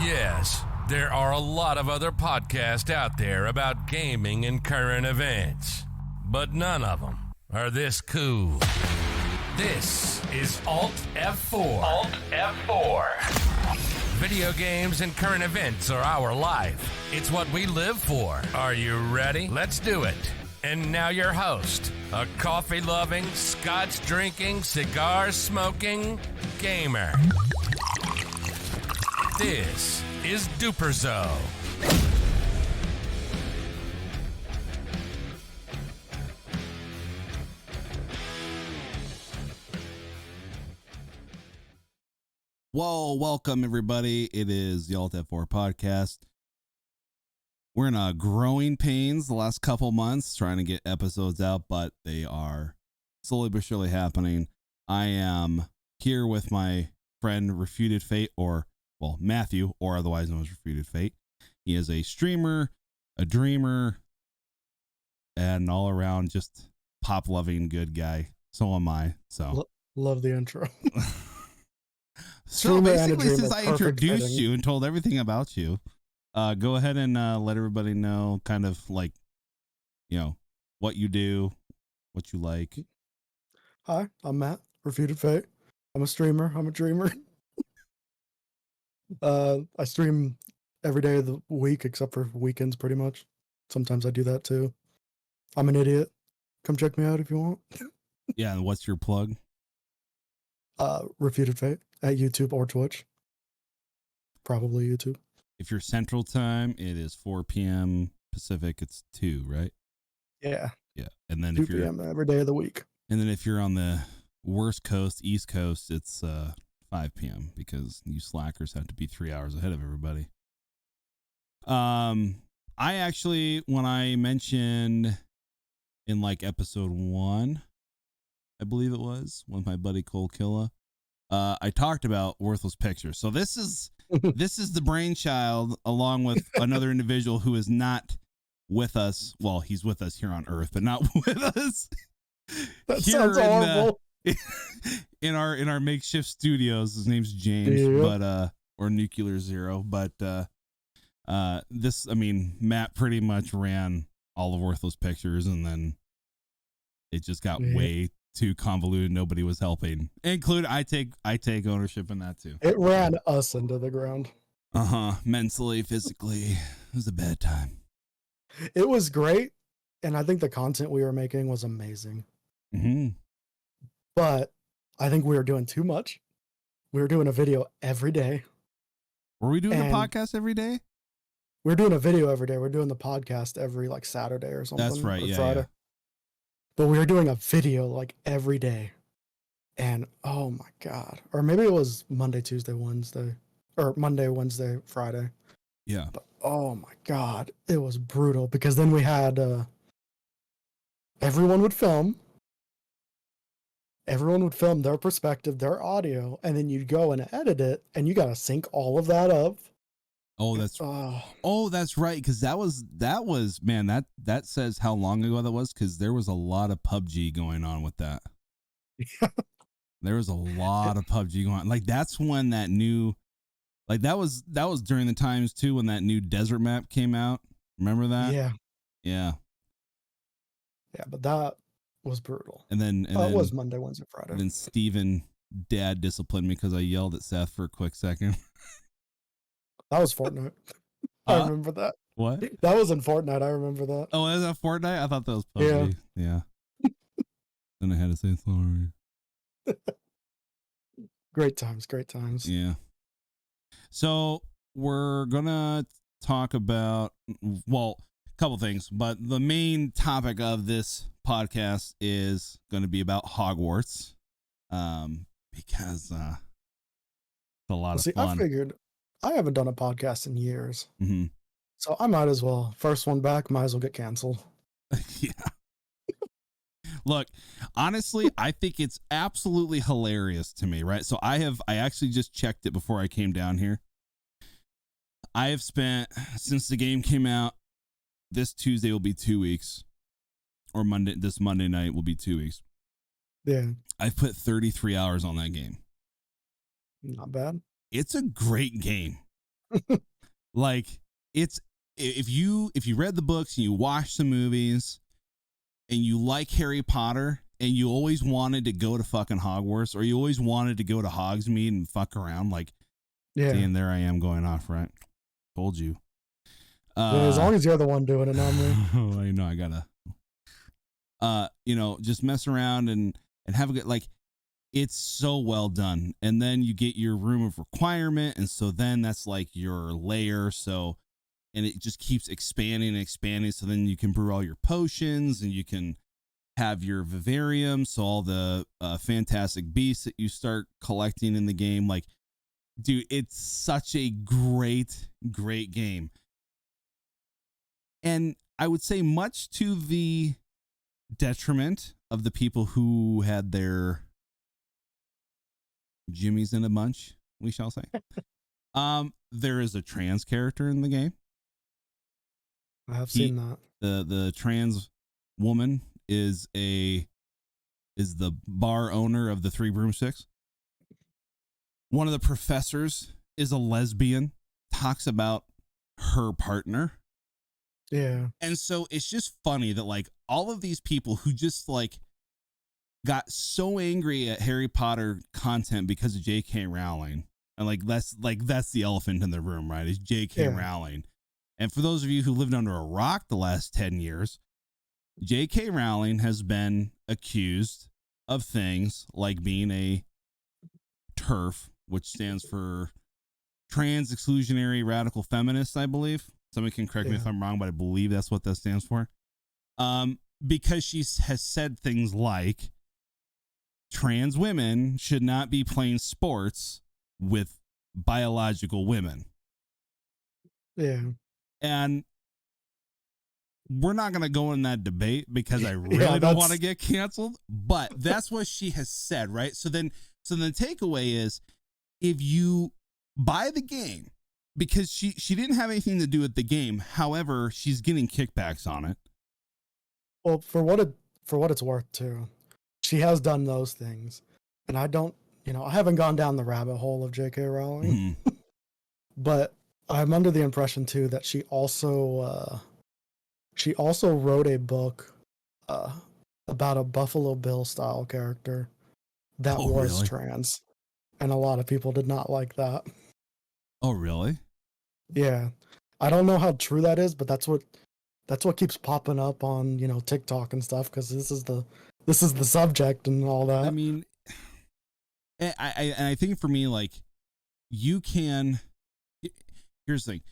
Yes, there are a lot of other podcasts out there about gaming and current events, but none of them are this cool. This is Alt F4. Alt F4. Video games and current events are our life. It's what we live for. Are you ready? Let's do it. And now your host, a coffee-loving, scotch-drinking, cigar-smoking gamer. This is DuperZo. Whoa, welcome everybody. It is the Alt F4 podcast. We're in growing pains the last couple months trying to get episodes out, but they are slowly but surely happening. I am here with my friend RefutedFate, or Matthew, or otherwise known as RefutedFate. He is a streamer, a dreamer, and an all around just pop loving good guy. So am I. So love the intro. So basically, since I introduced you and told everything about you, go ahead and let everybody know kind of like, what you do, what you like. Hi, I'm Matt, RefutedFate. I'm a streamer. I'm a dreamer. I stream every day of the week except for weekends pretty much. Sometimes I do that too. I'm an idiot. Come check me out if you want. Yeah, and what's your plug? RefutedFate at YouTube or Twitch. Probably YouTube. If you're Central Time, it is 4 p.m. Pacific. It's 2, right? Yeah. Yeah. And then 2 if you're p.m. every day of the week. And then if you're on the worst coast, East Coast, it's 5 p.m. because you slackers have to be 3 hours ahead of everybody. I actually, when I mentioned in like episode 1, I believe it was, with my buddy Cole Killa, I talked about Worthless Pictures. So this is the brainchild, along with another individual who is not with us. Well, he's with us here on Earth, but not with us. That sounds horrible. In our makeshift studios. His name's James, but or Nuclear Zero. But Matt pretty much ran all of Worthless Pictures, and then it just got way too convoluted. Nobody was helping. I take ownership in that too. It ran us into the ground. Mentally, physically, it was a bad time. It was great, and I think the content we were making was amazing. Mm-hmm. But I think we were doing too much. We were doing a video every day. Were we doing the podcast every day? We're doing a video every day. We're doing the podcast every like Saturday or something. That's right. Or Yeah, Friday. yeah. But we were doing a video like every day. And oh my God. Or maybe it was Monday, Tuesday, Wednesday. Or Monday, Wednesday, Friday. Yeah. But oh my God. It was brutal because then we had everyone would film. Everyone would film their perspective, their audio, and then you'd go and edit it, and you got to sync all of that up. Oh, that's right. Because that was man. That says how long ago that was. Because there was a lot of PUBG going on with that. Yeah. There was a lot of PUBG going on. Like that's when that new, like that was during the times too when that new desert map came out. Remember that? Yeah. Yeah. Yeah, but that was brutal. And then it was Monday, Wednesday, Friday. And then Steven dad disciplined me because I yelled at Seth for a quick second. That was Fortnite. I remember that. What? That was in Fortnite. I remember that. Oh, is that Fortnite? I thought that was PUBG. Yeah. Then I had to say sorry. Great times. Yeah. So we're gonna talk about a couple things, but the main topic of this podcast is going to be about Hogwarts, because it's a lot of fun. I figured I haven't done a podcast in years. Mm-hmm. So I might as well. First one back, might as well get canceled. Yeah. Look, honestly, I think it's absolutely hilarious to me, right? So I actually just checked it before I came down here. I have spent, since the game came out, this Tuesday will be 2 weeks, or this Monday night will be 2 weeks. Yeah. I've put 33 hours on that game. Not bad. It's a great game. Like, it's if you read the books and you watch the movies and you like Harry Potter and you always wanted to go to fucking Hogwarts, or you always wanted to go to Hogsmeade and fuck around, like, Yeah. see, and there I am going off, right? Told you. Yeah, as long as you're the one doing it, not me. I know I gotta just mess around and have a good, like, it's so well done. And then you get your room of requirement, and so then that's like your layer. So, and it just keeps expanding and expanding. So then you can brew all your potions, and you can have your vivarium, so all the fantastic beasts that you start collecting in the game. Like, dude, it's such a great game. And I would say, much to the detriment of the people who had their jimmies in a bunch, we shall say, there is a trans character in the game. I have seen that. The trans woman is the bar owner of the Three Broomsticks. One of the professors is a lesbian, talks about her partner. Yeah. And so it's just funny that, like, all of these people who just, like, got so angry at Harry Potter content because of J.K. Rowling, and that's the elephant in the room, right? Is J.K. Rowling. And for those of you who lived under a rock the last 10 years, J.K. Rowling has been accused of things like being a TERF, which stands for Trans Exclusionary Radical Feminist, I believe. Somebody can correct me if I'm wrong, but I believe that's what that stands for. Because she has said things like trans women should not be playing sports with biological women. Yeah. And we're not going to go in that debate because I really don't want to get canceled, but that's what she has said, right? So the takeaway is, if you buy the game, because she didn't have anything to do with the game, however, she's getting kickbacks on it. Well, for what it's worth too, she has done those things, and I haven't gone down the rabbit hole of J.K. Rowling, but I'm under the impression too that she also wrote a book about a Buffalo Bill style character that was trans, and a lot of people did not like that. Oh, really? Yeah, I don't know how true that is, but that's what keeps popping up on TikTok and stuff, because this is the subject and all that. I mean, I think for me, like, you can. Here's the thing: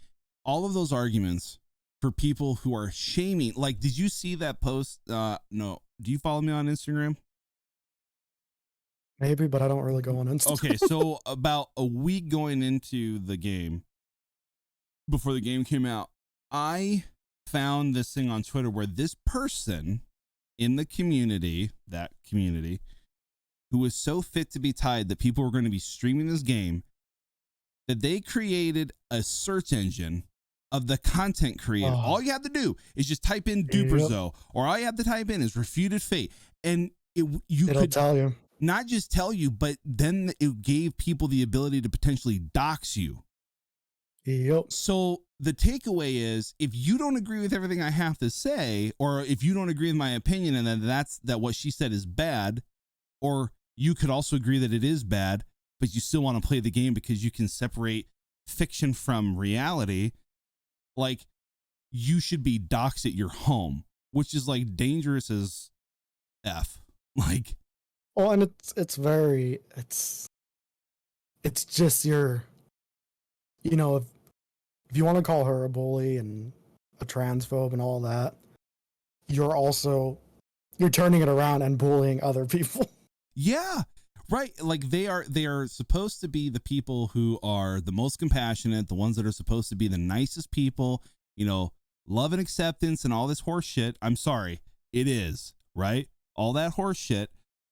all of those arguments for people who are shaming. Like, did you see that post? No. Do you follow me on Instagram? Maybe, but I don't really go on Instagram. Okay, so about a week going into the game, before the game came out, I found this thing on Twitter where this person in the community, who was so fit to be tied that people were going to be streaming this game, that they created a search engine of the content creator. Oh. All you have to do is just type in DuperZo, or all you have to type in is RefutedFate, and it'll tell you. Not just tell you, but then it gave people the ability to potentially dox you. Yep. So the takeaway is, if you don't agree with everything I have to say, or if you don't agree with my opinion and that what she said is bad, or you could also agree that it is bad, but you still want to play the game because you can separate fiction from reality, like, you should be doxxed at your home, which is, like, dangerous as F. Like, well, and it's just your, if you want to call her a bully and a transphobe and all that, you're turning it around and bullying other people. Yeah, right. Like, they are supposed to be the people who are the most compassionate, the ones that are supposed to be the nicest people, love and acceptance and all this horse shit. I'm sorry, it is, right? All that horse shit.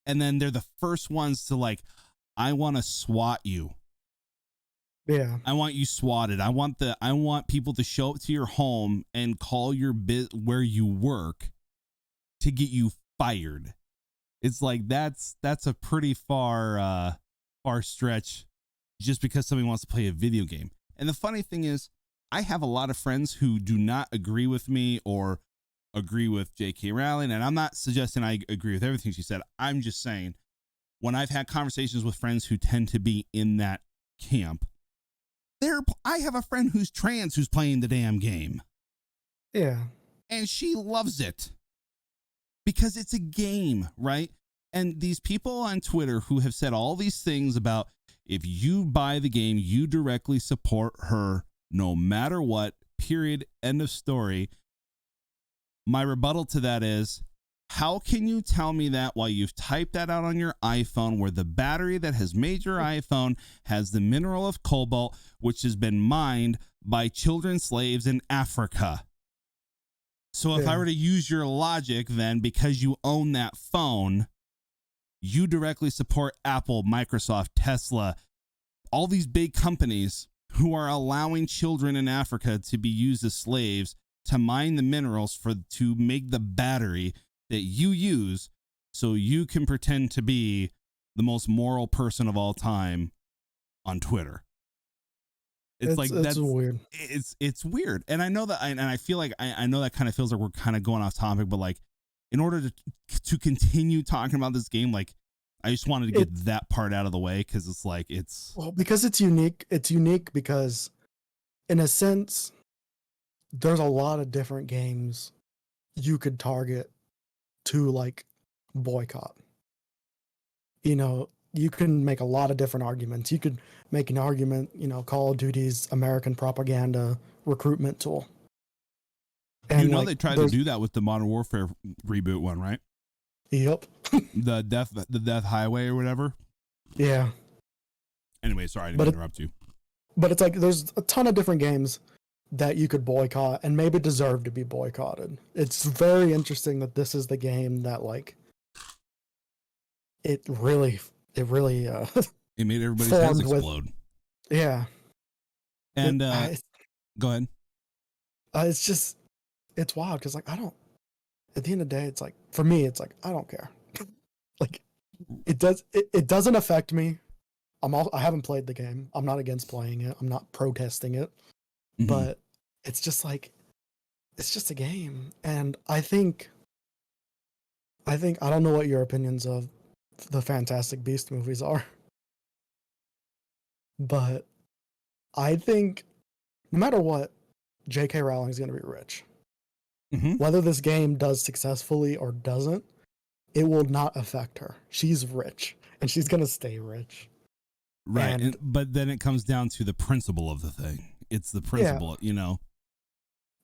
And then they're the first ones to, like, I want to swat you. Yeah. I want you swatted. I want people to show up to your home and call your where you work to get you fired. It's like, that's a pretty far stretch just because somebody wants to play a video game. And the funny thing is, I have a lot of friends who do not agree with me or agree with J.K. Rowling. And I'm not suggesting I agree with everything she said. I'm just saying, when I've had conversations with friends who tend to be in that camp, I have a friend who's trans who's playing the damn game. Yeah. And she loves it because it's a game, right? And these people on Twitter who have said all these things about, if you buy the game, you directly support her no matter what, period, end of story. My rebuttal to that is, how can you tell me that while you've typed that out on your iPhone, where the battery that has made your iPhone has the mineral of cobalt, which has been mined by children slaves in Africa? So if I were to use your logic, then because you own that phone, you directly support Apple, Microsoft, Tesla, all these big companies who are allowing children in Africa to be used as slaves to mine the minerals to make the battery that you use, so you can pretend to be the most moral person of all time on Twitter. It's like, that's weird. It's weird. And I know that, and I feel like I know that kind of feels like we're kind of going off topic, but like, in order to continue talking about this game, like, I just wanted to get that part out of the way, because it's like, because it's unique. It's unique because, in a sense, there's a lot of different games you could target to like boycott. You know, you can make a lot of different arguments. You could make an argument, Call of Duty's American propaganda recruitment tool. And they tried to do that with the Modern Warfare reboot one, right? Yep. the Death Highway or whatever. Yeah. Anyway, sorry, I didn't interrupt you. But it's like, there's a ton of different games that you could boycott and maybe deserve to be boycotted. It's very interesting that this is the game that, like, it really it made everybody's heads explode. Yeah. And go ahead. It's wild, because like, at the end of the day, it's like, for me, it's like, I don't care. Like, it doesn't affect me. I haven't played the game. I'm not against playing it. I'm not protesting it. Mm-hmm. But it's just like, it's just a game. And I don't know what your opinions of the Fantastic Beast movies are, but I think no matter what, J.K. Rowling is going to be rich. Mm-hmm. Whether this game does successfully or doesn't, it will not affect her. She's rich, and she's going to stay rich. Right. But then it comes down to the principle of the thing. It's the principle,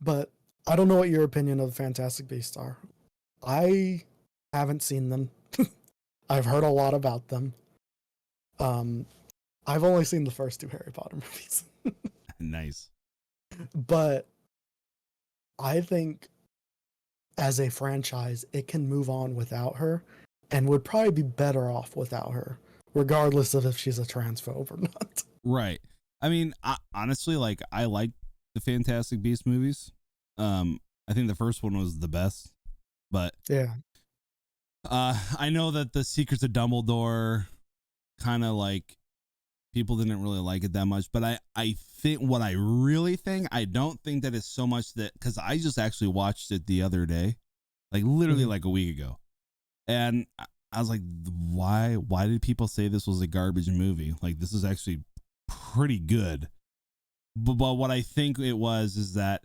But I don't know what your opinion of Fantastic Beasts are. I haven't seen them. I've heard a lot about them. I've only seen the first two Harry Potter movies. Nice. But I think as a franchise, it can move on without her and would probably be better off without her, regardless of if she's a transphobe or not. Right. I mean, honestly, like, I like the Fantastic Beasts movies. I think the first one was the best, but yeah. I know that the Secrets of Dumbledore kind of, like, people didn't really like it that much, but I think what I really think, I don't think that it's so much that, because I just actually watched it the other day, like literally like a week ago, and I was like, why did people say this was a garbage movie? Like, this is actually pretty good. But what I think it was is that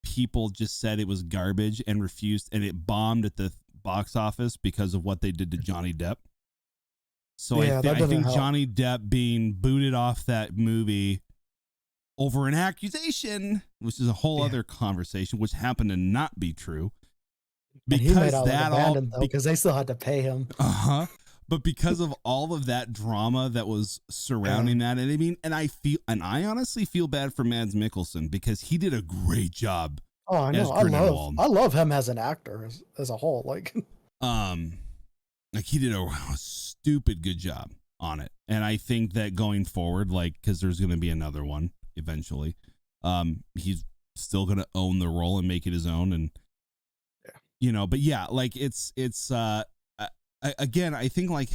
people just said it was garbage and refused, and it bombed at the box office because of what they did to Johnny Depp. So yeah, I think Johnny Depp being booted off that movie over an accusation, which is a whole other conversation, which happened to not be true. Because because they still had to pay him. But because of all of that drama that was surrounding that, and I mean, and I honestly feel bad for Mads Mikkelsen, because he did a great job. Oh, I know. I love him as an actor as a whole. Like he did a stupid good job on it. And I think that going forward, like, because there's going to be another one eventually, he's still going to own the role and make it his own. And, but yeah, like again, I think, like,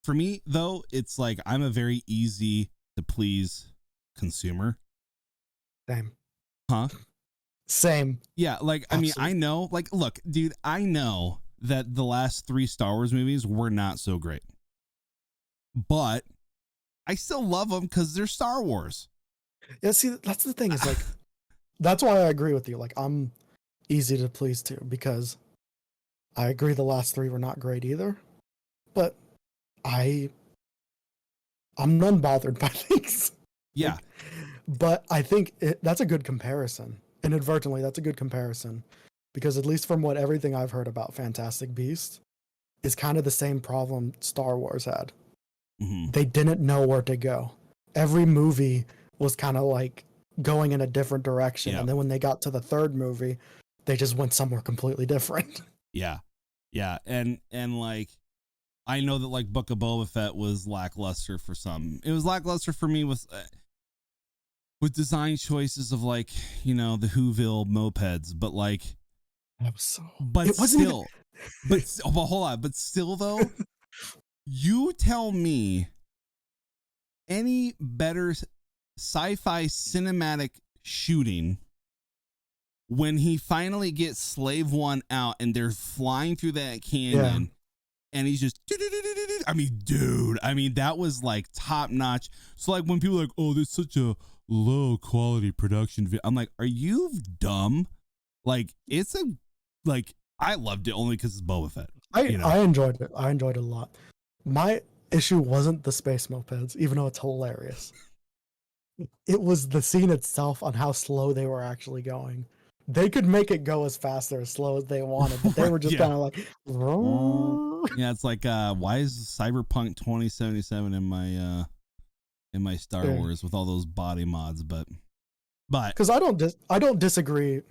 for me though, it's like, I'm a very easy to please consumer. Same. Huh? Same. Yeah, like, I mean, I know, like, look, dude, I know that the last 3 Star Wars movies were not so great. But I still love them because they're Star Wars. Yeah, see, that's the thing is like, that's why I agree with you. Like, I'm easy to please too, because I agree the last 3 were not great either. But I'm unbothered by things. Yeah. Like, but I think that's a good comparison. Inadvertently, that's a good comparison. Because at least from what everything I've heard about Fantastic Beasts, is kind of the same problem Star Wars had. Mm-hmm. They didn't know where to go. Every movie was kind of like going in a different direction. Yeah. And then when they got to the 3rd movie, they just went somewhere completely different. Yeah. Yeah. And like, I know that like Book of Boba Fett was lackluster for some. It was lackluster for me with design choices of like, you know, the Whoville mopeds, but like, That was so. but It wasn't still, but hold on, but still though, you tell me any better sci-fi cinematic shooting when he finally gets Slave One out and they're flying through that canyon. Yeah. And he's just, I mean, dude, I mean, that was like top notch. So like when people are like, oh, there's such a low quality production, I'm like, are you dumb? Like, it's a, like, I loved it only because it's Boba Fett. I enjoyed it. I enjoyed it a lot. My issue wasn't the space mopeds, even though it's hilarious. It was the scene itself on how slow they were actually going. They could make it go as fast or as slow as they wanted, but they were just kind of like, yeah, it's like, why is Cyberpunk 2077 in my Star Wars with all those body mods? But because I don't disagree.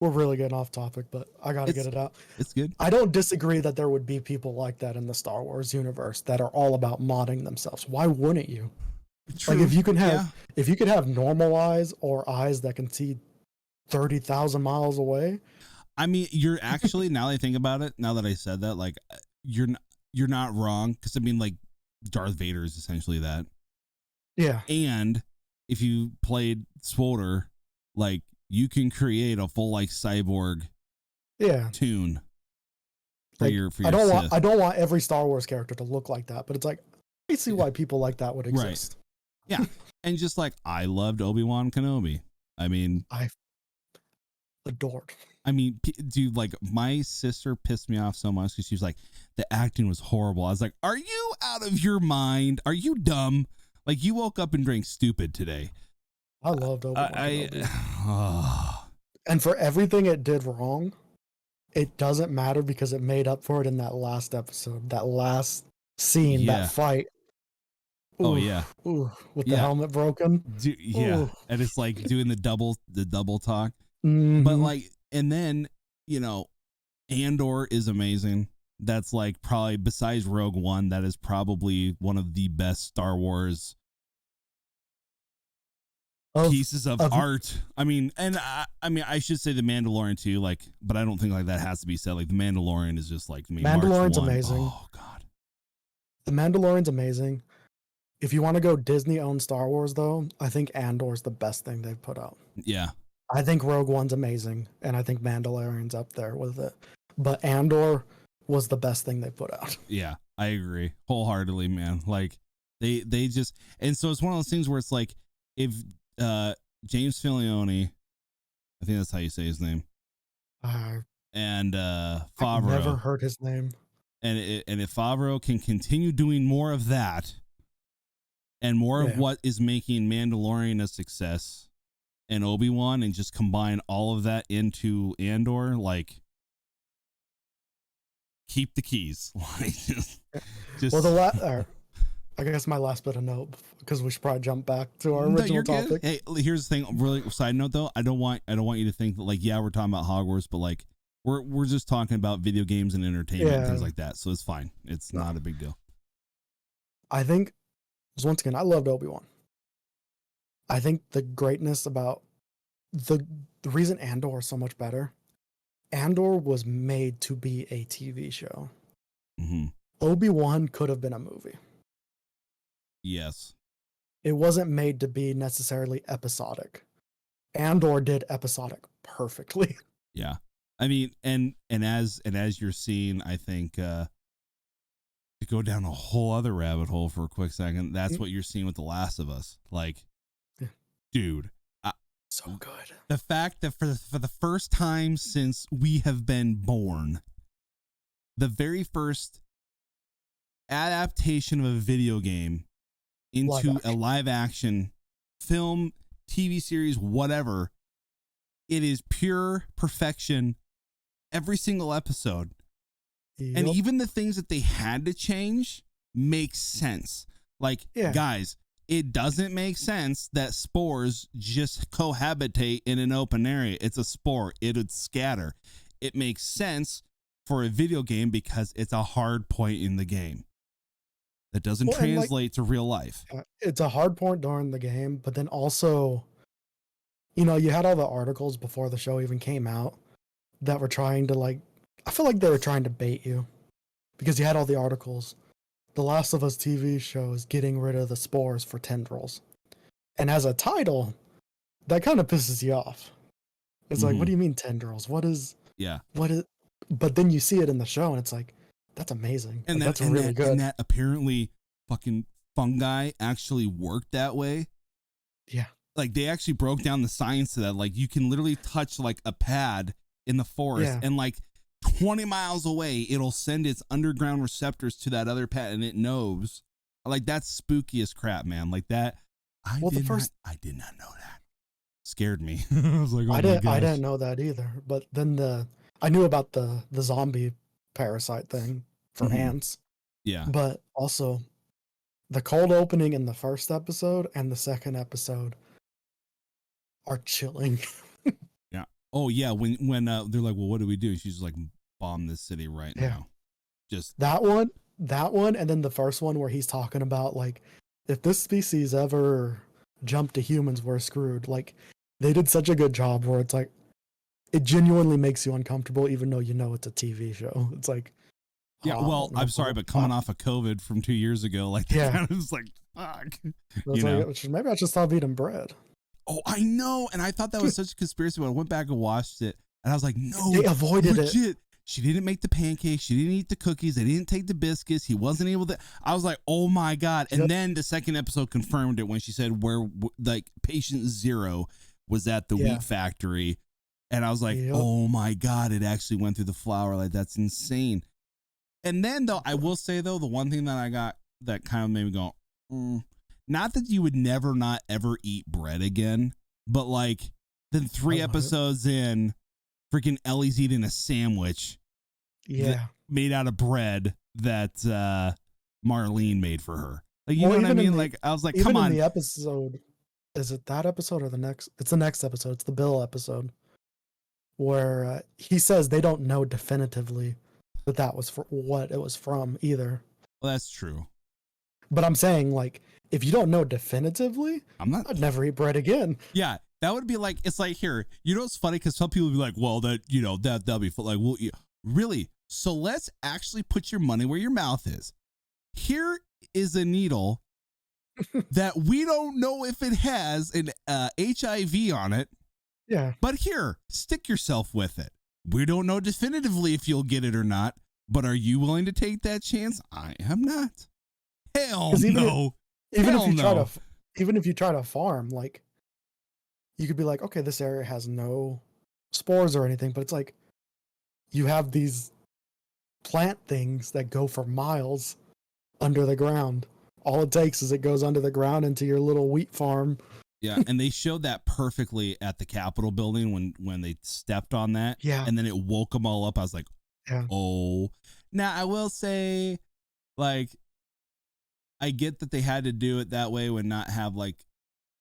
We're really getting off topic, but I gotta get it out. It's good. I don't disagree that there would be people like that in the Star Wars universe that are all about modding themselves. Why wouldn't you? True. Like if you could have normal eyes or eyes that can see 30,000 miles away. I mean, you're actually, now that I think about it, now that I said that, like, you're not wrong. Because I mean, like, Darth Vader is essentially that. Yeah. And if you played SWTOR, like, you can create a full like cyborg tune for like, your I don't want every Star Wars character to look like that, but it's like I see why people like that would exist. Right. Yeah. And just like I loved Obi-Wan Kenobi. I mean, I adored. I mean, dude, like my sister pissed me off so much because she was like, the acting was horrible. I was like, are you out of your mind? Are you dumb? Like you woke up and drank stupid today. I loved Obi-Wan. And for everything it did wrong, it doesn't matter because it made up for it in that last episode, that last scene, that fight. Ooh, oh yeah. Ooh, with the helmet broken. Yeah. And it's like doing the double talk. Mm-hmm. But like, and then, you know, Andor is amazing. That's like probably besides Rogue One, that is probably one of the best Star Wars pieces of art. I mean, and I should say the Mandalorian too, like, but I don't think like that has to be said. Like the Mandalorian is just like, I mean, Mandalorian's amazing. Oh God. The Mandalorian's amazing. If you want to go Disney-owned Star Wars though, I think Andor's the best thing they've put out. Yeah. I think Rogue One's amazing, and I think Mandalorian's up there with it. But Andor was the best thing they put out. Yeah, I agree wholeheartedly, man. Like they just, and so it's one of those things where it's like if James Filoni, I think that's how you say his name, and Favreau, I've never heard his name, and if Favreau can continue doing more of that, and more of what is making Mandalorian a success, and Obi-Wan, and just combine all of that into Andor, like keep the keys. just well, I guess my last bit of note, because we should probably jump back to our original topic. Hey, here's the thing. Really, side note though, I don't want you to think that like, yeah, we're talking about Hogwarts, but like we're just talking about video games and entertainment and things like that. So it's fine. It's not a big deal. I think, once again, I loved Obi-Wan. I think the greatness about the reason Andor is so much better, Andor was made to be a TV show. Mm-hmm. Obi-Wan could have been a movie. Yes. it wasn't made to be necessarily episodic. Andor did episodic perfectly. Yeah. I mean, and as you're seeing, I think to go down a whole other rabbit hole for a quick second, that's what you're seeing with The Last of Us. Like, dude, so good. The fact that for the first time since we have been born, the very first adaptation of a video game into a live action film, TV series, whatever, it is pure perfection every single episode. Yep. And even the things that they had to change make sense. Like, guys, it doesn't make sense that spores just cohabitate in an open area. It's a spore. It would scatter. It makes sense for a video game because it's a hard point in the game that doesn't translate to real life. It's a hard point during the game, but then also, you know, you had all the articles before the show even came out that were trying to, like, I feel like they were trying to bait you because you had all the articles. The Last of Us TV show is getting rid of the spores for tendrils. And as a title, that kind of pisses you off. It's like, what do you mean tendrils? What is... But then you see it in the show and it's like, that's amazing. And that's really good. And that apparently fucking fungi actually worked that way. Yeah. Like, they actually broke down the science to that. Like, you can literally touch like a pad in the forest and like 20 miles away, it'll send its underground receptors to that other pad and it knows. Like, that's spooky as crap, man. Like that. I did not know that. Scared me. I was like, oh, I didn't know that either. But then I knew about the zombie parasite thing for ants. Yeah. But also the cold opening in the first episode and the second episode are chilling. Yeah. Oh yeah. When they're like, well, what do we do? She's like, bomb this city right now. Just that one. And then the first one where he's talking about, like, if this species ever jumped to humans, we're screwed. Like, they did such a good job where it's like, it genuinely makes you uncomfortable, even though you know it's a TV show. It's like, well, I'm sorry, but coming off of COVID from 2 years ago, like, kind of was like, fuck. Maybe I should stop eating bread. Oh, I know. And I thought that was such a conspiracy when I went back and watched it. And I was like, no, they avoided it. She didn't make the pancakes. She didn't eat the cookies. They didn't take the biscuits. He wasn't able to. I was like, oh my God. And then the second episode confirmed it when she said where, like, patient 0 was at the wheat factory. And I was like, oh my God, it actually went through the flour. Like, that's insane. And then, though, I will say, though, the one thing that I got that kind of made me go, not that you would never not ever eat bread again, but like then 3 episodes in, freaking Ellie's eating a sandwich made out of bread that Marlene made for her. Like, you know what I mean? Like, I was like, come on. In the episode, is it that episode or the next? It's the next episode. It's the Bill episode where he says they don't know definitively that was for what it was from either. Well, that's true. But I'm saying, like, if you don't know definitively, I'd never eat bread again. Yeah. That would be like, it's like, here, you know, it's funny because some people would be like, well, that, you know, that'll be like, well, really? So let's actually put your money where your mouth is. Here is a needle that we don't know if it has an HIV on it. Yeah. But here, stick yourself with it. We don't know definitively if you'll get it or not, but are you willing to take that chance? I am not. Hell no. Even if you try to farm, like, you could be like, okay, this area has no spores or anything, but it's like you have these plant things that go for miles under the ground. All it takes is it goes under the ground into your little wheat farm. Yeah, and they showed that perfectly at the Capitol building when they stepped on that. Yeah. And then it woke them all up. I was like, oh. Now, I will say, like, I get that they had to do it that way when not have, like,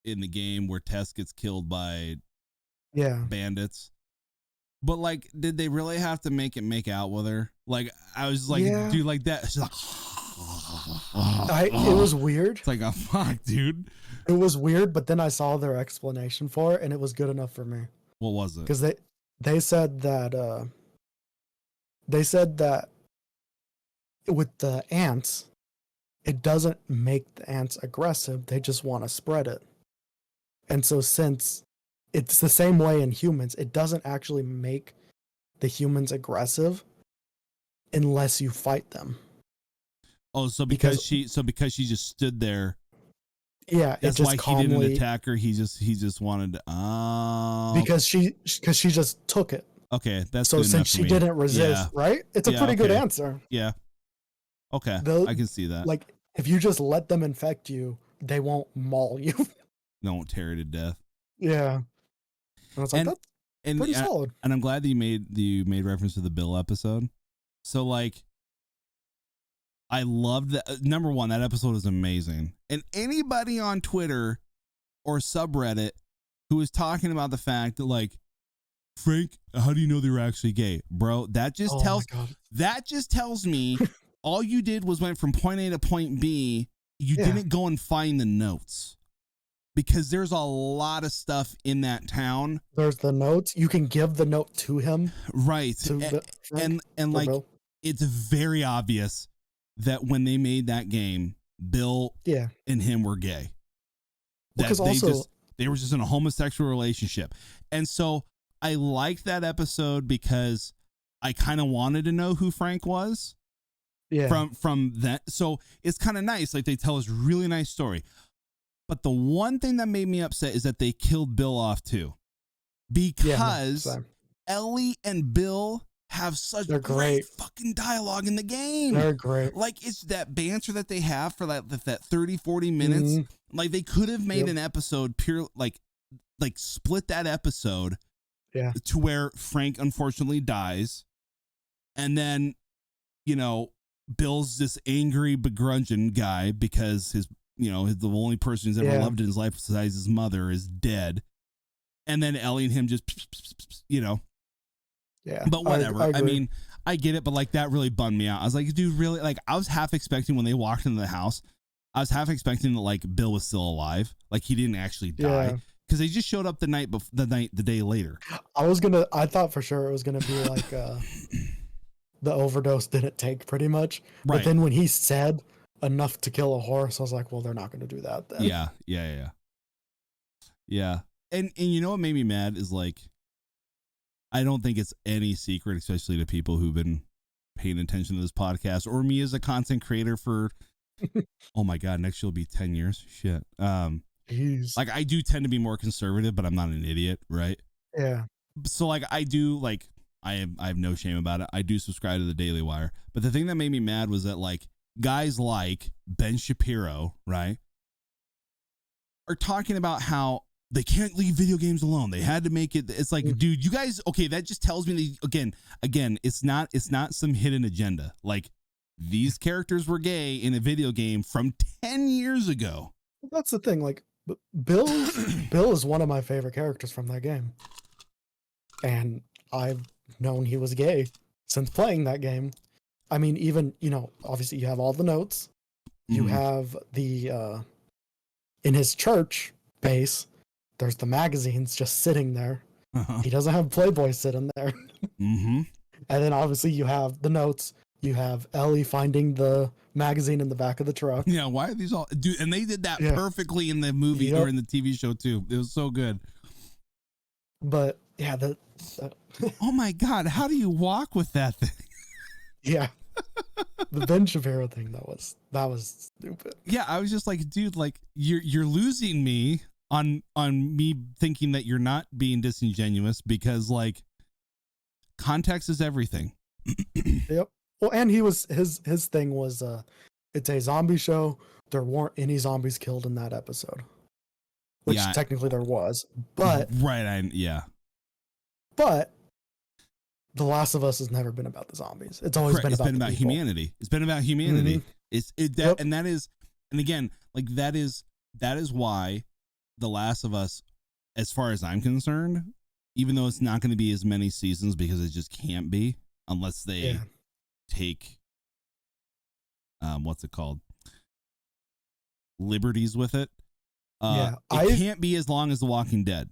in the game where Tess gets killed by bandits. But, like, did they really have to make out with her? Like, I was like, dude, like that. She's like, it was weird. It's like, oh, fuck, dude. It was weird, but then I saw their explanation for it, and it was good enough for me. What was it? Because they said that with the ants, it doesn't make the ants aggressive. They just want to spread it. And so since it's the same way in humans, it doesn't actually make the humans aggressive unless you fight them. Oh, so because she just stood there. Yeah, that's just why calmly, he didn't attack her. He just wanted to. Because she just took it. Okay, that's so since she didn't resist, right? It's a pretty good answer. Yeah. Okay, I can see that. Like if you just let them infect you, they won't maul you. They won't tear you to death. Yeah. And I was like, that's pretty solid. And I'm glad that you made reference to the Bill episode. So like, I loved that. Number one, that episode is amazing. And anybody on Twitter or subreddit who was talking about the fact that like, Frank, how do you know they were actually gay? Bro, that just tells me all you did was went from point A to point B. You didn't go and find the notes. Because there's a lot of stuff in that town. There's the notes. You can give the note to him. Right. And like Bill. It's very obvious that when they made that game, Bill and him were gay. Because they were just in a homosexual relationship. And so I liked that episode because I kind of wanted to know who Frank was. Yeah. From that. So it's kind of nice. Like they tell us really nice story. But the one thing that made me upset is that they killed Bill off too. Because Ellie and Bill have such great fucking dialogue in the game. They're great. Like it's that banter that they have for that 30, 40 minutes. Mm-hmm. Like they could have made an episode pure, like split that episode to where Frank unfortunately dies. And then, Bill's this angry, begrudging guy because the only person who's ever loved in his life besides his mother is dead. And then Ellie and him just, Yeah. But whatever. I mean, I get it, but like that really bummed me out. I was like, dude, really? Like I was half expecting when they walked into the house, I was half expecting that like Bill was still alive. Like he didn't actually die. Because they just showed up the day later. I thought for sure it was gonna be like the overdose didn't take pretty much. Right. But then when he said enough to kill a horse, I was like, well, they're not going to do that then. Yeah. And you know what made me mad is like, I don't think it's any secret, especially to people who've been paying attention to this podcast or me as a content creator for, oh my God, next year will be 10 years. Shit. Jeez. Like I do tend to be more conservative, but I'm not an idiot. Right. Yeah. So like I do like, I have no shame about it. I do subscribe to the Daily Wire, but the thing that made me mad was that like, guys like Ben Shapiro, right, are talking about how they can't leave video games alone. They had to make it. It's like, dude, you guys, okay, that just tells me that, again, it's not some hidden agenda. Like these characters were gay in a video game from 10 years ago. That's the thing. Like Bill is one of my favorite characters from that game. And I've known he was gay since playing that game. I mean, even, obviously you have all the notes. You have the, in his church base, there's the magazines just sitting there. Uh-huh. He doesn't have Playboy sitting there. Mm-hmm. And then obviously you have the notes. You have Ellie finding the magazine in the back of the truck. Yeah, why are these all... Dude, and they did that perfectly in the movie or in the TV show too. It was so good. But, yeah, oh my God, how do you walk with that thing? Yeah. The Ben Shapiro thing, that was stupid. Yeah, I was just like, dude, like you're losing me on me thinking that you're not being disingenuous because like context is everything. Yep. Well, and his thing was it's a zombie show. There weren't any zombies killed in that episode. Which technically there was. But But The Last of Us has never been about the zombies. It's always been about humanity. It's been about humanity. Mm-hmm. And again, like that is why The Last of Us, as far as I'm concerned, even though it's not going to be as many seasons because it just can't be unless they take what's it called? Liberties with it. It can't be as long as The Walking Dead.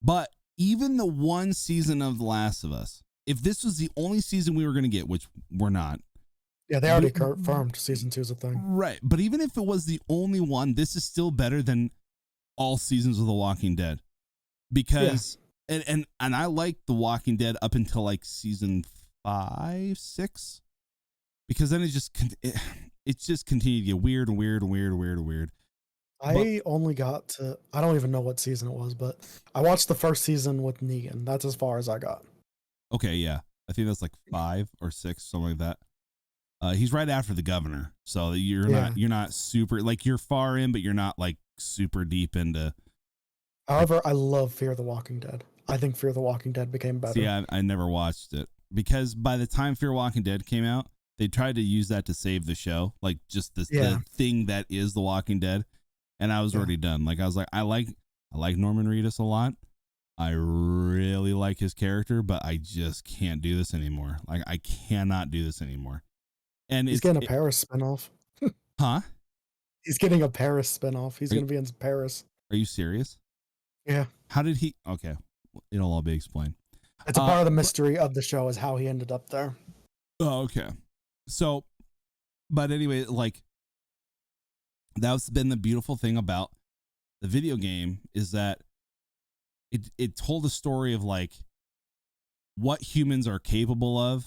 But even the one season of The Last of Us, if this was the only season we were going to get, which we're not, Yeah, they already confirmed season 2 is a thing. Right. But even if it was the only one, this is still better than all seasons of The Walking Dead. Because and I liked The Walking Dead up until like season 5, 6. Because then it just continued to get weird and weird and weird and weird and weird. I only got to, I don't even know what season it was, but I watched the first season with Negan. That's as far as I got. Okay, yeah. I think that's like 5 or 6, something like that. He's right after the governor. So you're not super, like, you're far in, but you're not like super deep into. However, I love Fear the Walking Dead. I think Fear the Walking Dead became better. See, I never watched it because by the time Fear Walking Dead came out, they tried to use that to save the show, like just the thing that is The Walking Dead. And I was already done. Like I was like, I like Norman Reedus a lot. I really like his character, but I just can't do this anymore. Like I cannot do this anymore. And he's getting a Paris spinoff. Huh? He's getting a Paris spinoff. He's going to be in Paris. Are you serious? Yeah. How did he? Okay, it'll all be explained. It's a part of the mystery of the show is how he ended up there. Oh, okay. So, but anyway, like that's been the beautiful thing about the video game is that it told a story of like what humans are capable of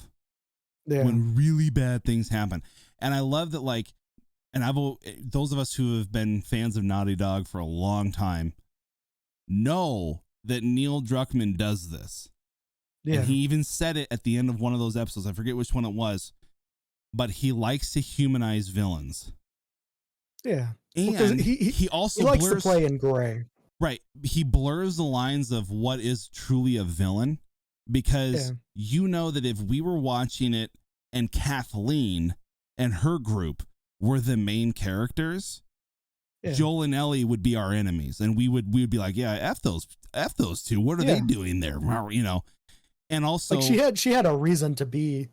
when really bad things happen. And I love that, like, and those of us who have been fans of Naughty Dog for a long time know that Neil Druckmann does this. Yeah. And he even said it at the end of one of those episodes. I forget which one it was, but he likes to humanize villains. Yeah. And well, he also likes to play in gray. Right. He blurs the lines of what is truly a villain because you know that if we were watching it and Kathleen and her group were the main characters, Joel and Ellie would be our enemies. And we would be like, yeah, F those two. What are they doing there? You know? And also like she had a reason to be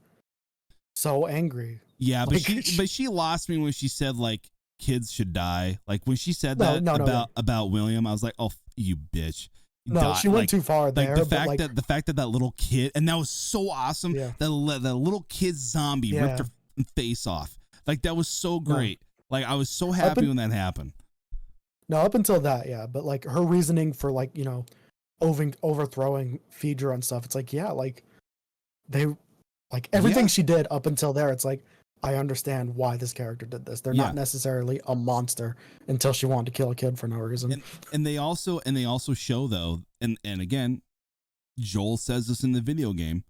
so angry. Yeah, but she lost me when she said like kids should die. Like when she said about William, I was like, oh, you bitch. No, she went too far there. Like the fact that little kid, and that was so awesome. Yeah. The little kid zombie ripped her face off. Like that was so great. Like I was so happy when that happened. No, up until that, yeah. But like her reasoning for like, you know, overthrowing Phaedra and stuff, it's like, yeah, like they like everything she did up until there, it's like I understand why this character did this. They're not necessarily a monster until she wanted to kill a kid for no reason. And they also show though, and again, Joel says this in the video game,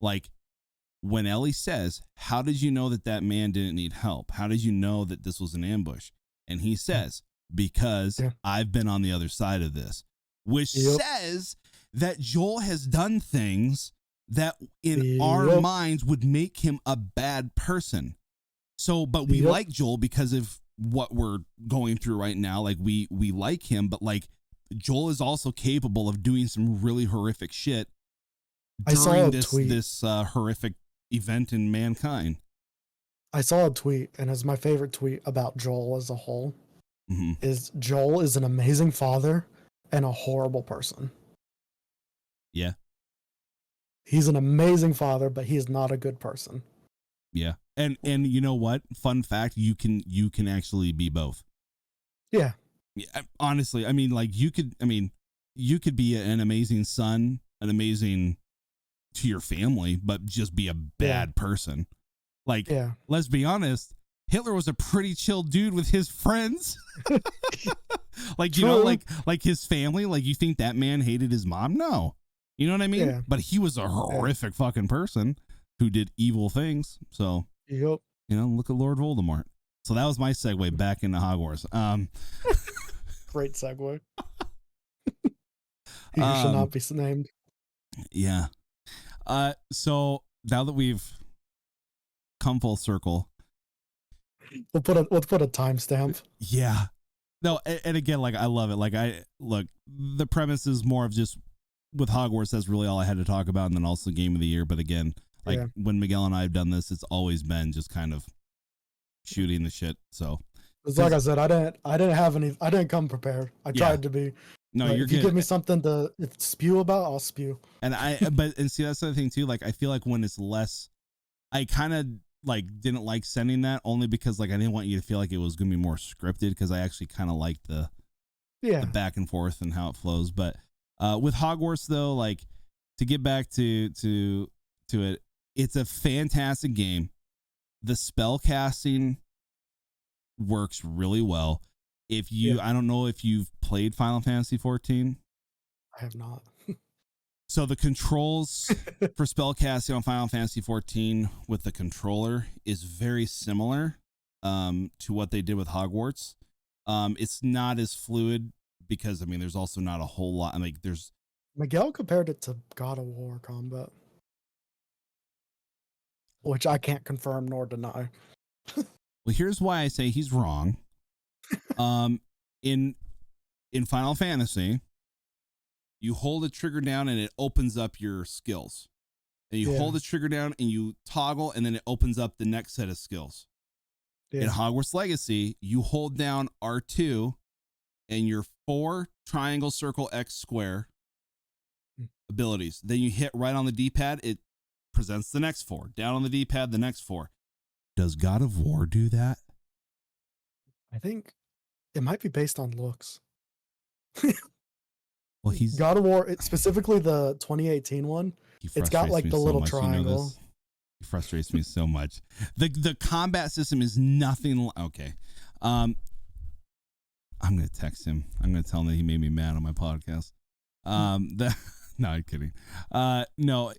like when Ellie says, "How did you know that man didn't need help? How did you know that this was an ambush?" And he says, "Because I've been on the other side of this," which says that Joel has done things that in our minds would make him a bad person. So, but we like Joel because of what we're going through right now. Like we like him, but like Joel is also capable of doing some really horrific shit during this horrific event in mankind. I saw a tweet, and it's my favorite tweet about Joel as a whole. Is Joel is an amazing father and a horrible person. Yeah. He's an amazing father, but he's not a good person. Yeah. And you know what? Fun fact, you can actually be both. Yeah. Honestly, I mean, like you could be an amazing son, an amazing to your family, but just be a bad person. Like, let's be honest, Hitler was a pretty chill dude with his friends. Like, you know, like his family, like you think that man hated his mom? No. You know what I mean? Yeah. But he was a horrific fucking person who did evil things. So, you know, look at Lord Voldemort. So that was my segue back into Hogwarts. Great segue. He should not be named. Yeah. So now that we've come full circle, we'll put a timestamp. Yeah. No, and again, like I love it. Like the premise is more of just with Hogwarts, that's really all I had to talk about, and then also Game of the Year. But again, like when Miguel and I have done this, it's always been just kind of shooting the shit. So it's like I said, I didn't come prepared. I tried to be. No, if you give me something to spew about, I'll spew. And see, that's the other thing too. Like I feel like when it's less, I kind of didn't like sending that only because like I didn't want you to feel like it was going to be more scripted, because I actually kind of liked the back and forth and how it flows. But with Hogwarts though, like to get back to it, it's a fantastic game. The spell casting works really well. If you, I don't know if you've played Final Fantasy 14. I have not. So the controls for spellcasting on Final Fantasy 14 with the controller is very similar to what they did with Hogwarts. It's not as fluid because, I mean, there's also not a whole lot. I mean, there's... Miguel compared it to God of War combat, which I can't confirm nor deny. Well, here's why I say he's wrong. In Final Fantasy, you hold the trigger down and it opens up your skills. And you hold the trigger down and you toggle, and then it opens up the next set of skills. Yeah. In Hogwarts Legacy, you hold down R2 and your 4 triangle, circle, X, square abilities. Then you hit right on the D-pad, it presents the next 4. Down on the D-pad, the next 4. Does God of War do that? I think it might be based on looks. Well, he's God of War, specifically the 2018 one. It's got like the little triangle. He frustrates me so much. The combat system is nothing. Okay, I'm gonna text him. I'm gonna tell him that he made me mad on my podcast. No, I'm kidding. No,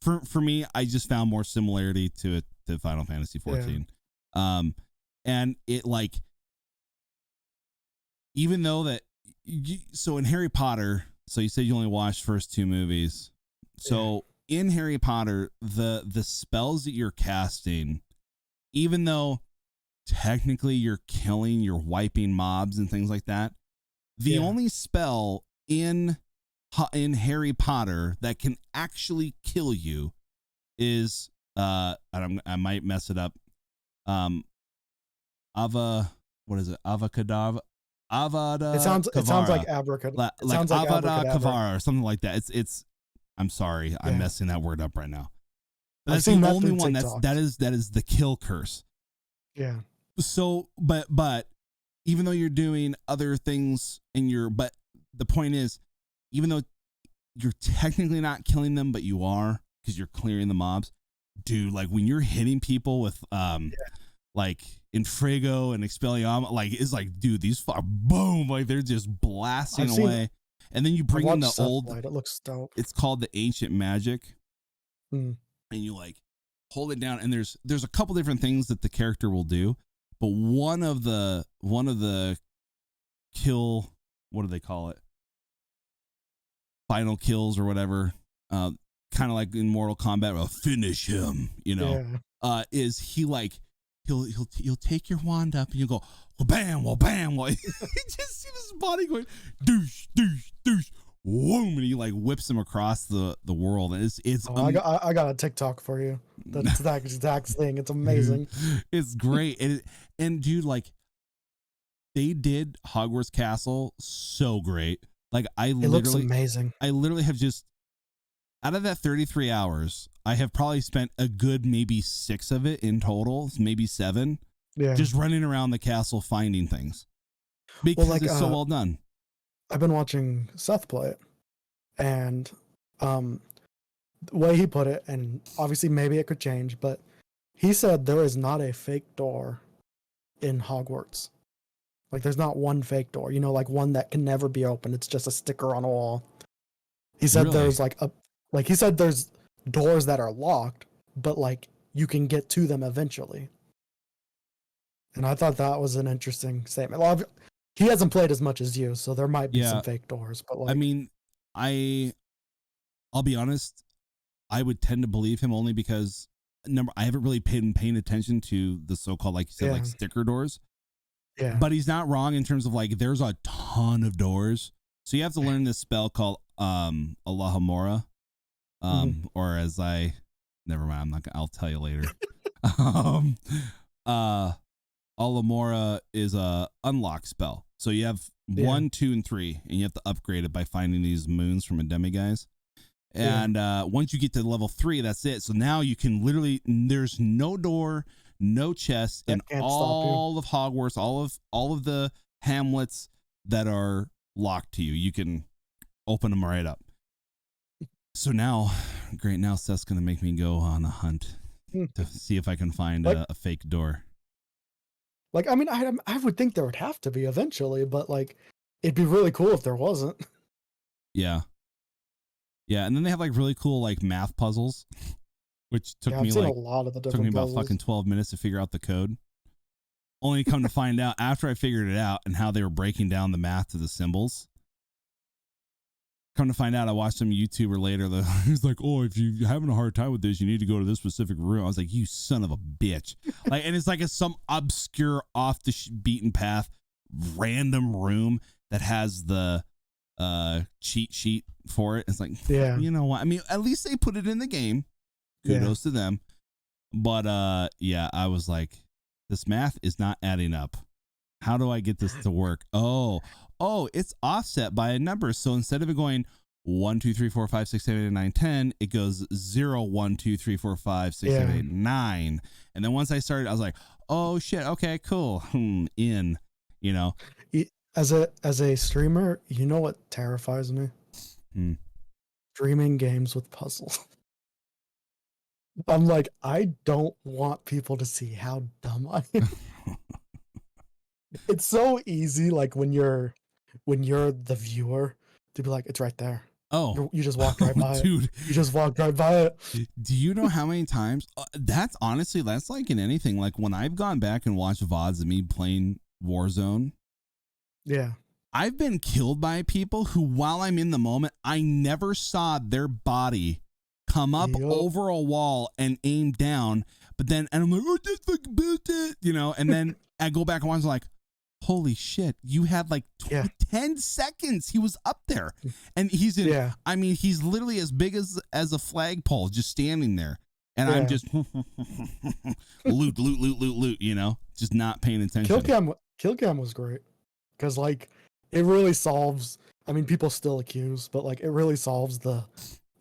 for me, I just found more similarity to it to Final Fantasy 14. And it like, even though that. So in Harry Potter, so you said you only watched first 2 movies. So in Harry Potter, the spells that you're casting, even though technically you're wiping mobs and things like that, the only spell in Harry Potter that can actually kill you is I might mess it up. Avada. It sounds like abracadabra. Like Avada Kedavra or something like that. It's I'm sorry, I'm messing that word up right now. But that's the only one that is the kill curse. Yeah. So but even though you're doing other things but the point is, even though you're technically not killing them, but you are, because you're clearing the mobs, dude, like when you're hitting people with like Infrago and Expelliarmus, like it's like, dude, these boom, like they're just blasting away. And then you bring in the old, it looks dope. It's called the ancient magic. And you like hold it down, and there's a couple different things that the character will do, but one of the kill, what do they call it? Final kills or whatever. Kind of like in Mortal Kombat, well, finish him, you know. Is he like You'll take your wand up and you'll go, well, bam, well, bam, well. You just see this body going, douche, douche, douche, whoom, and he like whips him across the world. And it's I got a TikTok for you. That's that exact thing. It's amazing. It's great. And dude, like they did Hogwarts Castle so great. Like it looks amazing. I literally have just, out of that 33 hours, I have probably spent a good maybe 6 of it in total, maybe 7, just running around the castle finding things, because it's so well done. I've been watching Seth play it, and the way he put it, and obviously maybe it could change, but he said there is not a fake door in Hogwarts. Like there's not one fake door, like one that can never be opened. It's just a sticker on a wall. He said there's he said there's doors that are locked, but like you can get to them eventually. And I thought that was an interesting statement. Well, he hasn't played as much as you, so there might be some fake doors. But like, I mean, I'll be honest, I would tend to believe him only because I haven't really been paying attention to the so-called, like you said, like sticker doors. Yeah. But he's not wrong in terms of like there's a ton of doors. So you have to learn this spell called Allahumora. Or as never mind, I'll tell you later. Alamora is a unlock spell. So you have 1, 2, and 3, and you have to upgrade it by finding these moons from a demiguise. And once you get to level 3, that's it. So now you can literally, there's no door, no chest in all of Hogwarts, all of the hamlets that are locked to you. You can open them right up. So now, great, now Seth's going to make me go on a hunt to see if I can find a fake door. Like, I mean, I would think there would have to be eventually, but like, it'd be really cool if there wasn't. Yeah. Yeah, and then they have like really cool like math puzzles, which took me like a lot of the took me about fucking 12 minutes to figure out the code. Only come to find out after I figured it out and how they were breaking down the math to the symbols. Come to find out, I watched some YouTuber later. He's like, "Oh, if you're having a hard time with this, you need to go to this specific room." I was like, "You son of a bitch!" Like, and it's like some obscure, off the beaten path, random room that has the cheat sheet for it. It's like, yeah, you know what? I mean, at least they put it in the game. Kudos to them. But yeah, I was like, this math is not adding up. How do I get this to work? Oh, it's offset by a number. So instead of it going 1, 2, 3, 4, 5, 6, 7, 8, 9, 10, it goes 0, 1, 2, 3, 4, 5, 6, 7, 8, 9. And then once I started, I was like, oh shit, okay, cool. In, you know. As a streamer, you know what terrifies me? Streaming games with puzzles. I'm like, I don't want people to see how dumb I am. It's so easy, like when you're the viewer, to be like, it's right there. Oh, you just walked right by dude. it. You just walked right by it. Do you know how many times? That's like in anything. Like when I've gone back and watched VODs of me playing Warzone. Yeah. I've been killed by people who, while I'm in the moment, I never saw their body come up over a wall and aim down. But then, and I'm like, oh, that's fucking bullshit, you know. And then I go back and watch, like, holy shit, you had like 10 seconds. He was up there, and he's in. Yeah. I mean, he's literally as big as a flagpole, just standing there, and I'm just loot, you know, just not paying attention. Kill cam was great because like it really solves. I mean, people still accuse, but like it really solves the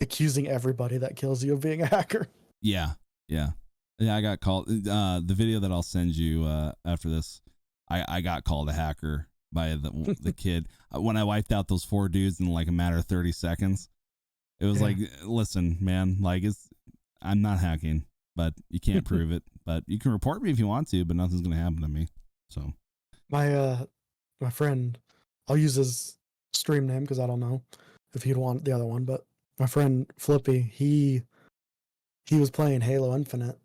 accusing everybody that kills you of being a hacker. Yeah. I got called. The video that I'll send you after this. I got called a hacker by the kid when I wiped out those 4 dudes in like a matter of 30 seconds. It was like, listen, man, like I'm not hacking, but you can't prove it. But you can report me if you want to, but nothing's gonna happen to me. So my friend, I'll use his stream name because I don't know if he'd want the other one, but my friend Flippy, he was playing Halo Infinite.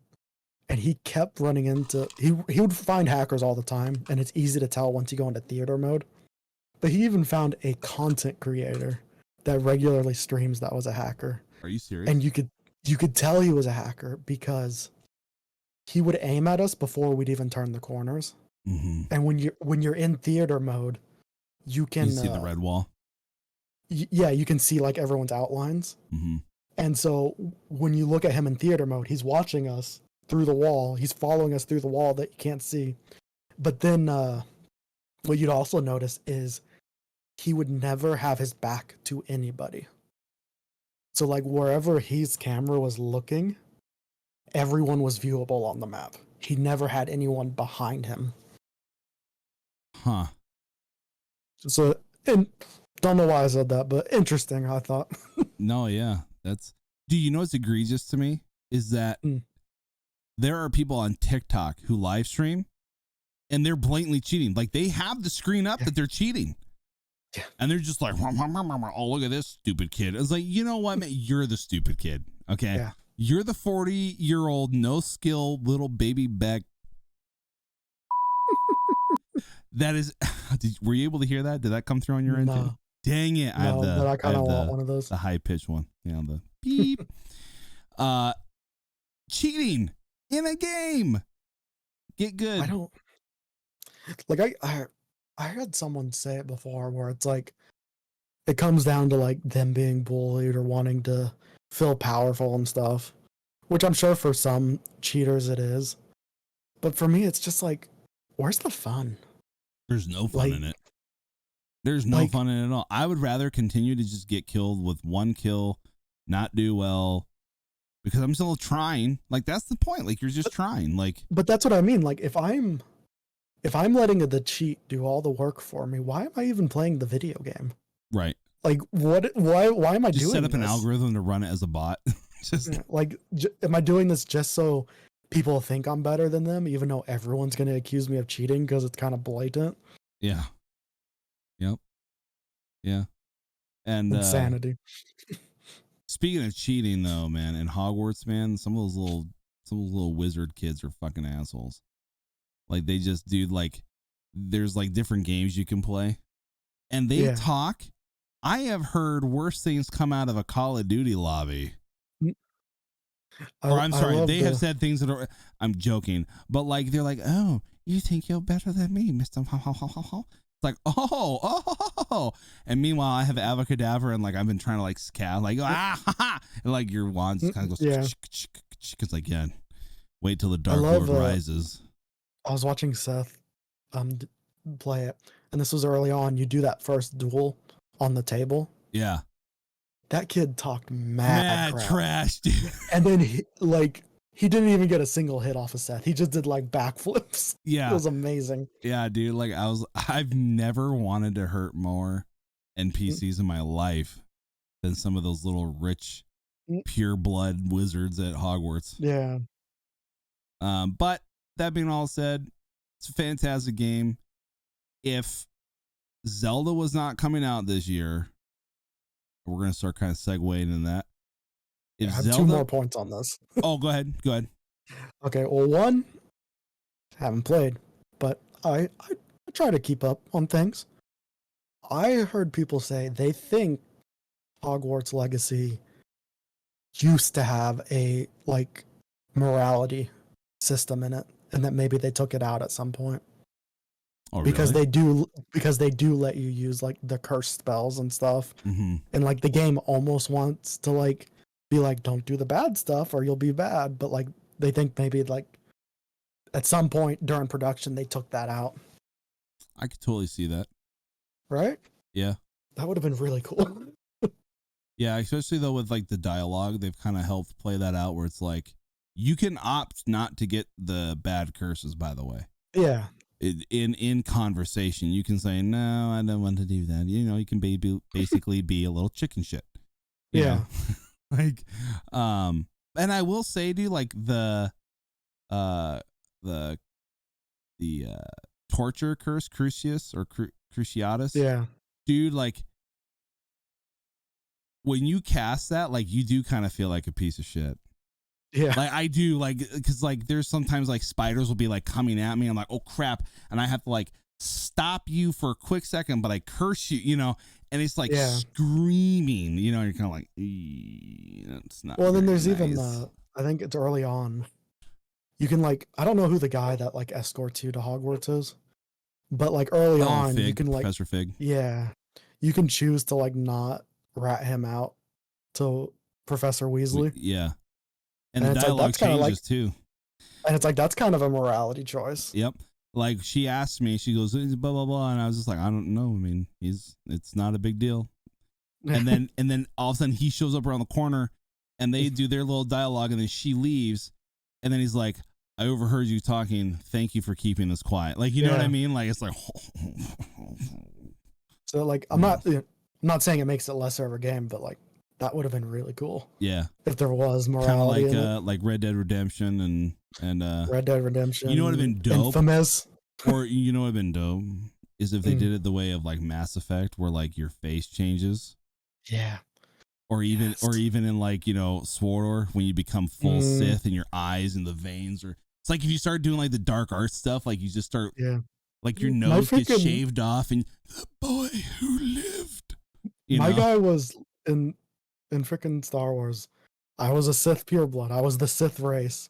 And he kept running into, he would find hackers all the time, and it's easy to tell once you go into theater mode. But he even found a content creator that regularly streams that was a hacker. Are you serious? And you could tell he was a hacker because he would aim at us before we'd even turn the corners. Mm-hmm. And when you're in theater mode, you can see the red wall. You can see like everyone's outlines. Mm-hmm. And so when you look at him in theater mode, he's watching us through the wall. He's following us through the wall that you can't see. But then what you'd also notice is he would never have his back to anybody. So like wherever his camera was looking, everyone was viewable on the map. He never had anyone behind him. Huh. So, and don't know why I said that, but interesting, I thought. No, yeah. Do you know what's egregious to me? Is that there are people on TikTok who live stream and they're blatantly cheating. Like they have the screen up that they're cheating. Yeah. And they're just like, oh, look at this stupid kid. It's like, you know what, man? You're the stupid kid. Okay. Yeah. You're the 40-year-old, no skill, little baby back. That is, were you able to hear that? Did that come through on your end too? Dang it. But I kind of want one of those. The high pitched one. Yeah. The beep. Cheating in a game. Get good. I don't like I heard someone say it before where it's like it comes down to like them being bullied or wanting to feel powerful and stuff, which I'm sure for some cheaters it is. But for me it's just like, where's the fun? There's no fun in it. There's no fun in it at all. I would rather continue to just get killed with 1 kill, not do well because I'm still trying. Like, that's the point. Like, you're just trying. Like, but that's what I mean. Like, if I'm letting the cheat do all the work for me, why am I even playing the video game? right. Like, what? Why am I Just doing set up an this? algorithm to run it as a bot. Just Like, am I doing this just so people think I'm better than them, even though everyone's going to accuse me of cheating because it's kind of blatant? yeah. Yep. Yeah. And Insanity. speaking of cheating, though, man, in Hogwarts, man, some of those little wizard kids are fucking assholes. Like, they just do, like, there's like different games you can play, and they talk. I have heard worse things come out of a Call of Duty lobby. Or I'm sorry, they have said things that are. I'm joking, but like they're like, "Oh, you think you're better than me, Mister?" It's like, oh, and meanwhile, I have Avacadabra, and like I've been trying to like scout, like and like your wand just kind of goes, because like wait till the Dark Lord rises. I was watching Seth play it, and this was early on. You do that first duel on the table. Yeah. That kid talked mad trash, dude. And then he didn't even get a single hit off of Seth. He just did like backflips. Yeah. It was amazing. Yeah, dude. Like I've never wanted to hurt more NPCs in my life than some of those little rich, pure blood wizards at Hogwarts. Yeah. But that being all said, it's a fantastic game. If Zelda was not coming out this year, we're going to start kind of segueing in that. I have Zelda, 2 more points on this. Oh, go ahead. Okay, well, 1, haven't played, but I try to keep up on things. I heard people say they think Hogwarts Legacy used to have a like morality system in it, and that maybe they took it out at some point. Oh, because really? they do let you use like the curse spells and stuff, and like the game almost wants to like be like, don't do the bad stuff or you'll be bad, but like they think maybe like at some point during production they took that out. I could totally see that. Right? Yeah, that would have been really cool. Yeah, especially though with like the dialogue, they've kind of helped play that out where it's like you can opt not to get the bad curses. By the way, yeah. In conversation, you can say, no, I don't want to do that. You know, you can basically be a little chicken shit. Yeah. Like, and I will say, dude, like the torture curse, Crucius or Cruciatus. Yeah. Dude, like when you cast that, like you do kind of feel like a piece of shit. Yeah. Like I do, like, because like there's sometimes like spiders will be like coming at me. I'm like, oh crap. And I have to like stop you for a quick second, but I curse you, you know, and it's like screaming, you know, you're kind of like, it's not. Well, then there's nice. even, I think it's early on. You can like, I don't know who the guy that like escorts you to Hogwarts is, but like early on, Fig, you can like, Professor Fig. Yeah. You can choose to like not rat him out to Professor Weasley. Yeah. And the dialogue changes too. And it's like, that's kind of a morality choice. Yep. Like she asked me, she goes, blah, blah, blah. And I was just like, I don't know. I mean, it's not a big deal. And then all of a sudden he shows up around the corner and they do their little dialogue and then she leaves. And then he's like, I overheard you talking. Thank you for keeping us quiet. Like, you know what I mean? Like, it's like, so like, I'm not saying it makes it lesser of a game, but like, that would have been really cool. Yeah. If there was morality. Kind of like Red Dead Redemption and Red Dead Redemption. You know what would have been dope? Infamous. Or you know what would have been dope? Is if they did it the way of like Mass Effect where like your face changes. Yeah. Or even in like, you know, SWTOR when you become full Sith and your eyes and the veins or it's like if you start doing like the dark art stuff, like you just start like your nose gets shaved off and the boy who lived. My guy was in freaking Star Wars. I was a Sith pureblood. I was the Sith race.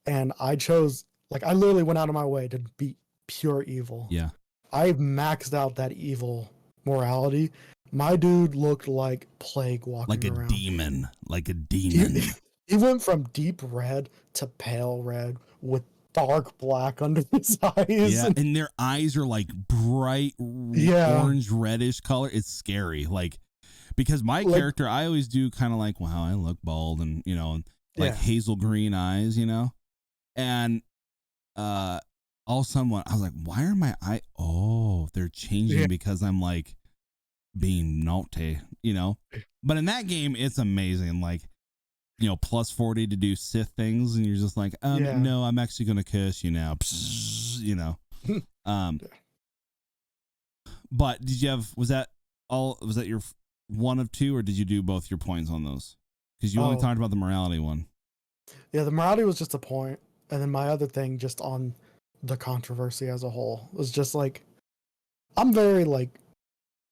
And I chose, like, I literally went out of my way to be pure evil. Yeah. I maxed out that evil morality. My dude looked like plague walking around. Like a demon. He went from deep red to pale red with dark black under his eyes. Yeah, and their eyes are like bright orange reddish color. It's scary. Like, because my character, I always do kind of like, wow, I look bald and, you know, like hazel green eyes, you know, and all of a sudden I was like, why are my eye? Oh, they're changing because I'm like being naughty, you know. But in that game, it's amazing. Like, you know, plus 40 to do Sith things, and you're just like, no, I'm actually gonna curse you now, you know. But did you have? Was that your one of two, or did you do both your points on those? Because you only talked about the morality one. Yeah, the morality was just a point, and then my other thing, just on the controversy as a whole, was just like, I'm very like,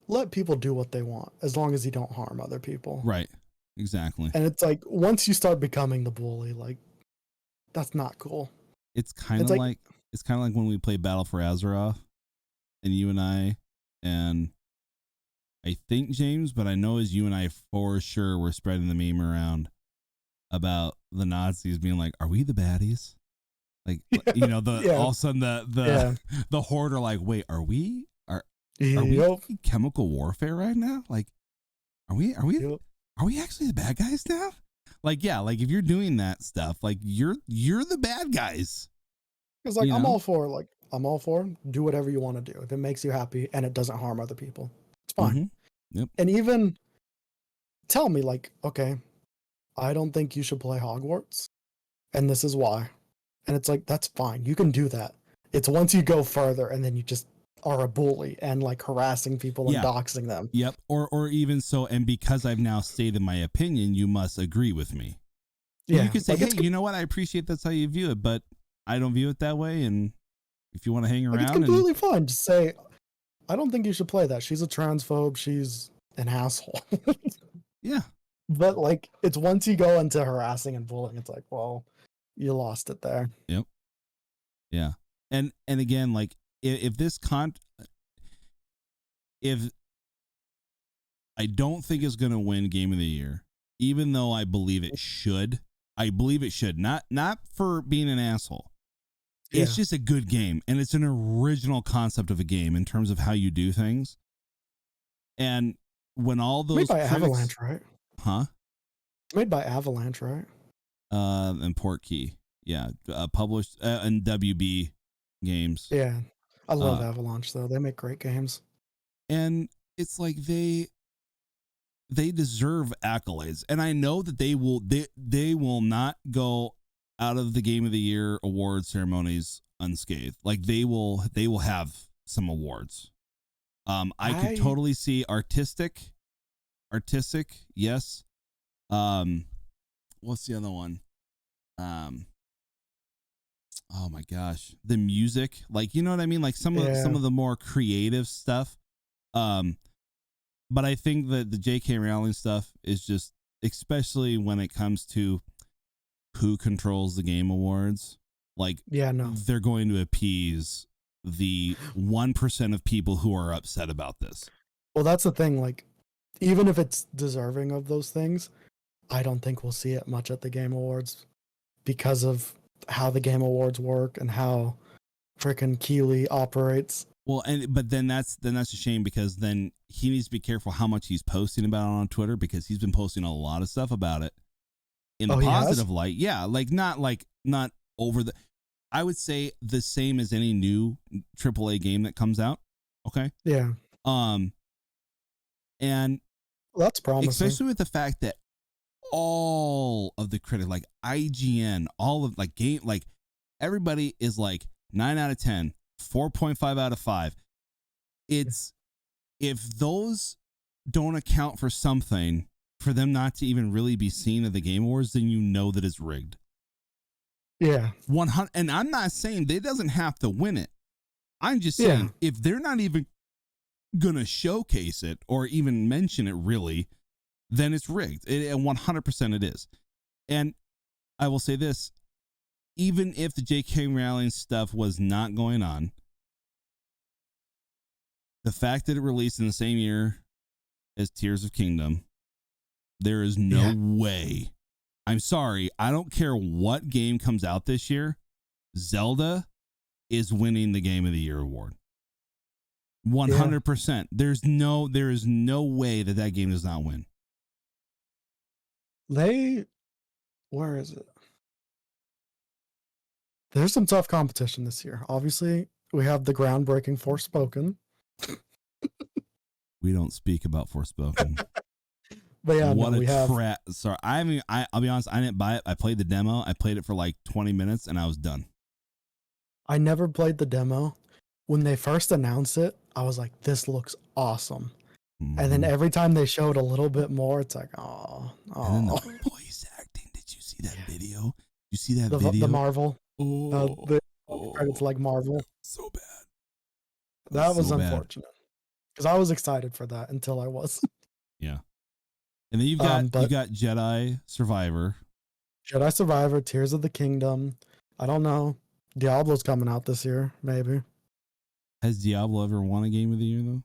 let people do what they want as long as you don't harm other people. Right. Exactly. And it's like, once you start becoming the bully, like, that's not cool. It's kind of like when we play Battle for Azeroth, and you and I, and I think James, but I know as you and I for sure were spreading the meme around about the Nazis being like, "Are we the baddies?" Like, you know, all of a sudden the Horde are like, "Wait, are we chemical warfare right now? Like, are we actually the bad guys now?" Like, yeah, like if you're doing that stuff, like you're the bad guys. Because like I'm all for do whatever you want to do if it makes you happy and it doesn't harm other people. It's fine. Mm-hmm. Yep. And even tell me like, okay, I don't think you should play Hogwarts, and this is why. And it's like, that's fine. You can do that. It's once you go further and then you just are a bully and like harassing people and doxing them. Yep. Or even so, and because I've now stated my opinion, you must agree with me. Yeah. You can say, like, hey, you know what? I appreciate that's how you view it, but I don't view it that way. And if you want to hang around, it's completely fine. Just say, I don't think you should play that. She's a transphobe. She's an asshole. Yeah. But like, it's once you go into harassing and bullying, it's like, well, you lost it there. Yep. Yeah. And again, like if I don't think it's going to win Game of the Year, even though I believe it should. I believe it should. Not for being an asshole. It's just a good game, and it's an original concept of a game in terms of how you do things. And when all those made by Avalanche, right? Huh? Made by Avalanche, right? And Portkey, yeah, published in WB Games. Yeah, I love Avalanche though; they make great games. And it's like they deserve accolades, and I know that they will not go out of the Game of the Year award ceremonies unscathed. Like they will have some awards. I could totally see artistic, yes. What's the other one? Oh my gosh, the music, like, you know what I mean? Like some of the more creative stuff. But I think that the J.K. Rowling stuff is just, especially when it comes to who controls the Game Awards, like, they're going to appease the 1% of people who are upset about this. Well, that's the thing. Like, even if it's deserving of those things, I don't think we'll see it much at the Game Awards because of how the Game Awards work and how freaking Keeley operates. Well, but then that's a shame, because then he needs to be careful how much he's posting about it on Twitter, because he's been posting a lot of stuff about it in the positive light. Yeah, not over the. I would say the same as any new AAA game that comes out. Okay. Yeah. And that's promising, especially with the fact that all of the critics, like IGN, all of like game, like everybody is like 9 out of 10, 4.5 out of 5. It's, if those don't account for something for them not to even really be seen at the Game Awards, then you know that it's rigged. Yeah. 100. And I'm not saying they doesn't have to win it. I'm just saying if they're not even going to showcase it or even mention it really, then it's rigged. And 100% it is. And I will say this, even if the J.K. Rowling stuff was not going on, the fact that it released in the same year as Tears of Kingdom, there is no way. I'm sorry, I don't care what game comes out this year, Zelda is winning the Game of the Year award. 100%. There is no way that game does not win. Where is it? There's some tough competition this year. Obviously, we have the groundbreaking Forspoken. We don't speak about Forspoken. But yeah, what no, a crap. Sorry, I'll be honest. I didn't buy it. I played the demo. I played it for like 20 minutes and I was done. I never played the demo. When they first announced it, I was like, "This looks awesome." Mm-hmm. And then every time they showed a little bit more, it's like, "Oh." And then the voice acting. Did you see that video? You see that video? The Marvel. Oh, the credits like Marvel. So bad. That was so unfortunate because I was excited for that until I was. Yeah. And then you've got Jedi Survivor. Jedi Survivor, Tears of the Kingdom. I don't know. Diablo's coming out this year, maybe. Has Diablo ever won a game of the year though?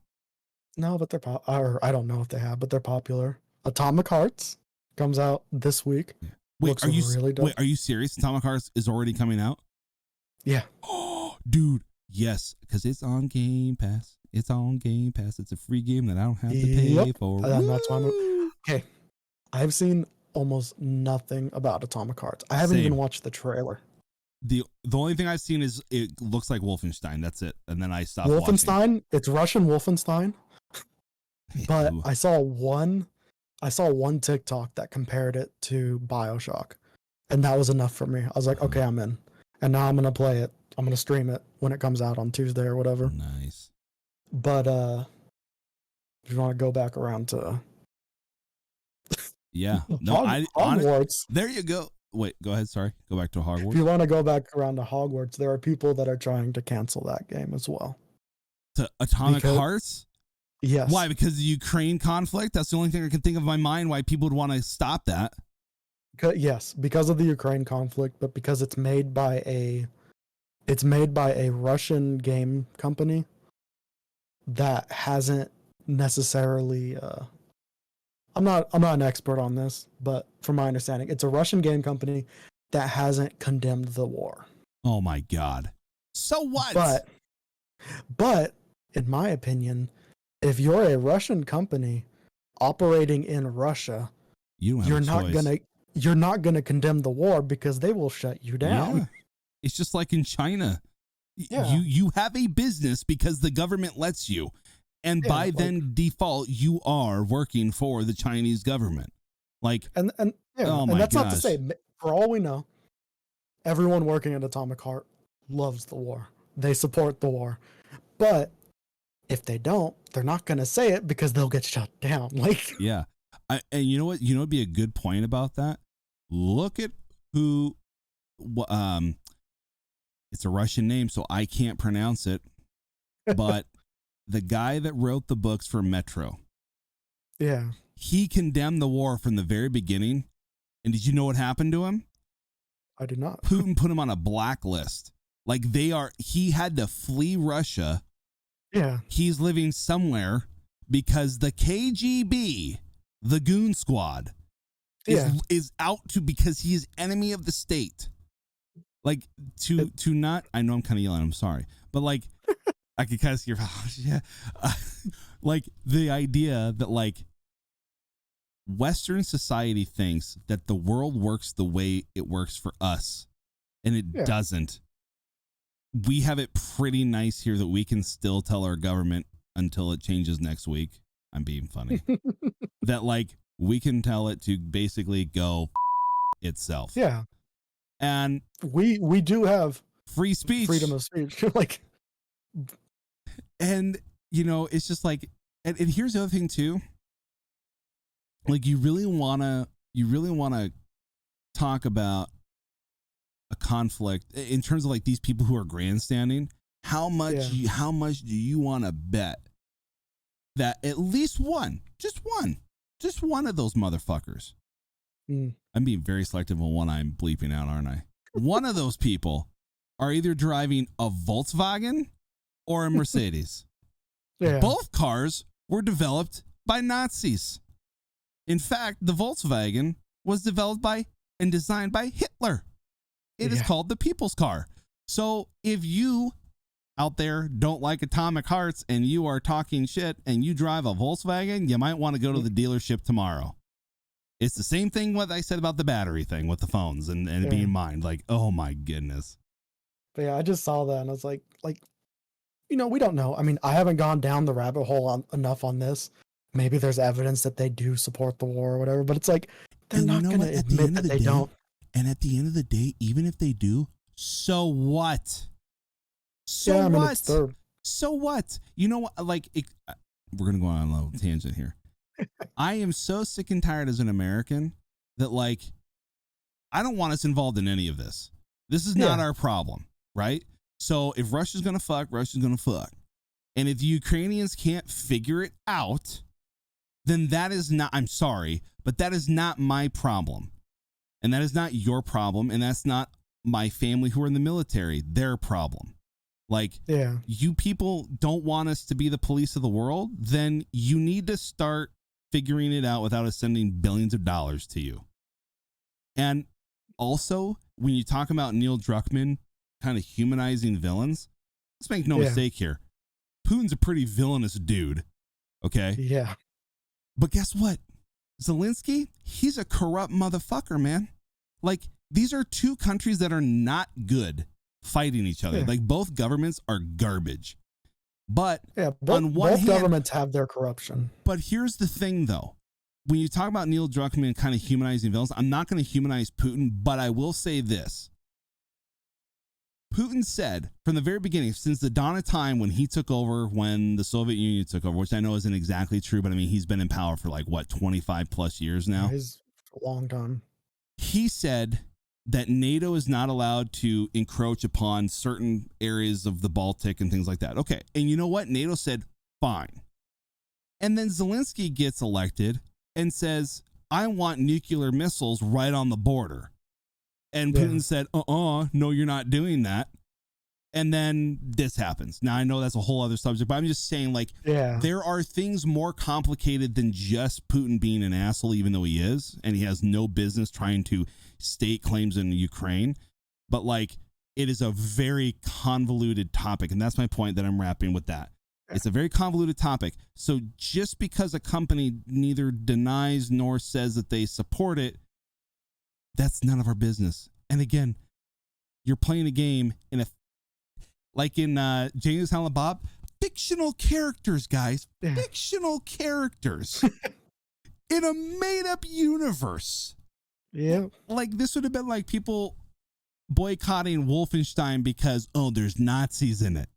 No, but they're or I don't know if they have, but they're popular. Atomic Hearts comes out this week. Yeah. Wait, Looks really dope. Wait, are you serious? Atomic Hearts is already coming out? Yeah. Oh, dude, yes, because it's on Game Pass. It's on Game Pass. It's a free game that I don't have to pay for. That's why okay. I've seen almost nothing about Atomic Hearts. I haven't even watched the trailer. The only thing I've seen is it looks like Wolfenstein. That's it. And then I stopped Wolfenstein? watching. It's Russian Wolfenstein. But I saw one TikTok that compared it to BioShock. And that was enough for me. I was like, okay, I'm in. And now I'm going to play it. I'm going to stream it when it comes out on Tuesday or whatever. Nice. But if you want to go back around to yeah. No, Hogwarts. There you go. Wait, go ahead. Sorry. Go back to Hogwarts. If you want to go back around to Hogwarts, there are people that are trying to cancel that game as well. To Atomic Hearts? Yes. Why? Because of the Ukraine conflict? That's the only thing I can think of in my mind why people would want to stop that. Yes, because of the Ukraine conflict, but because it's made by a Russian game company that hasn't necessarily I'm not an expert on this, but from my understanding, it's a Russian game company that hasn't condemned the war. Oh my God. So what? But in my opinion, if you're a Russian company operating in Russia, you're not gonna condemn the war because they will shut you down. Yeah. It's just like in China. Yeah. You have a business because the government lets you. And by then default, you are working for the Chinese government. Like, and that's not to say, for all we know, everyone working at Atomic Heart loves the war. They support the war. But if they don't, they're not going to say it because they'll get shut down. Like, yeah. And you know what? You know what'd be a good point about that? Look at who, it's a Russian name, so I can't pronounce it. But the guy that wrote the books for Metro. Yeah. He condemned the war from the very beginning. And did you know what happened to him? I did not. Putin put him on a blacklist. Like he had to flee Russia. Yeah. He's living somewhere because the KGB, the goon squad, is out because he is enemy of the state. Like to not, I know I'm kind of yelling, I'm sorry, but like I could kind of see your, like the idea that like Western society thinks that the world works the way it works for us, and it doesn't. We have it pretty nice here that we can still tell our government until it changes next week. I'm being funny. That like we can tell it to basically go itself. Yeah. And we do have free speech, freedom of speech. Like, and you know, it's just like, and here's the other thing too. Like you really want to talk about a conflict in terms of like these people who are grandstanding. How much do you want to bet that at least just one of those motherfuckers, I'm being very selective on what I'm bleeping out, aren't I? One of those people are either driving a Volkswagen or a Mercedes. Both cars were developed by Nazis. In fact, the Volkswagen was developed by and designed by Hitler. It is called the people's car. So if you, out there don't like atomic hearts and you are talking shit and you drive a Volkswagen, you might want to go to the dealership tomorrow. It's the same thing what I said about the battery thing with the phones and being mined. Like, oh my goodness. But yeah, I just saw that and I was like, you know, we don't know. I mean, I haven't gone down the rabbit hole enough on this. Maybe there's evidence that they do support the war or whatever, but it's like, they're not going to admit that they don't. And at the end of the day, even if they do, so what? So yeah, I mean, what? So what? You know what? Like, we're going to go on a little tangent here. I am so sick and tired as an American that, like, I don't want us involved in any of this. This is not our problem, right? So if Russia's going to fuck, Russia's going to fuck. And if the Ukrainians can't figure it out, then that is not, I'm sorry, but that is not my problem. And that is not your problem. And that's not my family who are in the military, their problem. Like, you people don't want us to be the police of the world, then you need to start figuring it out without us sending billions of dollars to you. And also, when you talk about Neil Druckmann kind of humanizing villains, let's make no mistake here. Putin's a pretty villainous dude. Okay? Yeah. But guess what? Zelensky, he's a corrupt motherfucker, man. Like, these are two countries that are not good fighting each other. Like, both governments are garbage. But on one hand, governments have their corruption. But here's the thing, though. When you talk about Neil Druckmann kind of humanizing villains, I'm not going to humanize Putin, but I will say this. Putin said from the very beginning, since the dawn of time when he took over, when the Soviet Union took over, which I know isn't exactly true, but I mean, he's been in power for like, what, 25 plus years now? It's a long time. He said that NATO is not allowed to encroach upon certain areas of the Baltic and things like that. Okay. And you know what? NATO said, fine. And then Zelensky gets elected and says, I want nuclear missiles right on the border. And Putin said, no, you're not doing that. And then this happens. Now, I know that's a whole other subject, but I'm just saying, like, there are things more complicated than just Putin being an asshole, even though he is, and he has no business trying to stake claims in Ukraine. But, like, it is a very convoluted topic, and that's my point that I'm wrapping with that. It's a very convoluted topic. So just because a company neither denies nor says that they support it, that's none of our business. And again, you're playing a game in Jane and Silent Bob, fictional characters, guys, fictional characters in a made up universe. Yeah. Like, this would have been like people boycotting Wolfenstein because, there's Nazis in it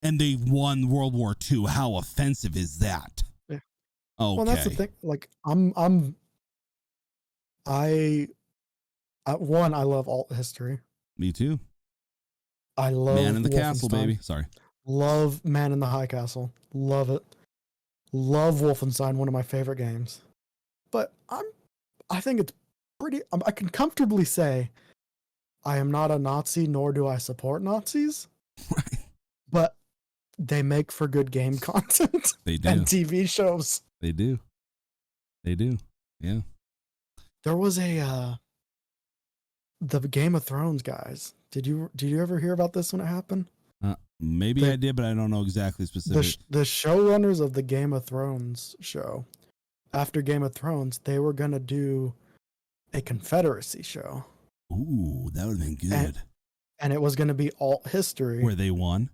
and they won World War II. How offensive is that? Yeah. Okay. Well, that's the thing. Like, I love alt history. Me too. I love Man in the Castle, baby. Sorry. Love Man in the High Castle. Love it. Love Wolfenstein, one of my favorite games. But I think it's pretty, I can comfortably say I am not a Nazi, nor do I support Nazis. Right. But they make for good game content. They do. And TV shows. They do. They do. Yeah. There was the Game of Thrones guys. Did you ever hear about this when it happened? Maybe I did, but I don't know exactly specific. The showrunners of the Game of Thrones show, after Game of Thrones, they were going to do a Confederacy show. Ooh, that would have been good. And it was going to be alt history. Where they won?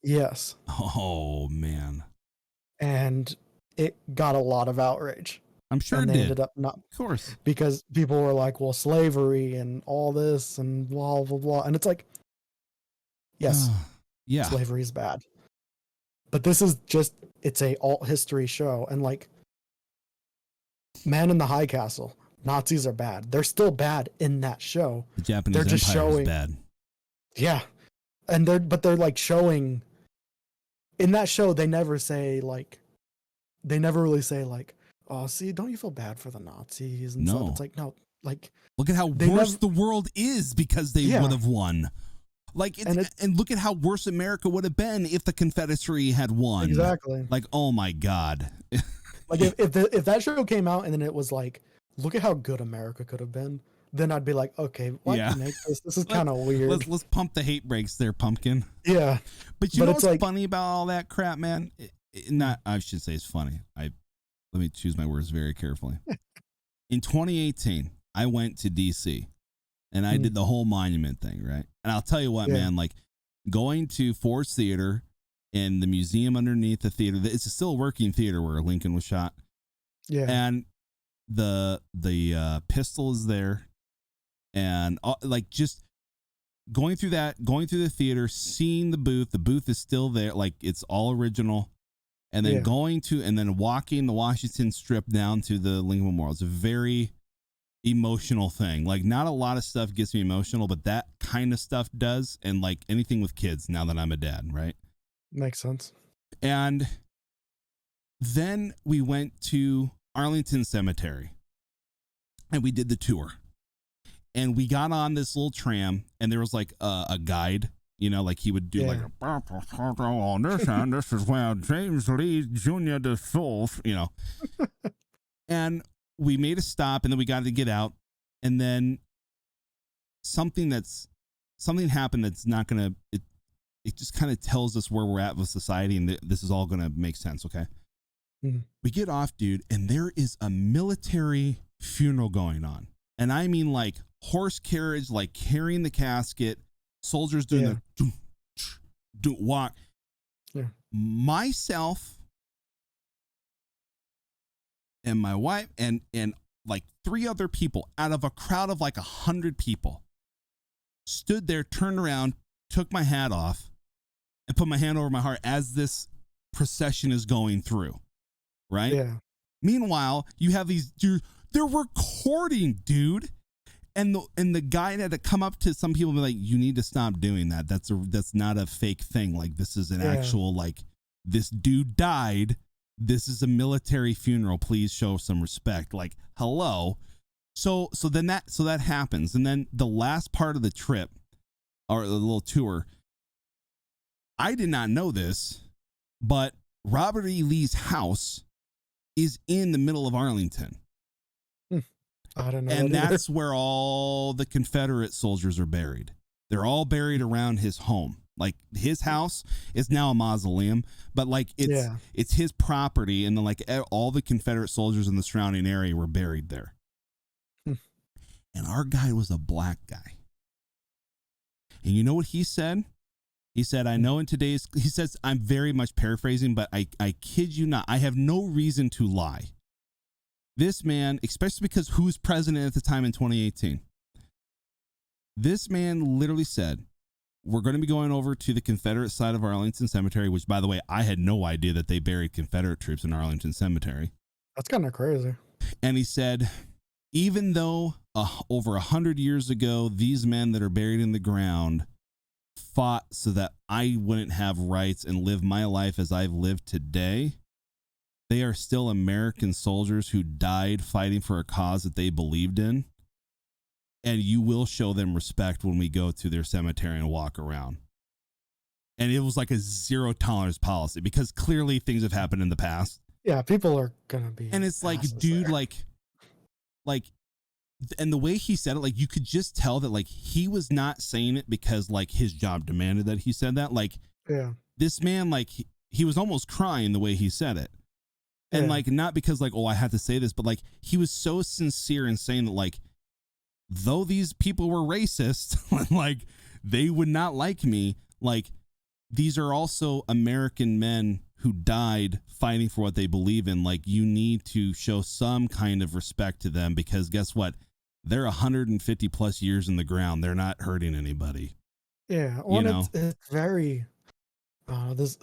Yes. Oh, man. And it got a lot of outrage. I'm sure and it they did. ended up not. Of course. Because people were like, well, slavery and all this and blah, blah, blah. And it's like, yes, slavery is bad. But this is just, it's a alt history show. And like, Man in the High Castle, Nazis are bad. They're still bad in that show. The Japanese Empire is bad. Yeah. And they're like showing, in that show, they never really say like, oh, see, don't you feel bad for the Nazis and stuff? It's like, no, like, look at how worse the world is because they would have won. Like, and look at how worse America would have been if the Confederacy had won. Exactly. Like, oh my God. Like if that show came out and then it was like, look at how good America could have been. then I'd be like, okay, why Yeah. you make this? This is kind of weird. Let's pump the hate brakes there, pumpkin. Yeah. But you know what's funny about all that crap, man? I should say it's funny. Let me choose my words very carefully. In 2018, I went to DC and I did the whole monument thing, right? And I'll tell you what, man, like going to Ford's Theater and the museum underneath the theater, it's still a working theater where Lincoln was shot. Yeah. And the pistol is there, and like just going through the theater, seeing the booth is still there, like it's all original, and then and then walking the Washington Strip down to the Lincoln Memorial. It's a very emotional thing. Like not a lot of stuff gets me emotional, but that kind of stuff does, and like anything with kids now that I'm a dad, right? Makes sense. And then we went to Arlington Cemetery and we did the tour, and we got on this little tram, and there was like a guide, you know, like he would do like on this end, this is where James Lee Jr. the fourth, you know. And we made a stop, and then we got to get out, and then something happened that's not gonna, it just kind of tells us where we're at with society, and this is all gonna make sense. Okay. We get off, dude, and there is a military funeral going on. And I mean like horse carriage, like carrying the casket, soldiers doing the walk. Yeah. Myself and my wife and like 3 other people out of a crowd of like 100 people stood there, turned around, took my hat off, and put my hand over my heart as this procession is going through. Right? Yeah. Meanwhile, you have these dudes, they're recording, dude. And the guy had to come up to some people and be like, you need to stop doing that. That's not a fake thing. Like this is an actual, like, this dude died. This is a military funeral. Please show some respect. Like, hello. So that happens. And then the last part of the trip, or the little tour, I did not know this, but Robert E. Lee's house is in the middle of Arlington. I don't know. And that's where all the Confederate soldiers are buried. They're all buried around his home. Like his house is now a mausoleum, but like it's his property, and then like all the Confederate soldiers in the surrounding area were buried there. And our guy was a black guy. And you know what he said? He said, I know he says, I'm very much paraphrasing, but I kid you not, I have no reason to lie. This man, especially because who's president at the time in 2018? This man literally said, we're going to be going over to the Confederate side of Arlington Cemetery, which, by the way, I had no idea that they buried Confederate troops in Arlington Cemetery. That's kind of crazy. And he said, even though over 100 years ago, these men that are buried in the ground fought so that I wouldn't have rights and live my life as I've lived today, they are still American soldiers who died fighting for a cause that they believed in. And you will show them respect when we go to their cemetery and walk around. And it was like a zero tolerance policy, because clearly things have happened in the past. Yeah, people are going to be. And it's like, dude, there. like, and the way he said it, like, you could just tell that, like, he was not saying it because, like, his job demanded that he said that. Like, this man, like, he was almost crying the way he said it. And, like, not because, like, oh, I had to say this, but, like, he was so sincere in saying that, like, though these people were racist, like, they would not like me, like, these are also American men who died fighting for what they believe in. Like, you need to show some kind of respect to them, because guess what? They're 150 plus years in the ground. They're not hurting anybody. Yeah. Well, it's very, this,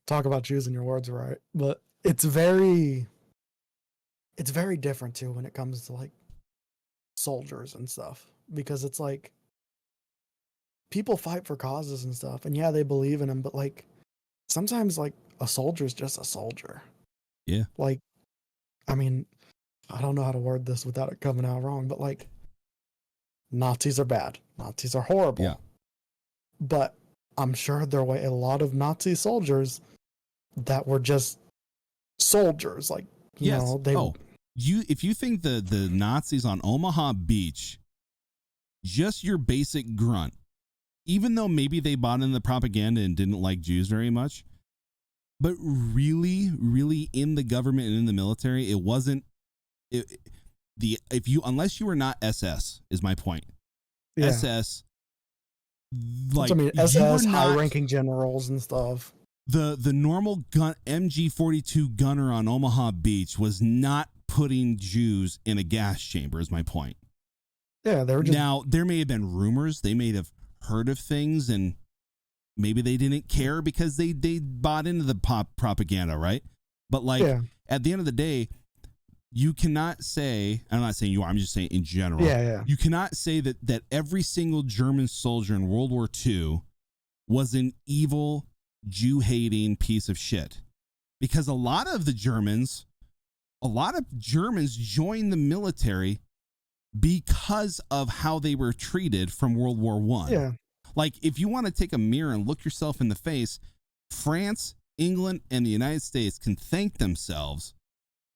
talk about choosing your words right, but it's very different too when it comes to like soldiers and stuff, because it's like people fight for causes and stuff, and yeah, they believe in them, but like sometimes like a soldier is just a soldier. Yeah. Like, I mean, I don't know how to word this without it coming out wrong, but like Nazis are bad. Nazis are horrible. Yeah. But I'm sure there were a lot of Nazi soldiers that were just soldiers. Like, you know, they if you think the Nazis on Omaha Beach, just your basic grunt, even though maybe they bought in the propaganda and didn't like Jews very much, but really, really in the government and in the military, it wasn't unless you were not SS is my point. Yeah. SS, like, I mean, SS, high-ranking generals and stuff. The normal gun MG-42 gunner on Omaha Beach was not putting Jews in a gas chamber, is my point. Yeah, they were just... Now, there may have been rumors. They may have heard of things, and maybe they didn't care because they bought into the propaganda, right? But, like, at the end of the day, you cannot say, I'm not saying you are, I'm just saying in general. Yeah. You cannot say that every single German soldier in World War II was an evil, Jew-hating piece of shit. Because a lot of Germans joined the military because of how they were treated from World War I. Yeah. Like, if you want to take a mirror and look yourself in the face, France, England, and the United States can thank themselves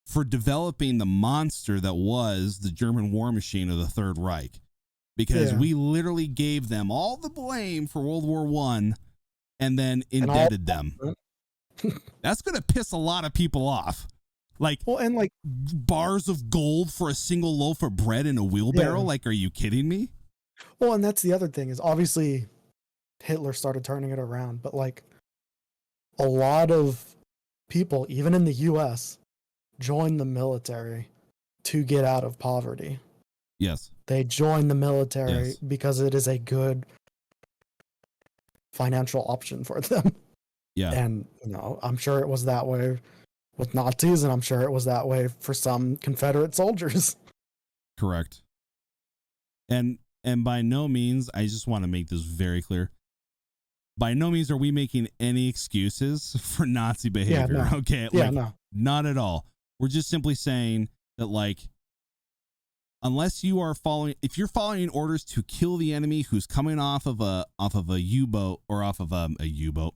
for developing the monster that was the German war machine of the Third Reich. Because we literally gave them all the blame for World War I and then indebted them. That's going to piss a lot of people off. Like, well, and like bars of gold for a single loaf of bread in a wheelbarrow? Yeah. Like, are you kidding me? Well, and that's the other thing is obviously Hitler started turning it around, but like a lot of people, even in the US, joined the military to get out of poverty. Yes. They joined the military because it is a good financial option for them. Yeah. And, I'm sure it was that way with Nazis, and I'm sure it was that way for some Confederate soldiers. Correct. And by no means, I just want to make this very clear. By no means are we making any excuses for Nazi behavior. Yeah, no. Okay. No. Not at all. We're just simply saying that, like, unless you are if you're following orders to kill the enemy who's coming off of a U-boat or off of a U-boat,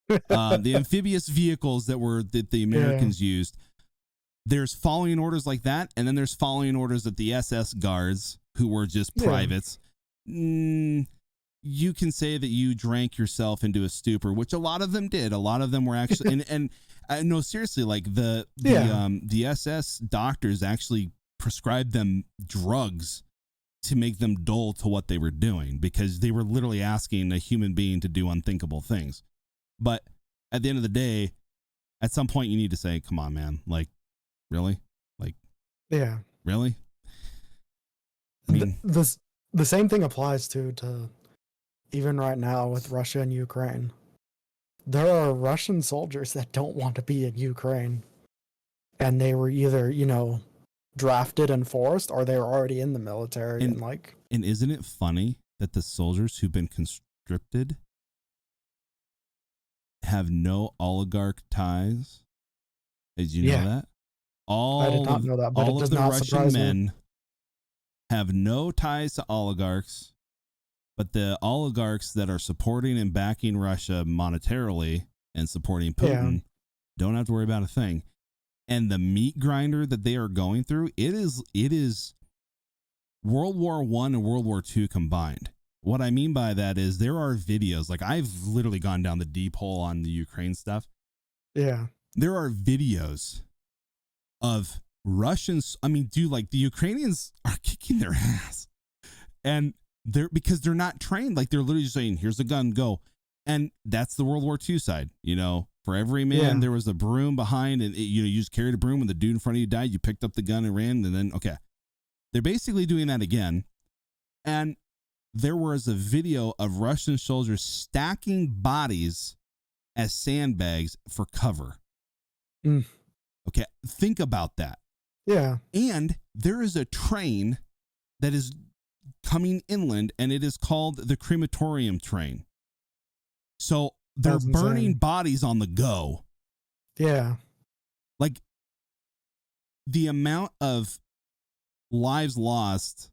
the amphibious vehicles that the Americans used, there's following orders like that, and then there's following orders that the SS guards who were just privates. You can say that you drank yourself into a stupor, which a lot of them did. A lot of them were actually, and no, seriously, like the SS doctors actually prescribed them drugs to make them dull to what they were doing because they were literally asking a human being to do unthinkable things. But at the end of the day, at some point you need to say, come on, man, like, really? Like, really? I mean, the same thing applies to even right now with Russia and Ukraine. There are Russian soldiers that don't want to be in Ukraine, and they were either, drafted and forced, or they were already in the military. And isn't it funny that the soldiers who've been conscripted have no oligarch ties? Did you know that? I did not know that, but all it does of the not Russian surprise men me. have no ties to oligarchs, but the oligarchs that are supporting and backing Russia monetarily and supporting Putin don't have to worry about a thing. And the meat grinder that they are going through, it is World War I and World War II combined. What I mean by that is there are videos, like I've literally gone down the deep hole on the Ukraine stuff. Yeah. There are videos of Russians. I mean, dude, like the Ukrainians are kicking their ass. And because they're not trained. Like they're literally just saying, here's a gun, go. And that's the World War II side, For every man, there was a broom behind, and you just carried a broom. When the dude in front of you died, you picked up the gun and ran, and then they're basically doing that again. And there was a video of Russian soldiers stacking bodies as sandbags for cover. Okay, think about that. Yeah. And there is a train that is coming inland, and it is called the crematorium train. So they're burning bodies on the go. Yeah. Like the amount of lives lost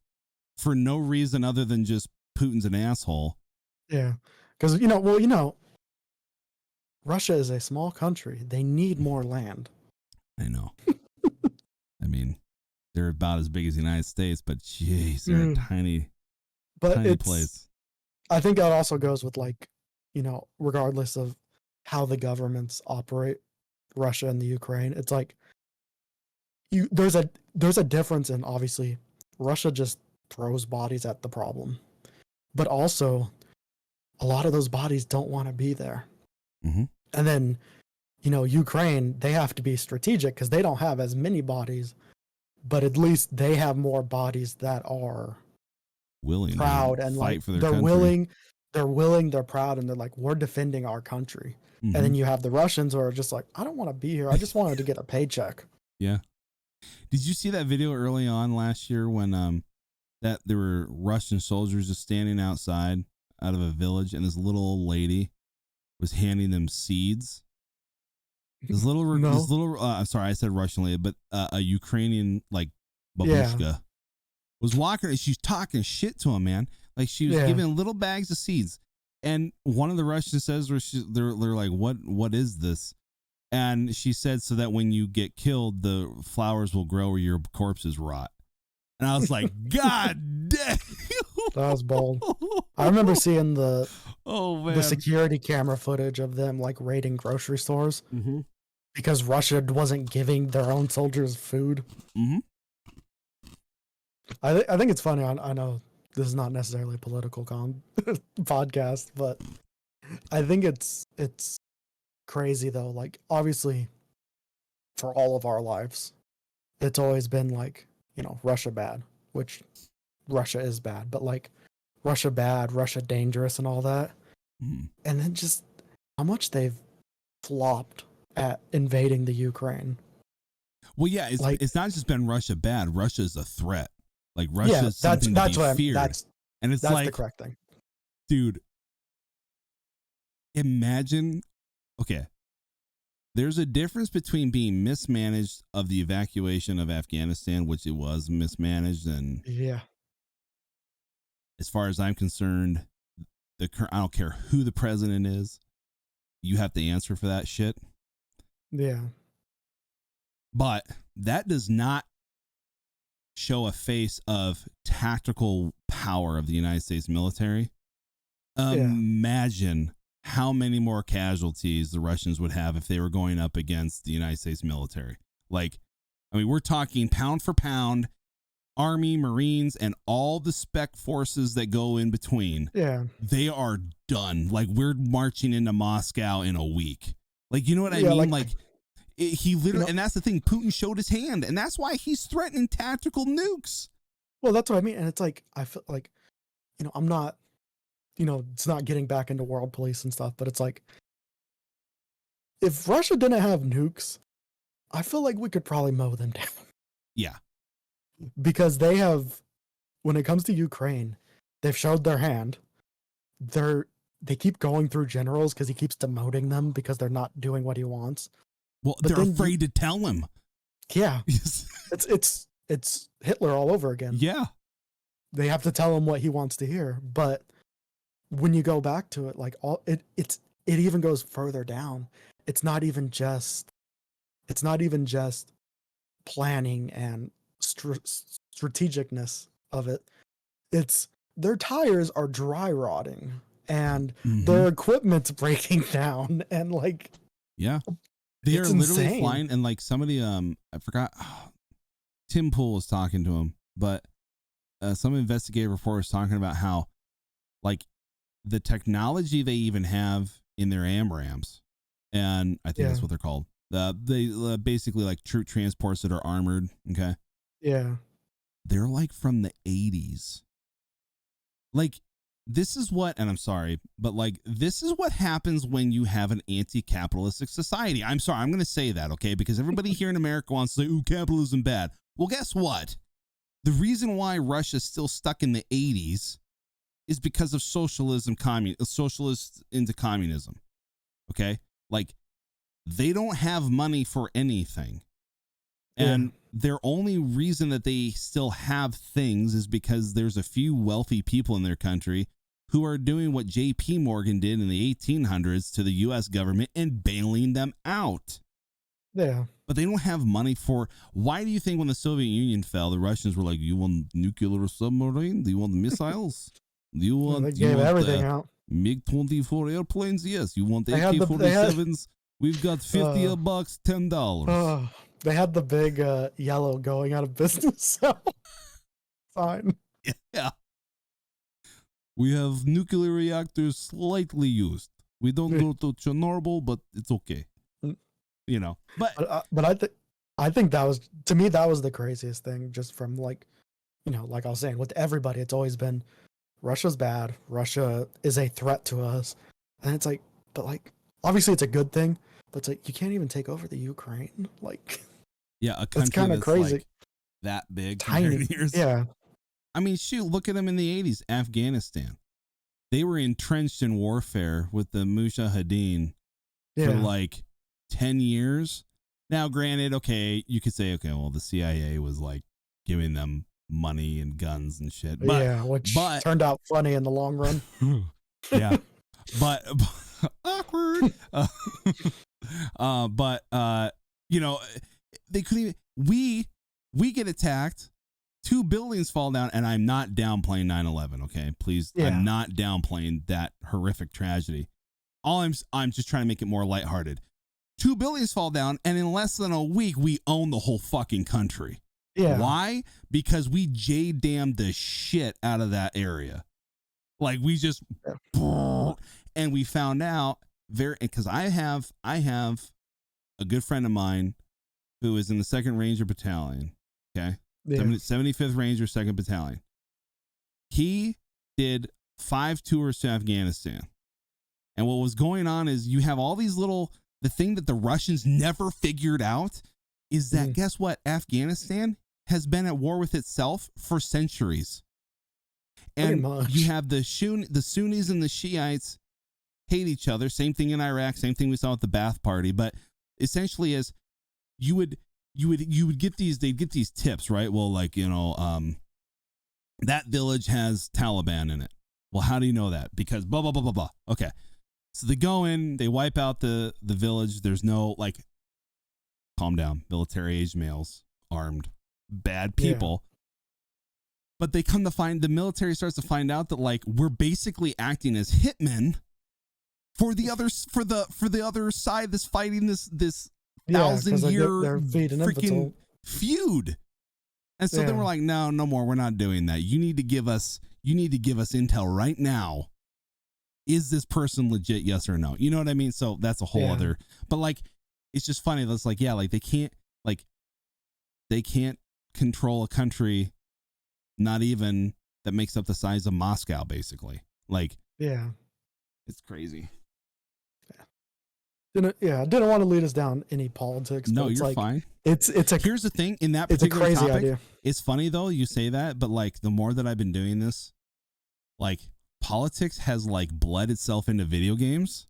for no reason other than just Putin's an asshole. Yeah. Because, Russia is a small country. They need more land. I know. I mean, they're about as big as the United States, but jeez, they're a tiny place. I think that also goes with like, regardless of how the governments operate, Russia and the Ukraine, it's like there's a difference in, obviously Russia just throws bodies at the problem, but also a lot of those bodies don't want to be there. Mm-hmm. And then, Ukraine, they have to be strategic because they don't have as many bodies, but at least they have more bodies that are willing, proud, and fight like for their they're country. willing, they're proud, and they're like, we're defending our country. Mm-hmm. And then you have the Russians who are just like, I don't want to be here. I just wanted to get a paycheck. Yeah. Did you see that video early on last year when that there were Russian soldiers just standing outside out of a village, and this little old lady was handing them seeds? This little, I'm sorry, I said Russian lady, but a Ukrainian like babushka was walking, and she's talking shit to him, man. Like she was giving little bags of seeds, and one of the Russians says, they're like, what is this? And she said, so that when you get killed, the flowers will grow where your corpses rot. And I was like, God damn. That was bold. I remember seeing the the security camera footage of them like raiding grocery stores because Russia wasn't giving their own soldiers food. Mm-hmm. I think it's funny. I know this is not necessarily a political podcast, but I think it's crazy though. Like obviously, for all of our lives, it's always been like, Russia bad, which Russia is bad, but like Russia bad, Russia dangerous, and all that. And then just how much they've flopped at invading the Ukraine. Well, yeah, it's not just been Russia bad. Russia is a threat. Like Russia is something to be feared. And it's like, the correct thing, dude. Imagine, okay. There's a difference between being mismanaged of the evacuation of Afghanistan, which it was mismanaged, and as far as I'm concerned, I don't care who the president is, you have to answer for that shit. Yeah. But that does not show a face of tactical power of the United States military. Imagine how many more casualties the Russians would have if they were going up against the United States military. Like, I mean, we're talking pound for pound, Army, Marines, and all the spec forces that go in between. Yeah. They are done. Like, we're marching into Moscow in a week. Like, you know what I mean? Like he literally, and that's the thing, Putin showed his hand, and that's why he's threatening tactical nukes. Well, that's what I mean. And it's like, I feel like, I'm not, it's not getting back into world police and stuff, but it's like, if Russia didn't have nukes, I feel like we could probably mow them down. Yeah. Because they have, when it comes to Ukraine, they've showed their hand. They keep going through generals because he keeps demoting them because they're not doing what he wants. Well, but they're afraid to tell him. Yeah. it's Hitler all over again. Yeah. They have to tell him what he wants to hear. But when you go back to it, like it even goes further down. It's not even just planning and strategicness of it. It's their tires are dry rotting and their equipment's breaking down, and like, yeah, they are literally insane. flying. And like some of the I forgot, Tim Pool was talking to him, but some investigative report was talking about how like the technology they even have in their AMRAAMs, and I think that's what they're called. They basically like troop transports that are armored. Okay. Yeah. They're like from the 80s. Like, this is what, and I'm sorry, but like, this is what happens when you have an anti-capitalistic society. I'm sorry, I'm going to say that, okay? Because everybody here in America wants to say, ooh, capitalism bad. Well, guess what? The reason why Russia's still stuck in the 80s is because of socialism, socialists into communism. Okay? Like, they don't have money for anything. And their only reason that they still have things is because there's a few wealthy people in their country who are doing what J.P. Morgan did in the 1800s to the U.S. government and bailing them out. Yeah. but they don't have money for. Why do you think when the Soviet Union fell, the Russians were like, "You want nuclear submarine? Do you want missiles? Do you want?" They gave everything out. MiG-24 airplanes? Yes. You want They had AK-47s? We've got $50, $10. They had the big yellow going out of business. So fine. Yeah. We have nuclear reactors slightly used. We don't go to Chernobyl, but it's okay. You know, but I think that was, to me, that was the craziest thing. Just from like, you know, like I was saying, with everybody, it's always been Russia's bad. Russia is a threat to us, and it's like, but like, obviously, it's a good thing. But it's like you can't even take over the Ukraine. Like, yeah, a country kind of crazy. Like that big, tiny. Yeah. I mean, shoot, look at them in the 80s, Afghanistan. They were entrenched in warfare with the Mujahideen for like 10 years. Now, granted, okay, you could say, okay, well, the CIA was like giving them money and guns and shit. But, which turned out funny in the long run. Yeah. but awkward. You know, they couldn't even, we get attacked. 2 buildings fall down, and I'm not downplaying 9/11. Okay, please, I'm not downplaying that horrific tragedy. I'm just trying to make it more lighthearted. 2 buildings fall down, and in less than a week, we own the whole fucking country. Yeah. Why? Because we J-damned the shit out of that area. Like we just, and we found out because I have a good friend of mine who is in the 2nd Ranger Battalion. Okay. 75th Ranger 2nd Battalion. He did 5 tours to Afghanistan. And what was going on is you have all these the thing that the Russians never figured out is that guess what? Afghanistan has been at war with itself for centuries. And you have the Sunnis and the Shiites hate each other. Same thing in Iraq, same thing we saw at the Ba'ath Party, but essentially as you would get they'd get these tips, right? Well, like, you know, that village has Taliban in it. Well, how do you know that? Because blah, blah, blah, blah, blah. Okay. So they go in, they wipe out the village. There's no, like, calm down, military-aged males, armed, bad people. Yeah. But they come to find, the military starts to find out that, like, we're basically acting as hitmen for the other side that's fighting this 1,000-year freaking feud. And so then we're like, no more. We're not doing that. You need to give us intel right now. Is this person legit? Yes or no? You know what I mean? So that's a whole other, but like, it's just funny. That's like, yeah, like they can't control a country, not even that makes up the size of Moscow, basically. Like, yeah, it's crazy. I didn't want to lead us down any politics. No, you're fine. Here's the thing in that particular it's a crazy topic. Idea. It's funny though you say that, but like the more that I've been doing this, like politics has like bled itself into video games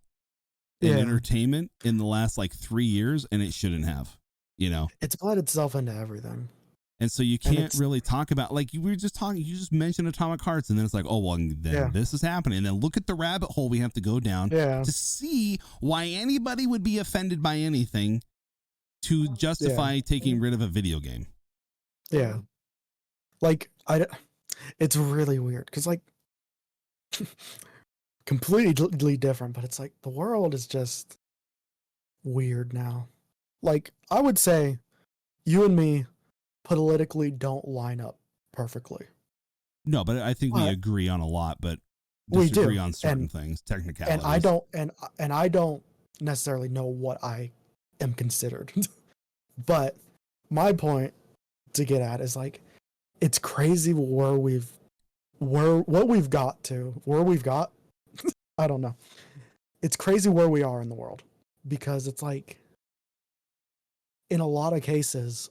and entertainment in the last like 3 years, and it shouldn't have. You know, it's bled itself into everything. And so you can't really talk about, like, you were just talking, you just mentioned Atomic Hearts, and then it's like, oh, well, then this is happening. And then look at the rabbit hole we have to go down to see why anybody would be offended by anything to justify taking rid of a video game. Yeah. Like, it's really weird because, like, completely different, but it's like the world is just weird now. Like, I would say you and me politically don't line up perfectly. No, but I think we agree on a lot, but disagree on certain things, technicalities. And I don't necessarily know what I am considered. But my point to get at is like, it's crazy where we've got. I don't know. It's crazy where we are in the world, because it's like, in a lot of cases,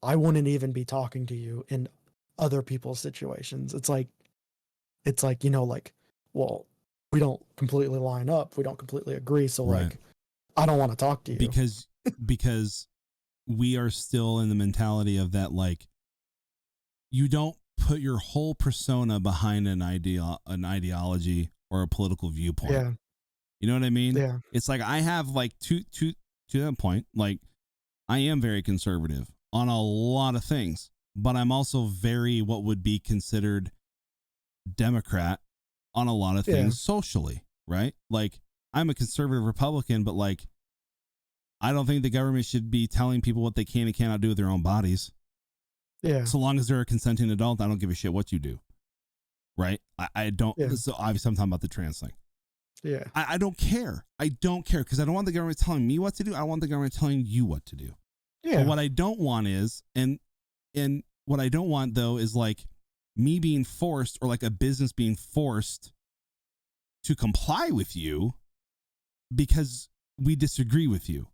I wouldn't even be talking to you in other people's situations. It's like, you know, like, well, we don't completely line up. We don't completely agree. So like, I don't want to talk to you because we are still in the mentality of that. Like, you don't put your whole persona behind an ideology or a political viewpoint. Yeah. You know what I mean? Yeah. It's like, I have like to that point, like, I am very conservative on a lot of things, but I'm also very what would be considered Democrat on a lot of things socially, right? Like, I'm a conservative Republican, but like, I don't think the government should be telling people what they can and cannot do with their own bodies. Yeah. So long as they're a consenting adult, I don't give a shit what you do. Right? I don't. Yeah. So obviously I'm talking about the trans thing. Yeah. I don't care. I don't care because I don't want the government telling me what to do. I want the government telling you what to do. Yeah. But what I don't want is, and what I don't want though is like me being forced or like a business being forced to comply with you because we disagree with you.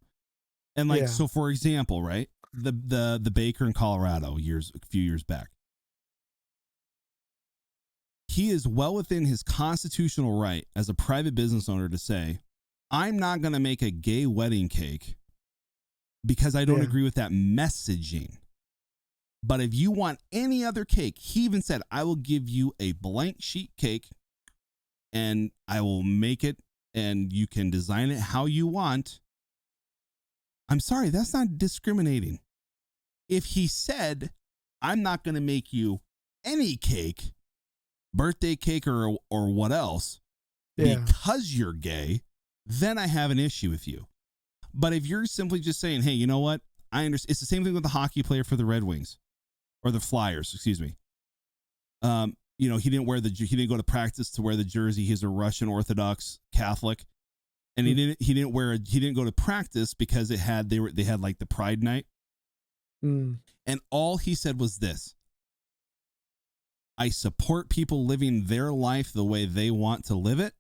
And like, so for example, right, the baker in Colorado a few years back, he is well within his constitutional right as a private business owner to say, I'm not going to make a gay wedding cake because I don't agree with that messaging. But if you want any other cake, he even said, I will give you a blank sheet cake and I will make it and you can design it how you want. I'm sorry, that's not discriminating. If he said, I'm not going to make you any cake, birthday cake or what else, because you're gay, then I have an issue with you. But if you're simply just saying, hey, you know what? I understand. It's the same thing with the hockey player for the Red Wings or the Flyers, excuse me. You know, he didn't go to practice to wear the jersey. He's a Russian Orthodox Catholic. And he didn't go to practice because they had like the Pride night. And all he said was this: I support people living their life the way they want to live it,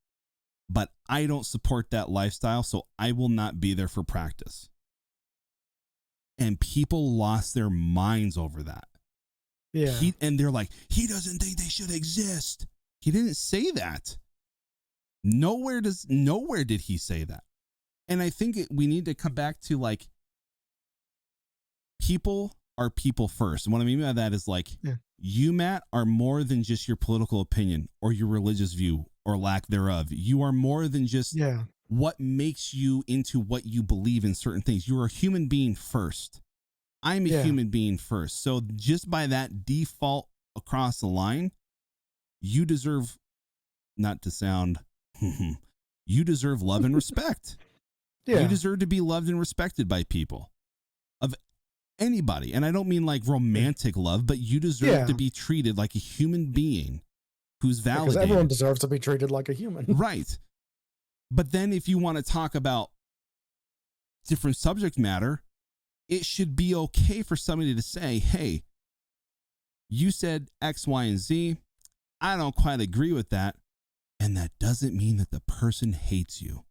but I don't support that lifestyle, so I will not be there for practice. And people lost their minds over that. Yeah. And they're like, he doesn't think they should exist. He didn't say that. Nowhere did he say that. And I think we need to come back to like, people are people first. And what I mean by that is like, you, Matt, are more than just your political opinion or your religious view or lack thereof. You are more than just what makes you into what you believe in certain things. You're a human being first. I'm a human being first. So just by that default across the line, you deserve, not to sound, you deserve love and respect. You deserve to be loved and respected by people of anybody. And I don't mean like romantic love, but you deserve to be treated like a human being who's validated. Because everyone deserves to be treated like a human. Right. But then if you want to talk about different subject matter, it should be okay for somebody to say, hey, you said X, Y, and Z. I don't quite agree with that. And that doesn't mean that the person hates you.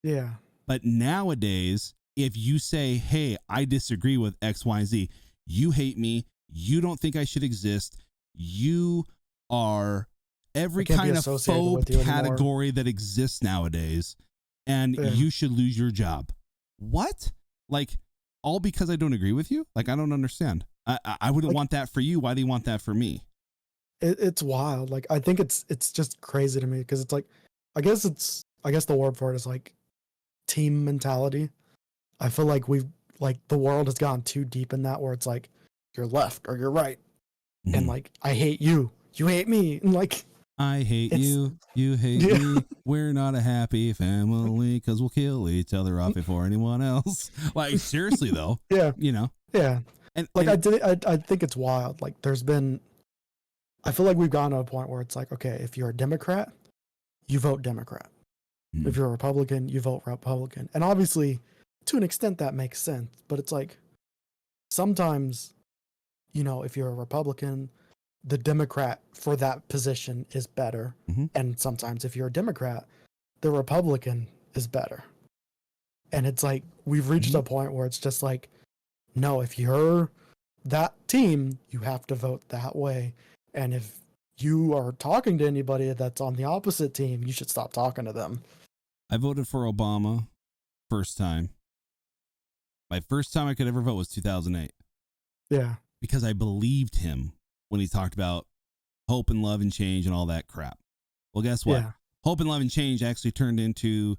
Yeah. But nowadays, if you say, hey, I disagree with X, Y, and Z, you hate me, you don't think I should exist, you are every kind of phobe category that exists nowadays, and you should lose your job. What? Like, all because I don't agree with you? Like, I don't understand. I wouldn't want that for you. Why do you want that for me? It's wild. Like, I think it's just crazy to me because it's like, I guess the word for it is like team mentality. I feel like the world has gone too deep in that where it's like you're left or you're right. And like, I hate you. You hate me. And like, I hate you. You hate me. We're not a happy family because we'll kill each other off before anyone else. Like, seriously though. You know? Yeah. And like, I think it's wild. Like, I feel like we've gotten to a point where it's like, okay, if you're a Democrat, you vote Democrat. If you're a Republican, you vote Republican. And obviously, to an extent, that makes sense. But it's like, sometimes, you know, if you're a Republican, the Democrat for that position is better. And sometimes if you're a Democrat, the Republican is better. And it's like, we've reached a point where it's just like, no, if you're that team, you have to vote that way. And if you are talking to anybody that's on the opposite team, you should stop talking to them. I voted for Obama first time. My first time I could ever vote was 2008. Yeah. Because I believed him when he talked about hope and love and change and all that crap. Well, guess what? Hope and love and change actually turned into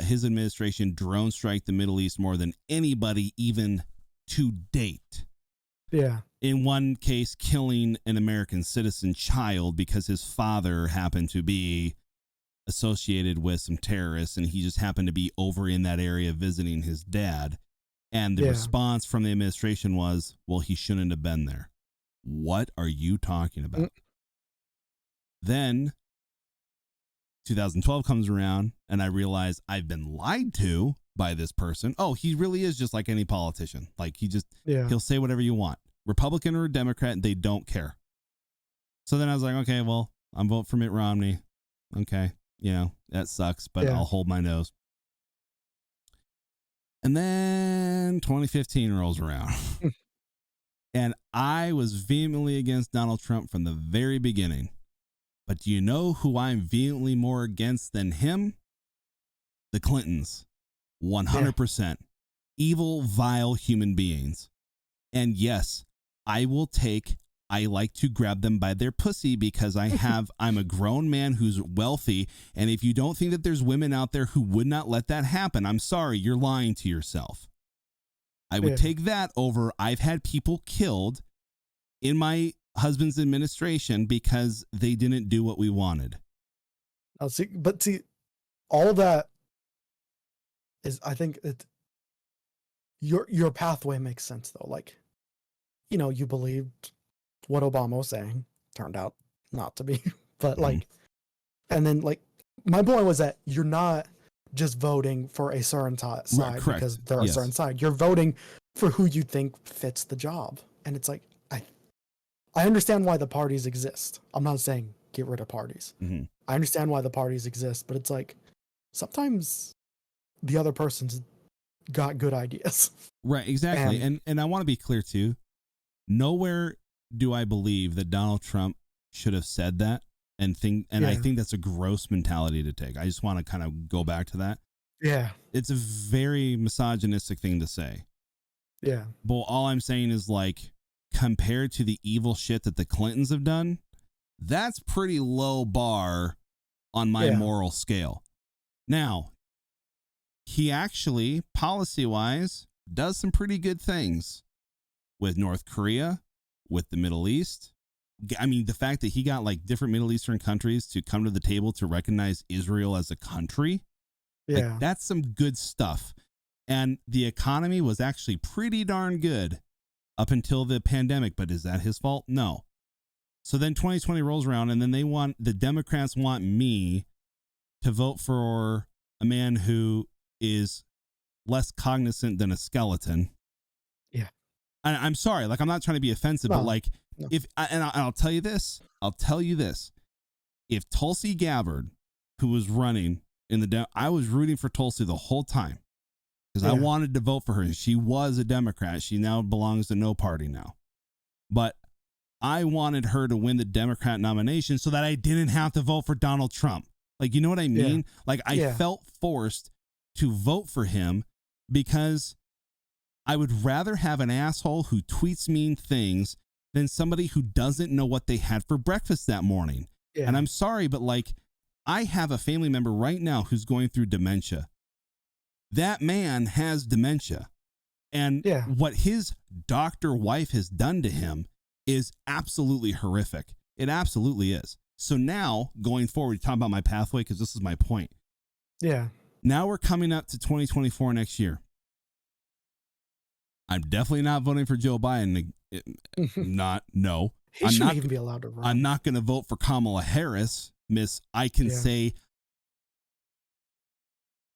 his administration drone strike the Middle East more than anybody even to date. Yeah. In one case, killing an American citizen child because his father happened to be associated with some terrorists and he just happened to be over in that area visiting his dad. And the response from the administration was, well, he shouldn't have been there. What are you talking about? Then 2012 comes around and I realize I've been lied to by this person. Oh, he really is just like any politician. Like he'll say whatever you want. Republican or Democrat, they don't care. So then I was like, okay, well, I'm voting for Mitt Romney. Okay. That sucks, but I'll hold my nose. And then 2015 rolls around. And I was vehemently against Donald Trump from the very beginning. But do you know who I'm vehemently more against than him? The Clintons. 100%. Evil, vile human beings. And yes, I like to grab them by their pussy because I'm a grown man who's wealthy. And if you don't think that there's women out there who would not let that happen, I'm sorry, you're lying to yourself. I would take that over. I've had people killed in my husband's administration because they didn't do what we wanted. But all of that is, I think your pathway makes sense though. Like, you believed what Obama was saying, turned out not to be, but like, and then like, my point was that you're not just voting for a certain side because they're a certain side. You're voting for who you think fits the job. And it's like, I understand why the parties exist. I'm not saying get rid of parties. Mm-hmm. I understand why the parties exist, but it's like, sometimes the other person's got good ideas. Right, exactly. And I want to be clear too. Nowhere do I believe that Donald Trump should have said that I think that's a gross mentality to take. I just want to kind of go back to that. Yeah. It's a very misogynistic thing to say. Yeah. But all I'm saying is, like, compared to the evil shit that the Clintons have done, that's pretty low bar on my moral scale. Now, he actually, policy-wise, does some pretty good things with North Korea, with the Middle East. I mean, the fact that he got like different Middle Eastern countries to come to the table to recognize Israel as a country. Yeah. Like, that's some good stuff. And the economy was actually pretty darn good up until the pandemic. But is that his fault? No. So then 2020 rolls around and then the Democrats want me to vote for a man who is less cognizant than a skeleton. Yeah. And I'm sorry, like, I'm not trying to be offensive, but like, I'll tell you this, if Tulsi Gabbard, who was running I was rooting for Tulsi the whole time because I wanted to vote for her. She was a Democrat. She now belongs to no party now, but I wanted her to win the Democrat nomination so that I didn't have to vote for Donald Trump. Like, you know what I mean? Yeah. Like, I felt forced to vote for him because I would rather have an asshole who tweets mean things than somebody who doesn't know what they had for breakfast that morning. Yeah. And I'm sorry, but like, I have a family member right now who's going through dementia. That man has dementia. And what his doctor wife has done to him is absolutely horrific. It absolutely is. So now, going forward, talking about my pathway, because this is my point. Yeah. Now we're coming up to 2024 next year. I'm definitely not voting for Joe Biden. He shouldn't even be allowed to run. I'm not going to vote for Kamala Harris. Miss, I can say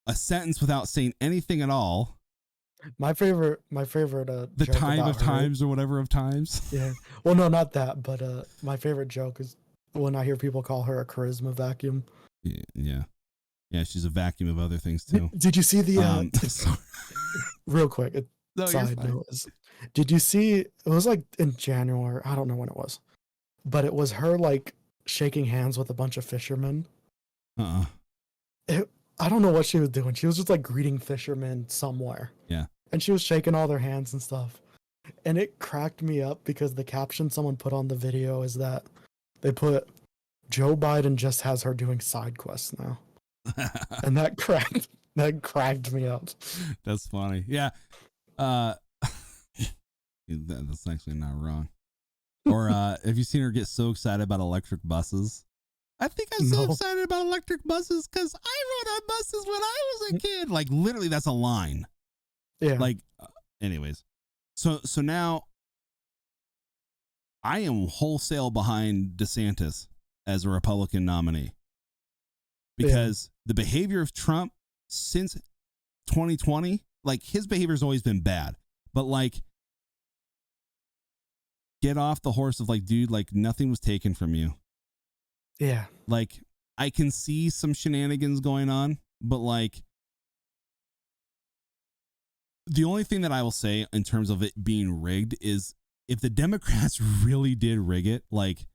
a sentence without saying anything at all. My favorite the time of times or whatever of times. Yeah. Well, no, not that, but my favorite joke is when I hear people call her a charisma vacuum. Yeah. She's a vacuum of other things too. Did you see the real quick? Side note is, did you see? It was like in January. I don't know when it was, but it was her like shaking hands with a bunch of fishermen. I don't know what she was doing. She was just like greeting fishermen somewhere. Yeah. And she was shaking all their hands and stuff. And it cracked me up because the caption someone put on the video is that they put Joe Biden just has her doing side quests now. And that cracked That cracked me up. That's funny. Yeah. That's actually not wrong. Or have you seen her get so excited about electric buses? I think I'm so excited about electric buses because I rode on buses when I was a kid. Like literally, that's a line. Yeah. Like, anyways. So now I am wholesale behind DeSantis as a Republican nominee because the behavior of Trump since 2020, like his behavior has always been bad, but like get off the horse of like, dude, like nothing was taken from you. Yeah. Like I can see some shenanigans going on, but like the only thing that I will say in terms of it being rigged is if the Democrats really did rig it, like,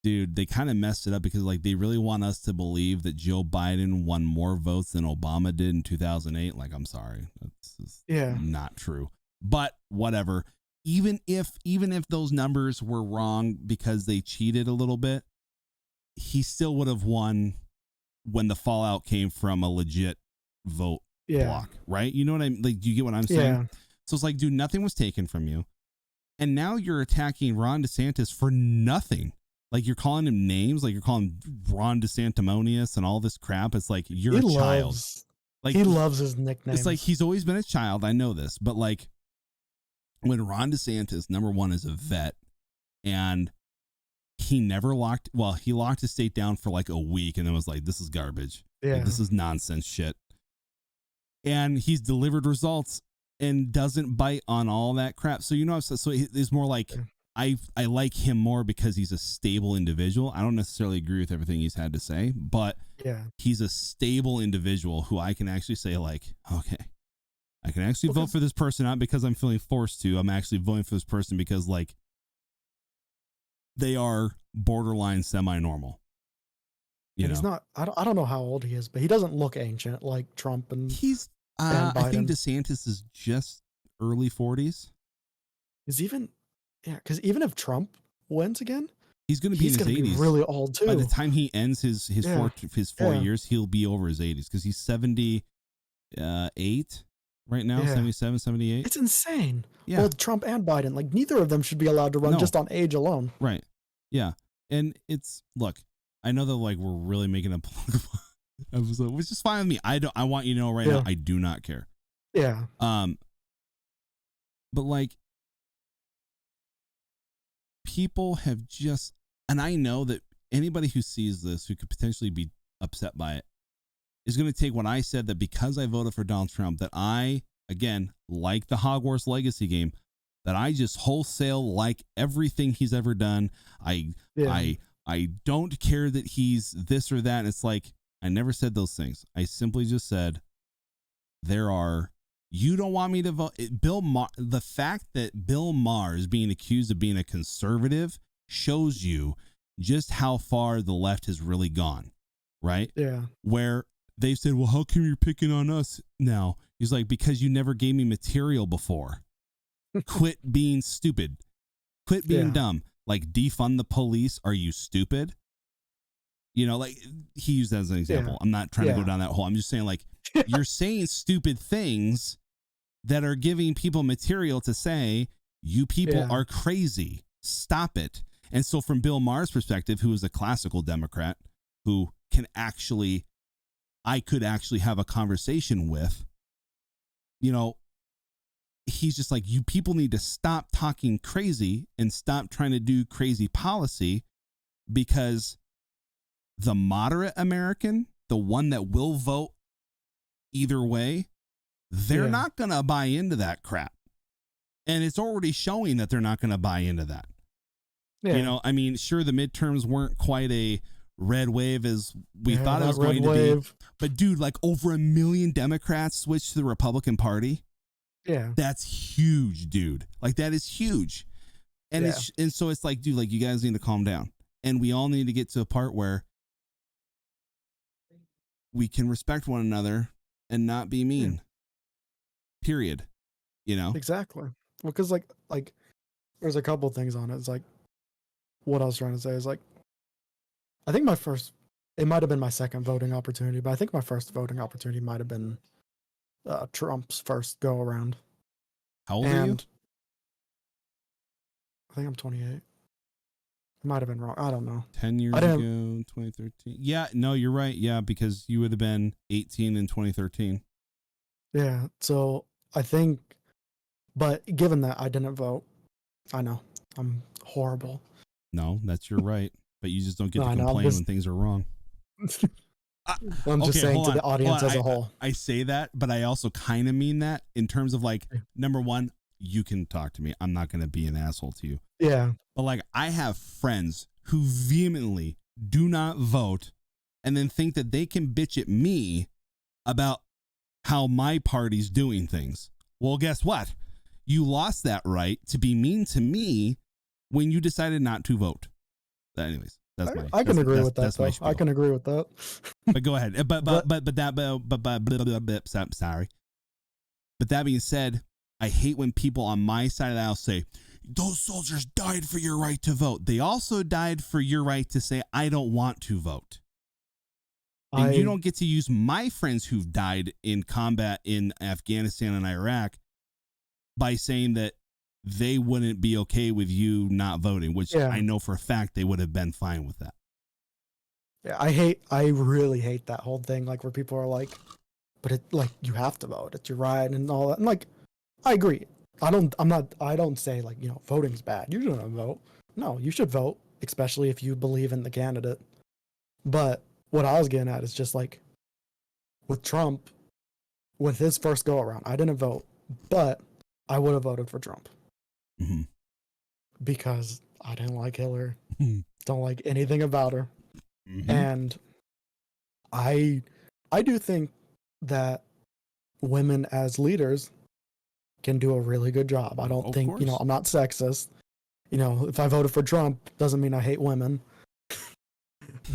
dude, they kind of messed it up because like they really want us to believe that Joe Biden won more votes than Obama did in 2008. Like, I'm sorry. That's not true. But whatever. Even if those numbers were wrong because they cheated a little bit, he still would have won when the fallout came from a legit vote block, right? You know what I'm like? Do you get what I'm saying? Yeah. So it's like, dude, nothing was taken from you. And now you're attacking Ron DeSantis for nothing. Like you're calling him names, like you're calling Ron DeSantimonious and all this crap. It's like you're a child. Like he loves his nicknames. It's like he's always been a child. I know this, but like when Ron DeSantis, number one, is a vet, and he locked his state down for like a week, and then was like, "This is garbage. Yeah, like, this is nonsense shit." And he's delivered results and doesn't bite on all that crap. So so it's more like. I like him more because he's a stable individual. I don't necessarily agree with everything he's had to say, but he's a stable individual who I can actually say like, okay, I can actually vote for this person, not because I'm feeling forced to. I'm actually voting for this person because like they are borderline semi-normal. He's not. I don't know how old he is, but he doesn't look ancient like Trump and he's. and I think DeSantis is just early 40s. Because even if Trump wins again, he's going to be in his 80s. Be really old too. By the time he ends his 4 years, he'll be over his 80s because he's 78 right now, 77, 78. It's insane. Yeah. Both Trump and Biden, like neither of them should be allowed to run just on age alone. Right. Yeah. And look, I know that like we're really making a episode, which is fine with me. I want you to know now, I do not care. Yeah. But like, people have just, and I know that anybody who sees this who could potentially be upset by it is going to take what I said, that because I voted for Donald Trump, that I, again, like the Hogwarts Legacy game, that I just wholesale like everything he's ever done. I don't care that he's this or that. And it's like, I never said those things. I simply just said you don't want me to vote. The fact that Bill Maher is being accused of being a conservative shows you just how far the left has really gone, right? Yeah. Where they've said, well, how come you're picking on us now? He's like, because you never gave me material before. Quit being stupid. Quit being dumb. Like, defund the police. Are you stupid? Like he used that as an example. I'm not trying to go down that hole. I'm just saying, like, you're saying stupid things that are giving people material to say, you people are crazy. Stop it. And so from Bill Maher's perspective, who is a classical Democrat, who I could actually have a conversation with, he's just like, you people need to stop talking crazy and stop trying to do crazy policy, because the moderate American, the one that will vote either way, they're not going to buy into that crap. And it's already showing that they're not going to buy into that. Yeah. I mean, sure, the midterms weren't quite a red wave as we thought it was going to be. But dude, like over 1 million Democrats switched to the Republican Party. Yeah. That's huge, dude. Like that is huge. And so it's like, dude, like you guys need to calm down. And we all need to get to a part where we can respect one another and not be mean. Yeah. Period. Exactly. Well, because like there's a couple things on it. It's like, what I was trying to say is like, I think my first it might have been my second voting opportunity, but I think my first voting opportunity might have been Trump's first go around. How old are you? I think I'm 28. I might have been wrong. I don't know. 10 years ago, 2013. Yeah, no, you're right. Yeah, because you would have been 18 in 2013. Yeah, so I think, but given that I didn't vote, I know I'm horrible. No, that's your right. But you just don't get No, to I know, complain I'm just- when things are wrong. I'm just saying to the audience as a whole. I say that, but I also kind of mean that in terms of like, number one, you can talk to me. I'm not going to be an asshole to you. Yeah. But like, I have friends who vehemently do not vote and then think that they can bitch at me about how my party's doing things. Well, guess what? You lost that right to be mean to me when you decided not to vote. But anyways, that's my. I can agree with that. That's Though. I can agree with that. But go ahead. Sorry. But that being said, I hate when people on my side of the aisle say, those soldiers died for your right to vote. They also died for your right to say, I don't want to vote. And you don't get to use my friends who've died in combat in Afghanistan and Iraq by saying that they wouldn't be okay with you not voting, which I know for a fact they would have been fine with that. Yeah, I really hate that whole thing, like where people are like, but it like you have to vote, it's your right and all that. And like, I agree. I don't say like, voting's bad. You shouldn't vote. No, you should vote, especially if you believe in the candidate. But what I was getting at is just like with Trump, with his first go around, I didn't vote, but I would have voted for Trump. Mm-hmm. Because I didn't like Hillary. Don't like anything about her. Mm-hmm. And I do think that women as leaders can do a really good job. I don't think, I'm not sexist. If I voted for Trump, doesn't mean I hate women.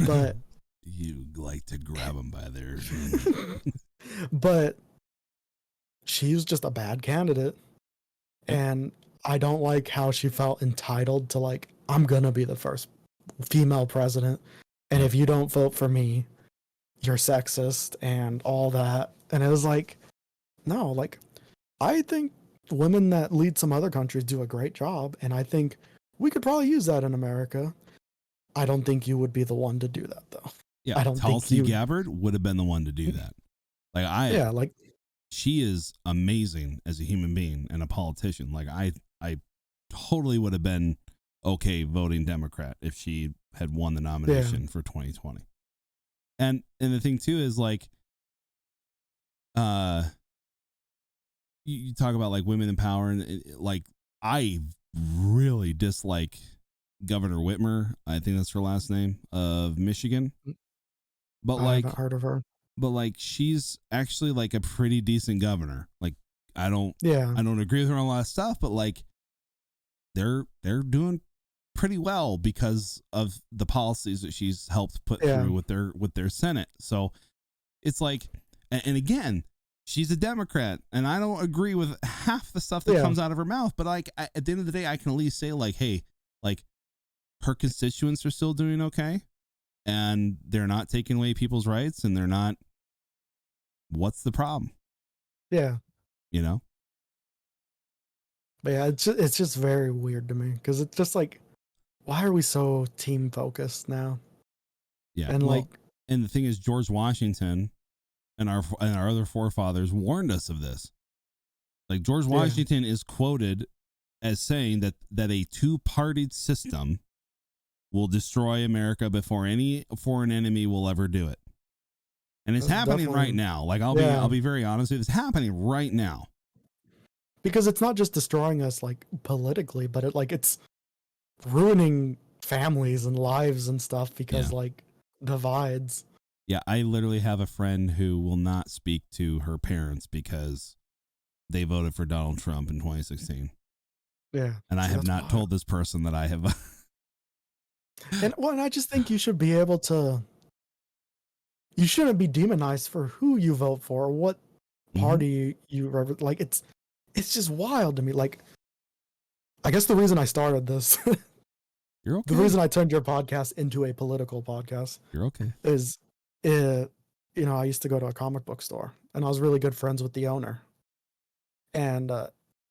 But you like to grab them by their but she's just a bad candidate. And I don't like how she felt entitled to like, I'm gonna be the first female president. And if you don't vote for me, you're sexist and all that. And it was like, no, like, I think women that lead some other countries do a great job. And I think we could probably use that in America. I don't think you would be the one to do that, though. Yeah, I don't Tulsi think Gabbard would have been the one to do that. Like she is amazing as a human being and a politician. Like I totally would have been okay voting Democrat if she had won the nomination for 2020. And the thing too is like, you talk about like women in power and like I really dislike Governor Whitmer. I think that's her last name, of Michigan. But I haven't heard of her. But like she's actually like a pretty decent governor. Like I don't agree with her on a lot of stuff, but like they're doing pretty well because of the policies that she's helped put through with their Senate. So it's like, and again, she's a Democrat, and I don't agree with half the stuff that comes out of her mouth. But like at the end of the day, I can at least say like, hey, like her constituents are still doing okay, and they're not taking away people's rights, and they're not. What's the problem? Yeah. But yeah, it's just very weird to me because it's just like, why are we so team focused now? Yeah. And and the thing is, George Washington and our other forefathers warned us of this. Like George Washington is quoted as saying that a two-partied system will destroy America before any foreign enemy will ever do it. And it's happening right now. Like I'll be very honest with you, it's happening right now. Because it's not just destroying us like politically, but it's ruining families and lives and stuff because like divides. Yeah, I literally have a friend who will not speak to her parents because they voted for Donald Trump in 2016. Yeah. And I have not told this person that I have. And I just think you should be able to. You shouldn't be demonized for who you vote for or what party you like. It's just wild to me. Like, I guess the reason I started this You're okay. The reason I turned your podcast into a political podcast You're okay. is, I used to go to a comic book store, and I was really good friends with the owner. And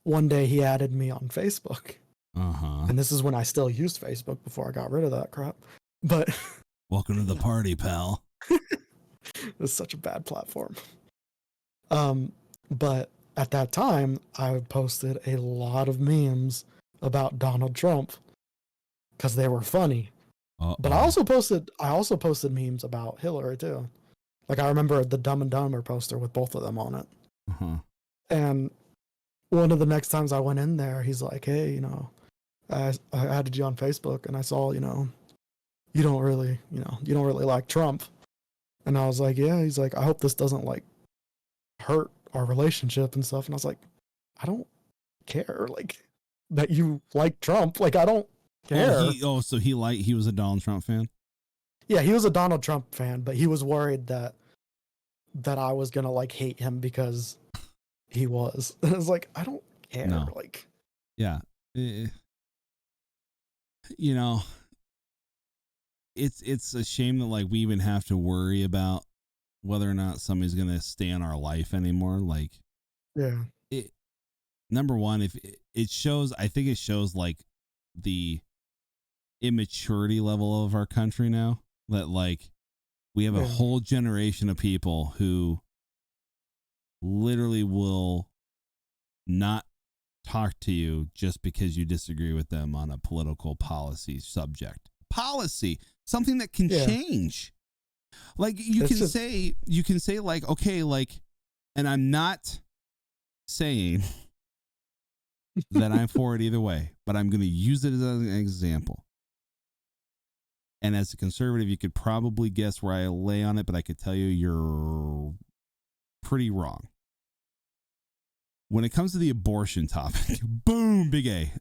one day he added me on Facebook. Uh-huh. And this is when I still used Facebook before I got rid of that crap. But welcome to the party, pal. it's such a bad platform. But at that time, I posted a lot of memes about Donald Trump because they were funny. Uh-oh. But I also posted memes about Hillary too. Like I remember the Dumb and Dumber poster with both of them on it. Uh-huh. And one of the next times I went in there, he's like, "Hey, I added you on Facebook, and I saw, you don't really like Trump." And I was like, "Yeah." He's like, "I hope this doesn't like hurt our relationship and stuff." And I was like, "I don't care, like that you like Trump. Like I don't care." So he was a Donald Trump fan? Yeah, he was a Donald Trump fan, but he was worried that I was gonna like hate him because he was. And I was like, I don't care. No. Like, yeah, it's a shame that like we even have to worry about whether or not somebody's gonna stay in our life anymore. Like, yeah, number one, if it shows, I think it shows like the immaturity level of our country now, that like we have a whole generation of people who literally will not talk to you just because you disagree with them on a political policy subject. Policy, something that can change. Like you can say like, okay, like, and I'm not saying that I'm for it either way, but I'm going to use it as an example. And as a conservative, you could probably guess where I lay on it, but I could tell you you're pretty wrong. When it comes to the abortion topic, boom, big A.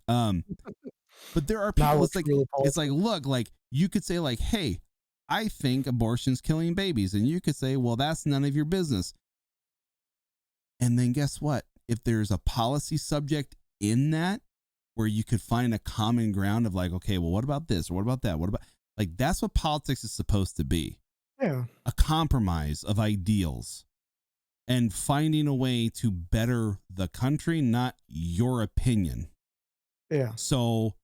But there are people, it's like, look, like you could say like, hey, I think abortion's killing babies. And you could say, well, that's none of your business. And then guess what? If there's a policy subject in that where you could find a common ground of like, okay, well, what about this? Or what about that? What about, like, that's what politics is supposed to be. Yeah. A compromise of ideals and finding a way to better the country, not your opinion. Yeah. So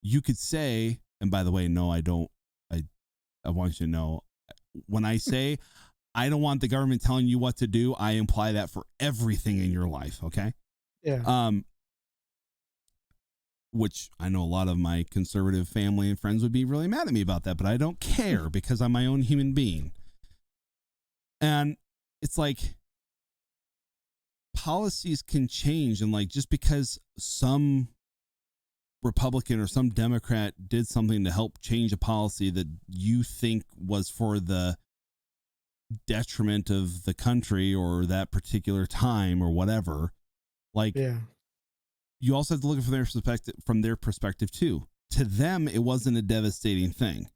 you could say, and by the way, no, I don't. I want you to know, when I say I don't want the government telling you what to do, I imply that for everything in your life. Okay. Yeah. Which I know a lot of my conservative family and friends would be really mad at me about that, but I don't care because I'm my own human being. And it's like policies can change, and like just because some Republican or some Democrat did something to help change a policy that you think was for the detriment of the country or that particular time or whatever, like you also have to look at it from their perspective too. To them, it wasn't a devastating thing.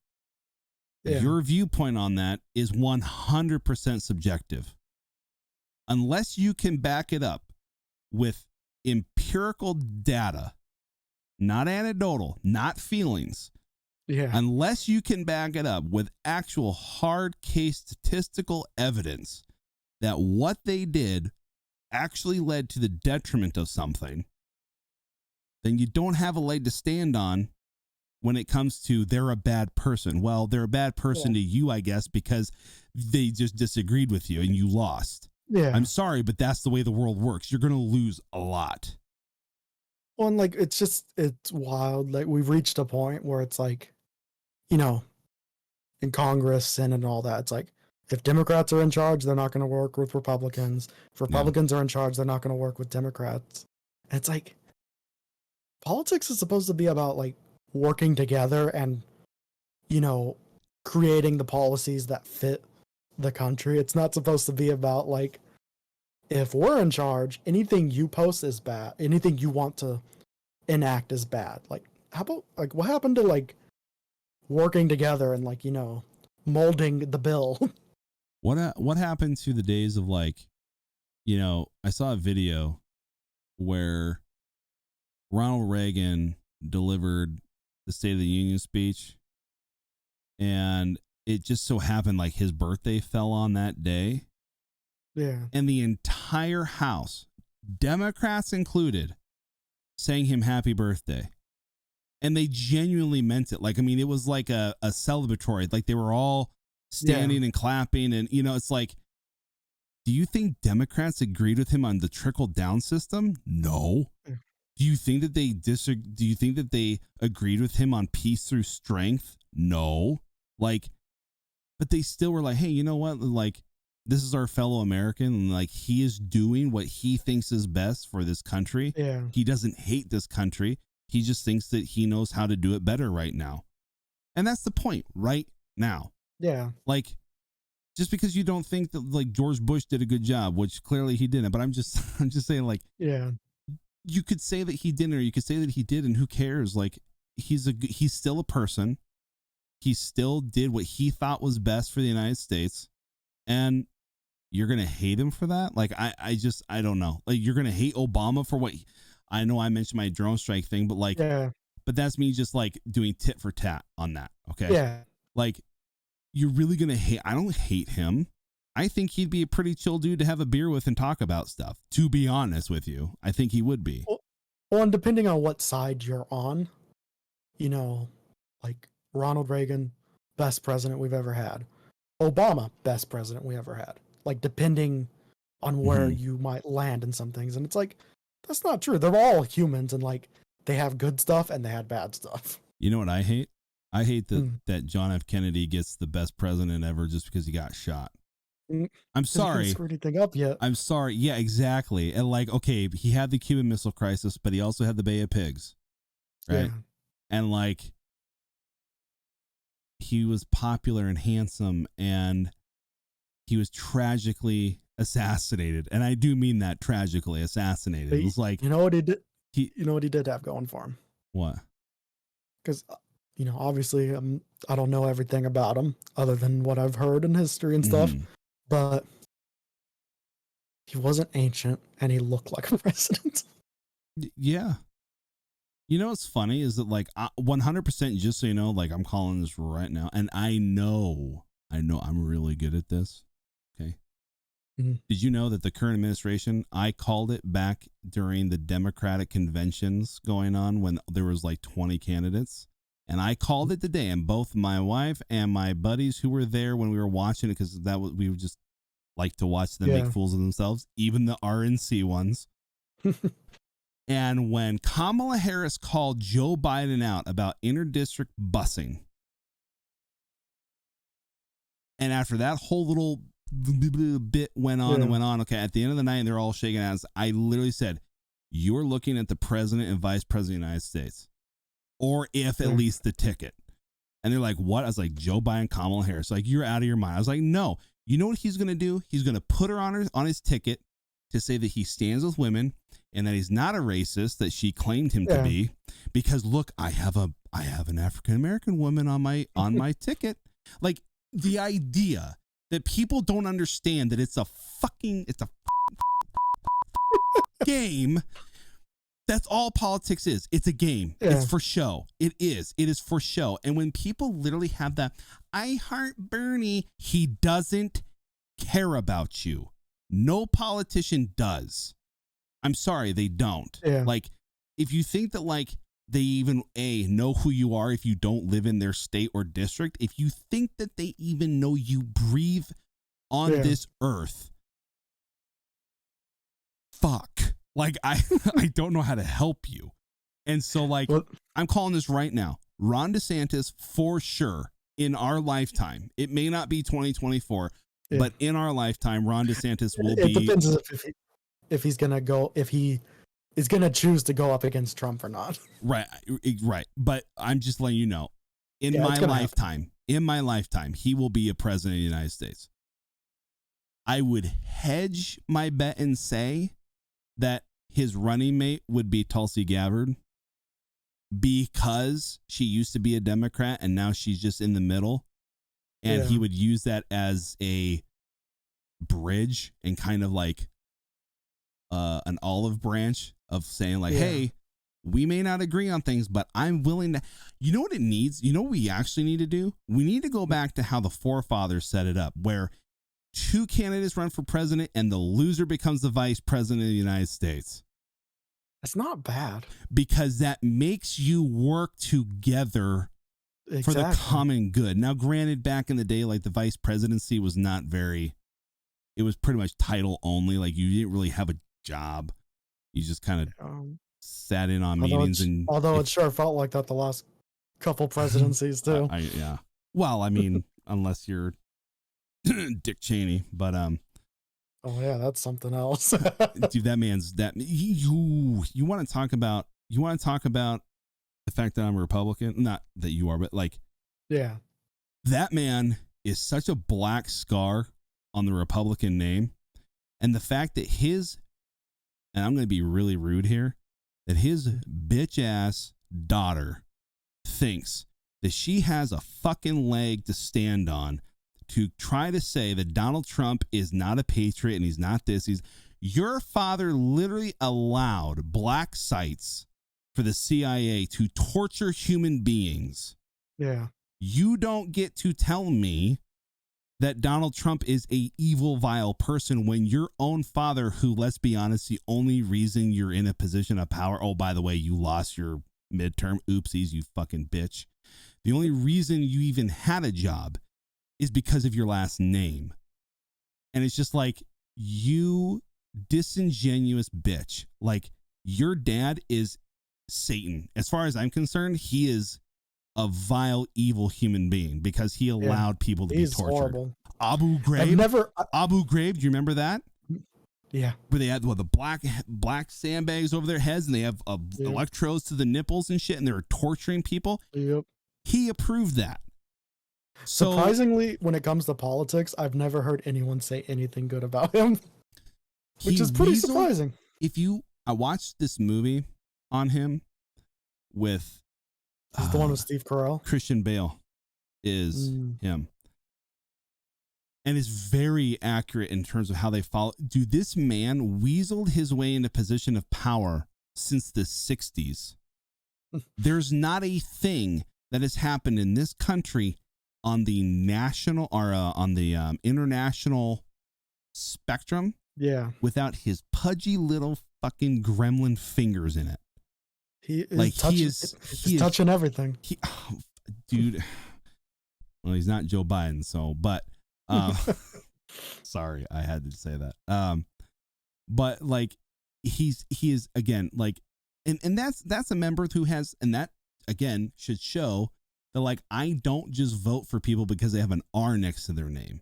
Your viewpoint on that is 100% subjective. Unless you can back it up with empirical data, not anecdotal, not feelings. Yeah. Unless you can back it up with actual hard case statistical evidence that what they did actually led to the detriment of something, then you don't have a leg to stand on when it comes to they're a bad person. Well, they're a bad person to you, I guess, because they just disagreed with you and you lost. Yeah. I'm sorry, but that's the way the world works. You're going to lose a lot. Well, and like, it's wild. Like we've reached a point where it's like, in Congress, Senate, and all that, it's like, if Democrats are in charge, they're not going to work with Republicans. If Republicans are in charge, they're not going to work with Democrats. And it's like, politics is supposed to be about like working together and, creating the policies that fit the country. It's not supposed to be about like, if we're in charge, anything you post is bad. Anything you want to enact is bad. Like, how about like what happened to like working together and like, molding the bill? What happened to the days of like, I saw a video where Ronald Reagan delivered the State of the Union speech, and it just so happened like his birthday fell on that day. Yeah. And the entire House, Democrats included, sang him happy birthday. And they genuinely meant it. Like, I mean, it was like a celebratory. Like, they were all standing and clapping. And, you know, it's like, do you think Democrats agreed with him on the trickle down system? No. Do you think that they do you think that they agreed with him on peace through strength? No. Like, but they still were like, hey, you know what? Like, this is our fellow American, and like, he is doing what he thinks is best for this country. Yeah. He doesn't hate this country. He just thinks that he knows how to do it better right now. And that's the point, right now. Yeah. Like, just because you don't think that like George Bush did a good job, which clearly he didn't, but I'm just saying, like, yeah, you could say that he didn't, or you could say that he did, and who cares? Like, he's still a person. He still did what he thought was best for the United States. And you're going to hate him for that? Like, I don't know. Like, you're going to hate Obama for what I know. I mentioned my drone strike thing, but like, yeah, but that's me just like doing tit for tat on that. Okay. yeah. Like, you're really going to hate, I don't hate him. I think he'd be a pretty chill dude to have a beer with and talk about stuff. To be honest with you, I think he would be. Well, and depending on what side you're on, you know, like Ronald Reagan, best president we've ever had. Obama, best president we ever had. Like, depending on where you might land in some things. And it's like, that's not true. They're all humans, and like, they have good stuff and they had bad stuff. You know what I hate? I hate that John F. Kennedy gets the best president ever just because he got shot. I'm sorry. He screwed anything up yet. I'm sorry. Yeah, exactly. And like, okay, he had the Cuban Missile Crisis, but he also had the Bay of Pigs, right? Yeah. And like, he was popular and handsome, and he was tragically assassinated. And I do mean that, tragically assassinated. It was like, you know what he did? You know what he did have going for him? What? Because, you know, obviously, I don't know everything about him other than what I've heard in history and stuff, but he wasn't ancient and he looked like a president. Yeah. You know what's funny is that, like, 100%, just so you know, like, I'm calling this right now, and I know I'm really good at this. Okay. Did you know that the current administration, I called it back during the Democratic conventions going on when there was like 20 candidates, and I called it today, and both my wife and my buddies who were there when we were watching it, because we would just like to watch them make fools of themselves, even the RNC ones. And when Kamala Harris called Joe Biden out about interdistrict busing, and after that whole little bit went on and went on, okay, at the end of the night, they're all shaking hands. I literally said, you're looking at the president and vice president of the United States, or if at least the ticket. And they're like, what? I was like, Joe Biden, Kamala Harris. Like, you're out of your mind. I was like, no. You know what he's going to do? He's going to put her on his ticket to say that he stands with women and that he's not a racist that she claimed him to be, because look, I have an African-American woman on my ticket. Like, the idea that people don't understand that it's a game. That's all politics is. It's a game. It's for show. It is for show. And when people literally have that, I heart Bernie, he doesn't care about you. No politician does. I'm sorry, they don't. Like, if you think that, like, they even know who you are if you don't live in their state or district, if you think that they even know you breathe on this earth, fuck. Like, I don't know how to help you. And so, like, I'm calling this right now. Ron DeSantis, for sure, in our lifetime, it may not be 2024, but in our lifetime, Ron DeSantis will be. It depends if he's going to go, if he is going to choose to go up against Trump or not. Right. But I'm just letting you know, in my lifetime, he will be a president of the United States. I would hedge my bet and say that his running mate would be Tulsi Gabbard, because she used to be a Democrat and now she's just in the middle. And he would use that as a bridge and kind of like an olive branch of saying, like, hey, We may not agree on things, but I'm willing to. You know what it needs? You know what we actually need to do? We need to go back to how the forefathers set it up, where 2 candidates run for president and the loser becomes the vice president of the United States. It's not bad. Because that makes you work together for the common good. Now, granted, back in the day, like the vice presidency was not very, it was pretty much title only. Like you didn't really have a job. You just kind of sat in on meetings. Although it sure felt like that the last couple presidencies too. Yeah. Well, I mean, unless you're Dick Cheney, but oh yeah, that's something else. Dude, that man's that you want to talk about the fact that I'm a Republican? Not that you are, but like, yeah, that man is such a black scar on the Republican name, and the fact that and I'm going to be really rude here, that his bitch ass daughter thinks that she has a fucking leg to stand on to try to say that Donald Trump is not a patriot and he's not this. Your father literally allowed black sites for the CIA to torture human beings. Yeah. You don't get to tell me that Donald Trump is a evil, vile person when your own father, who, let's be honest, the only reason you're in a position of power, oh, by the way, you lost your midterm, oopsies, you fucking bitch. The only reason you even had a job is because of your last name. And it's just like, you disingenuous bitch. Like, your dad is Satan. As far as I'm concerned, he is a vile, evil human being because he allowed people to be tortured. Horrible. Abu Ghraib, do you remember that? Yeah. Where they had the black sandbags over their heads and they have electrodes to the nipples and shit, and they were torturing people. Yep. He approved that. So, surprisingly, when it comes to politics, I've never heard anyone say anything good about him, which is pretty surprising. I watched this movie on him with the one with Steve Carell. Christian Bale is him. And is very accurate in terms of how they follow. Dude, this man weaseled his way into position of power since the 60s. There's not a thing that has happened in this country on the national or on the international spectrum without his pudgy little fucking gremlin fingers in it. He is touching everything. Dude, well, he's not Joe Biden, so, but sorry, I had to say that. But like, he is again, like, and that's a member who has, and that again should show that, like, I don't just vote for people because they have an R next to their name.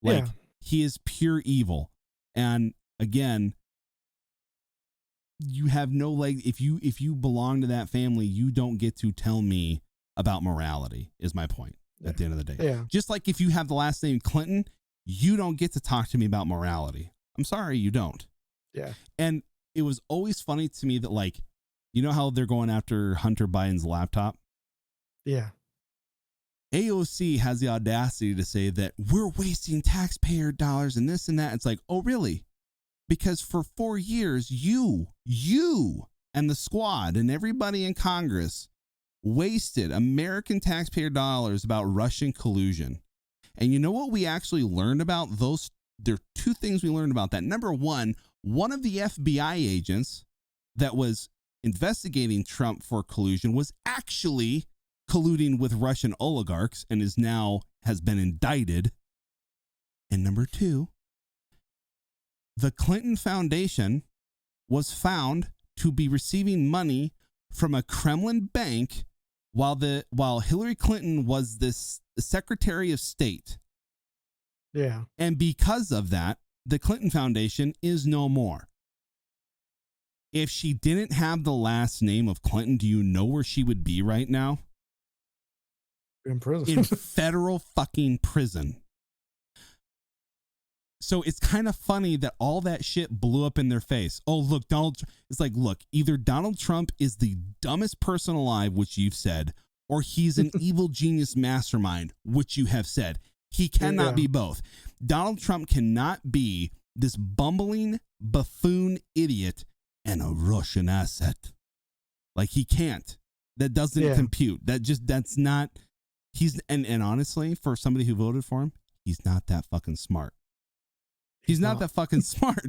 Like, he is pure evil. And again, you have no leg. If you belong to that family, you don't get to tell me about morality, is my point at the end of the day. Yeah. Just like if you have the last name Clinton, you don't get to talk to me about morality. I'm sorry, you don't. Yeah. And it was always funny to me that, like, you know how they're going after Hunter Biden's laptop? Yeah. AOC has the audacity to say that we're wasting taxpayer dollars and this and that. It's like, oh, really? Because for 4 years, you and the squad and everybody in Congress wasted American taxpayer dollars about Russian collusion. And you know what we actually learned about those? There are 2 things we learned about that. Number one of the FBI agents that was investigating Trump for collusion was actually colluding with Russian oligarchs and has been indicted. And number 2, the Clinton Foundation was found to be receiving money from a Kremlin bank while Hillary Clinton was this Secretary of State. Yeah. And because of that, the Clinton Foundation is no more. If she didn't have the last name of Clinton, do you know where she would be right now? In prison. In federal fucking prison. So it's kind of funny that all that shit blew up in their face. Oh, look, it's like, look, either Donald Trump is the dumbest person alive, which you've said, or he's an evil genius mastermind, which you have said. He cannot be both. Donald Trump cannot be this bumbling buffoon idiot and a Russian asset. Like he can't. That doesn't compute. That's not. He's and honestly, for somebody who voted for him, he's not that fucking smart. He's not that fucking smart.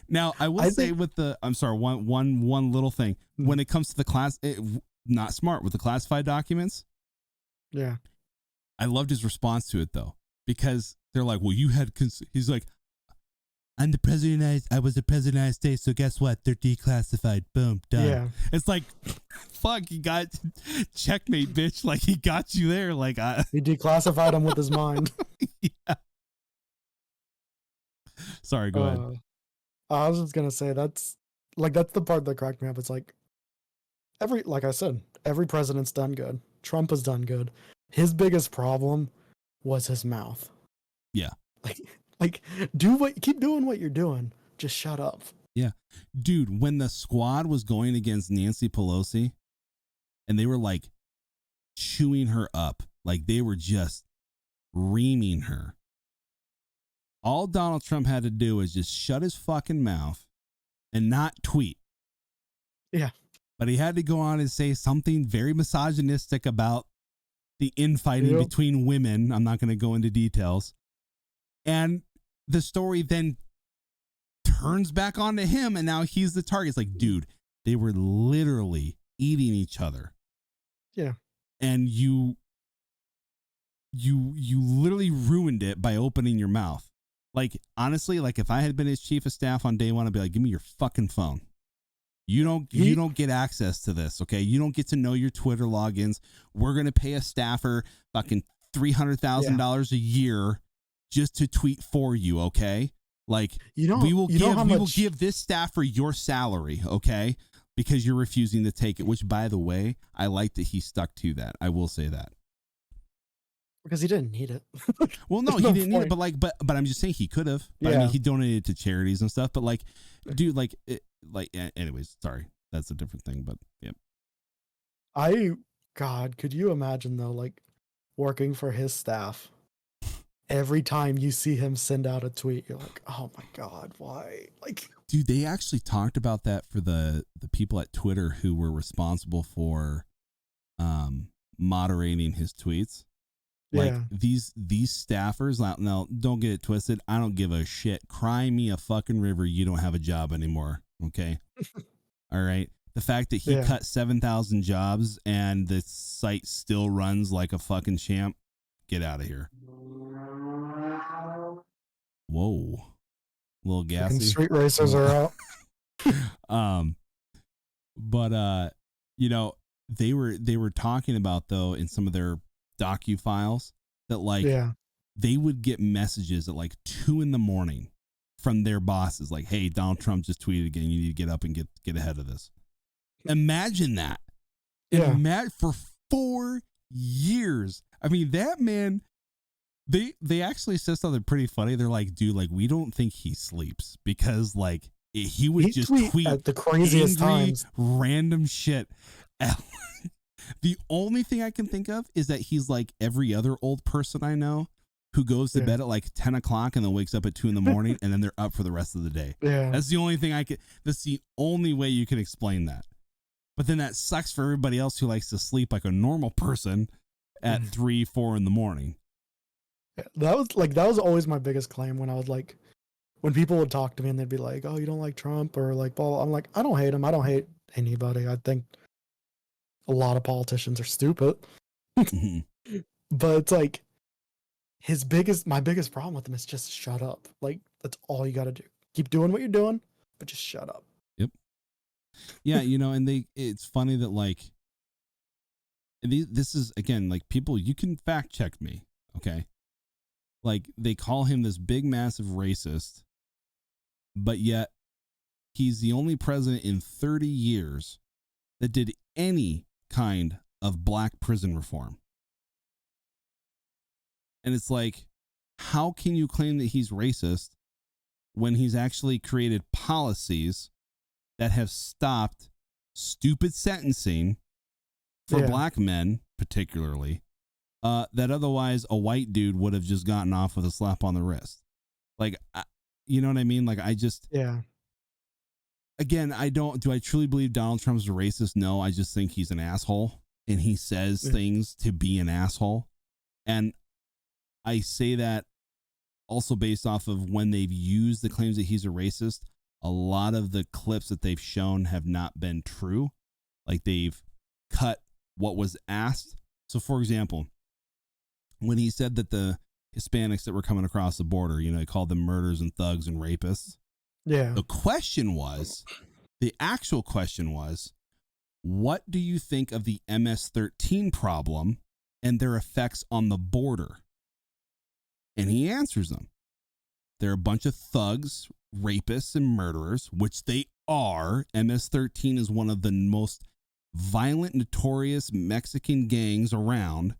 Now, I will say with the, I'm sorry, one little thing. When it comes to the not smart with the classified documents. Yeah. I loved his response to it though, because they're like, well, you had, he's like, I was the president of the United States, so guess what? They're declassified. Boom, done. Yeah. It's like, fuck, he got checkmate, bitch. Like he got you there. Like he declassified them with his mind. Yeah. Sorry, go ahead. I was just gonna say that's the part that cracked me up. It's like like I said, every president's done good. Trump has done good. His biggest problem was his mouth. Yeah. Like keep doing what you're doing. Just shut up. Yeah. Dude, when the squad was going against Nancy Pelosi and they were like chewing her up, like they were just reaming her. All Donald Trump had to do was just shut his fucking mouth and not tweet. Yeah. But he had to go on and say something very misogynistic about the infighting between women. I'm not going to go into details. And the story then turns back onto him, and now he's the target. It's like, dude, they were literally eating each other. Yeah. And you literally ruined it by opening your mouth. Like, honestly, like if I had been his chief of staff on day one, I'd be like, give me your fucking phone. You don't get access to this, okay? You don't get to know your Twitter logins. We're going to pay a staffer fucking $300,000 a year just to tweet for you, okay? Like, we will give this staffer your salary, okay? Because you're refusing to take it, which, by the way, I like that he stuck to that. I will say that. Because he didn't need it. Well, no, he didn't need it, but I'm just saying he could have. Yeah. I mean, he donated to charities and stuff, but like, dude, anyways, sorry, that's a different thing, but yeah. God, could you imagine though, like working for his staff? Every time you see him send out a tweet, you're like, oh my God, why? Like, dude, they actually talked about that for the people at Twitter who were responsible for moderating his tweets. Like these staffers, now don't get it twisted. I don't give a shit. Cry me a fucking river. You don't have a job anymore. Okay. All right. The fact that he cut 7,000 jobs and the site still runs like a fucking champ. Get out of here. Whoa. A little gassy. Street racers are out. But they were talking about though in some of their docu files that like they would get messages at like 2 a.m. from their bosses like, hey, Donald Trump just tweeted again, you need to get up and get ahead of this. Imagine that. For 4 years. I mean, that man, they actually said something pretty funny. They're like, dude, like we don't think he sleeps because like he would just tweet at the craziest times, random shit. The only thing I can think of is that he's like every other old person I know who goes to bed at like 10 o'clock and then wakes up at 2 a.m. and then they're up for the rest of the day. Yeah. That's the only thing that's the only way you can explain that. But then that sucks for everybody else who likes to sleep like a normal person at 3, 4 a.m. That was always my biggest claim when I was like, when people would talk to me and they'd be like, oh, you don't like Trump or like, blah, blah. I'm like, I don't hate him. I don't hate anybody. I think a lot of politicians are stupid. But it's like my biggest problem with him is just shut up. Like that's all you got to do. Keep doing what you're doing, but just shut up. Yep. Yeah, and it's funny that like this is again like people, you can fact check me, okay? Like they call him this big massive racist, but yet he's the only president in 30 years that did any kind of black prison reform. And it's like, how can you claim that he's racist when he's actually created policies that have stopped stupid sentencing for black men, particularly, that otherwise a white dude would have just gotten off with a slap on the wrist? Like, you know what I mean? Like, I just, again, do I truly believe Donald Trump's a racist? No, I just think he's an asshole, and he says things to be an asshole. And I say that also based off of when they've used the claims that he's a racist. A lot of the clips that they've shown have not been true. Like, they've cut what was asked. So, for example, when he said that the Hispanics that were coming across the border, he called them murderers and thugs and rapists. Yeah. The actual question was, what do you think of the MS-13 problem and their effects on the border? And he answers them. They're a bunch of thugs, rapists, and murderers, which they are. MS-13 is one of the most violent, notorious Mexican gangs around.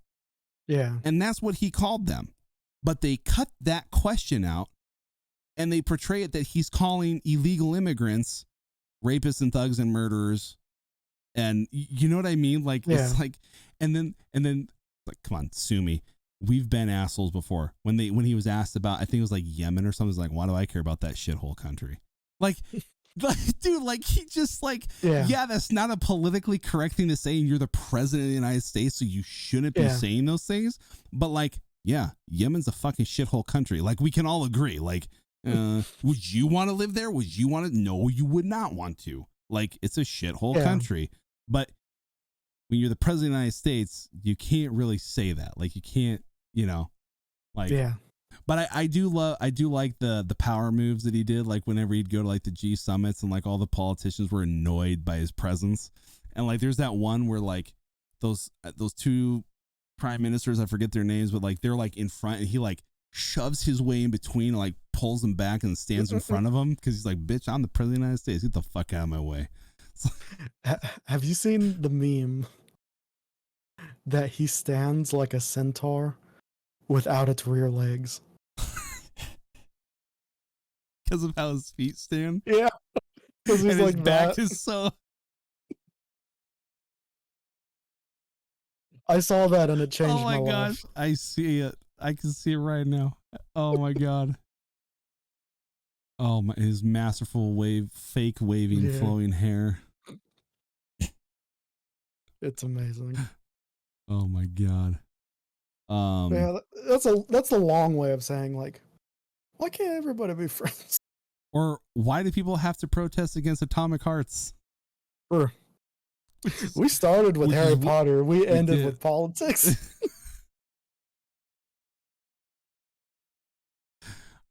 Yeah. And that's what he called them. But they cut that question out, and they portray it that he's calling illegal immigrants rapists and thugs and murderers. And you know what I mean? Like, it's like, and then like, come on, sue me. We've been assholes before. When he was asked about, I think it was like Yemen or something, he's like, why do I care about that shithole country? Like, dude, like, he just like, yeah, that's not a politically correct thing to say, and you're the president of the United States, so you shouldn't be saying those things. But like, yeah, Yemen's a fucking shithole country. Like, we can all agree. Like, would you want to live there? Would you want to? No, you would not want to. Like, it's a shithole country. But when you're the president of the United States, you can't really say that. Like, you can't, like, But I do like the power moves that he did. Like, whenever he'd go to like the G summits and like all the politicians were annoyed by his presence. And like, there's that one where like those two prime ministers, I forget their names, but like they're like in front, and he like shoves his way in between, and, like, pulls them back and stands in front of them because he's like, bitch, I'm the president of the United States. Get the fuck out of my way. Have you seen the meme that he stands like a centaur without its rear legs? Because of how his feet stand? Yeah. Because he's and like his back that. is so... I saw that and it changed my life. Oh my gosh. I see it. I can see it right now. Oh my God. Oh my, his masterful fake waving, flowing hair. It's amazing. Oh my God. Yeah, that's a long way of saying, like, why can't everybody be friends? Or why do people have to protest against atomic hearts? Sure. We started with Harry Potter. We ended with politics.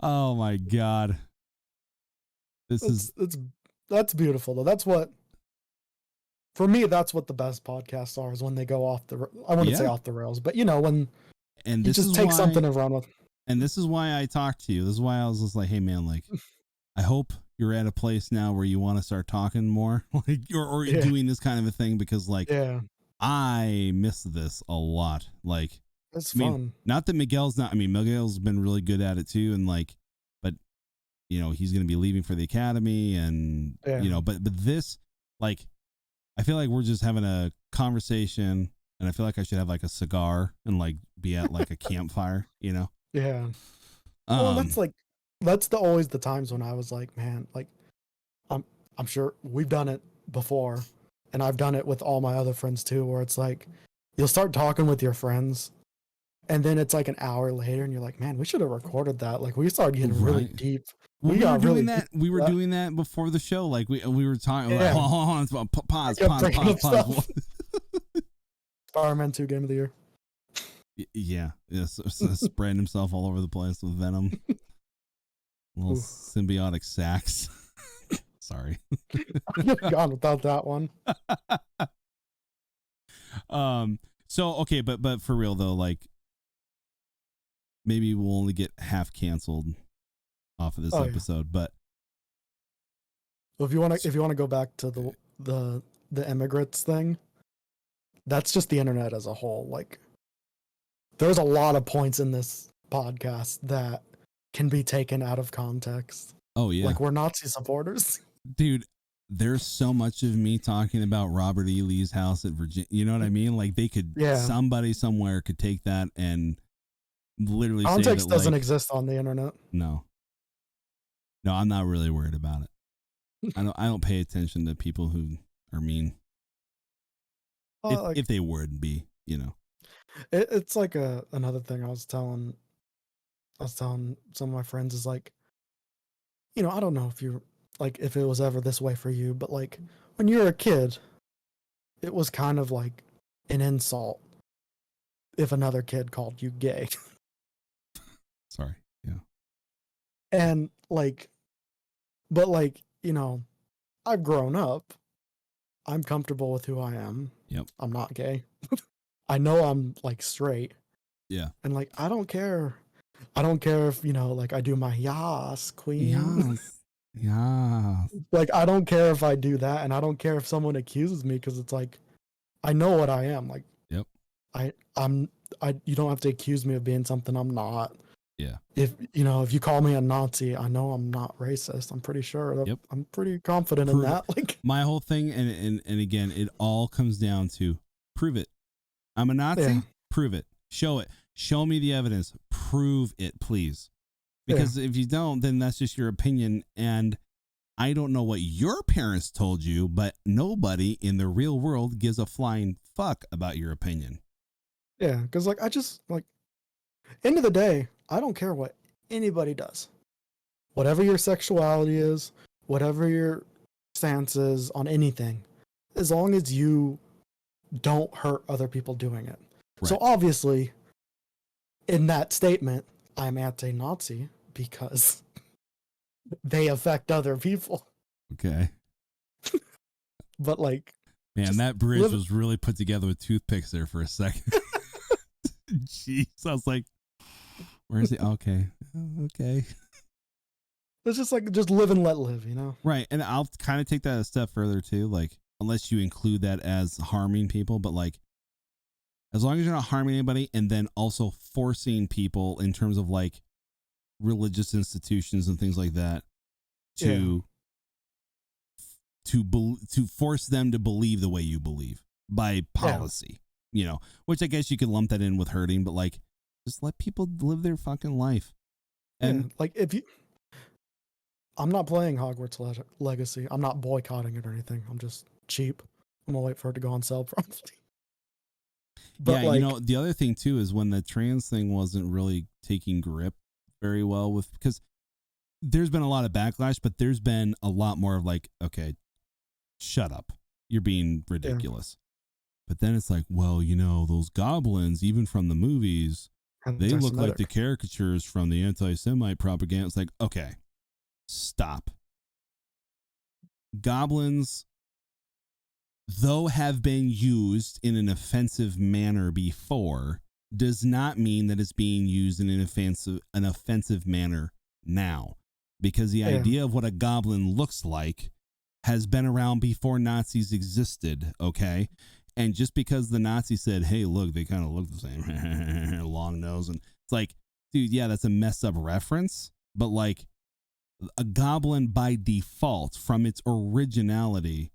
Oh my God. That's beautiful though. That's what, for me, that's what the best podcasts are, is when they go off I wouldn't say off the rails, but when and you just take something and run with. And this is why I talked to you. This is why I was just like, hey man, like, I hope you're at a place now where you want to start talking more, like, or doing this kind of a thing, because like, I miss this a lot. Like, it's fun. Not that Miguel's been really good at it too. And like, but he's going to be leaving for the academy, and but this, like, I feel like we're just having a conversation, and I feel like I should have like a cigar and like be at like a campfire, Yeah. Well, that's always the times when I was like, man, like, I'm sure we've done it before, and I've done it with all my other friends too, where it's like, you'll start talking with your friends, and then it's like an hour later, and you're like, man, we should have recorded that. Like, we started getting really deep. We were doing that. We were doing that before the show. Like, we were talking. Like, hold on, pause. Spider-Man 2 game of the year. Yeah, spraying himself all over the place with venom. Little symbiotic sacs. Sorry. I could have gone without that one. So okay, but for real though, like, maybe we'll only get half canceled off of this episode, but well, if you want to go back to the immigrants thing, that's just the internet as a whole. Like, there's a lot of points in this podcast that can be taken out of context. Oh yeah, like, we're Nazi supporters, dude. There's so much of me talking about Robert E. Lee's house at Virginia. You know what I mean? Like, they could, somebody somewhere could take that and literally context say that, doesn't like, exist on the internet. No, I'm not really worried about it. I don't pay attention to people who are mean. If they would be, you know. It's like another thing I was telling some of my friends is like, you know, I don't know if you like if it was ever this way for you, but like when you were a kid, it was kind of like an insult if another kid called you gay. Sorry. Yeah. And like, but like, you know, I've grown up. I'm comfortable with who I am. Yep. I'm not gay. I know I'm like straight. Yeah. And like, I don't care. I don't care if, you know, like I do my yas queen. Yes. Yeah. Like, I don't care if I do that. And I don't care if someone accuses me because it's like, I know what I am. Like, Yep. You don't have to accuse me of being something I'm not. Yeah. If, you know, if you call me a Nazi, I know I'm not racist. I'm pretty sure. Yep. I'm pretty confident in that. Like, my whole thing, and again, it all comes down to prove it. I'm a Nazi. Yeah. Prove it. Show it. Show me the evidence. Prove it, please. Because if you don't, then that's just your opinion. And I don't know what your parents told you, but nobody in the real world gives a flying fuck about your opinion. Yeah, because like I just like, end of the day, I don't care what anybody does. Whatever your sexuality is, whatever your stance is on anything, as long as you don't hurt other people doing it. Right. So obviously, in that statement, I'm anti-Nazi because they affect other people. Okay. But like, man, that bridge was really put together with toothpicks there for a second. Jeez, I was like, where is he? Okay. Okay. It's just like, just live and let live, you know? Right. And I'll kind of take that a step further too. Like, unless you include that as harming people, but like, as long as you're not harming anybody and then also forcing people in terms of like religious institutions and things like that to force them to believe the way you believe by policy, you know, which I guess you could lump that in with hurting, but like, just let people live their fucking life. And like I'm not playing Hogwarts Legacy. I'm not boycotting it or anything. I'm just cheap. I'm gonna wait for it to go on sale promptly. But yeah, like, you know, the other thing too is when the trans thing wasn't really taking grip very well with, because there's been a lot of backlash, but there's been a lot more of like, okay, shut up. You're being ridiculous. Yeah. But then it's like, well, you know, those goblins, even from the movies, they look like the caricatures from the anti-Semite propaganda. It's like, okay, stop. Goblins, though have been used in an offensive manner before, does not mean that it's being used in an offensive manner now. Because the idea of what a goblin looks like has been around before Nazis existed, okay? And just because the Nazis said, hey, look, they kind of look the same, long nose, and it's like, dude, yeah, that's a messed up reference, but like, a goblin by default, from its originality,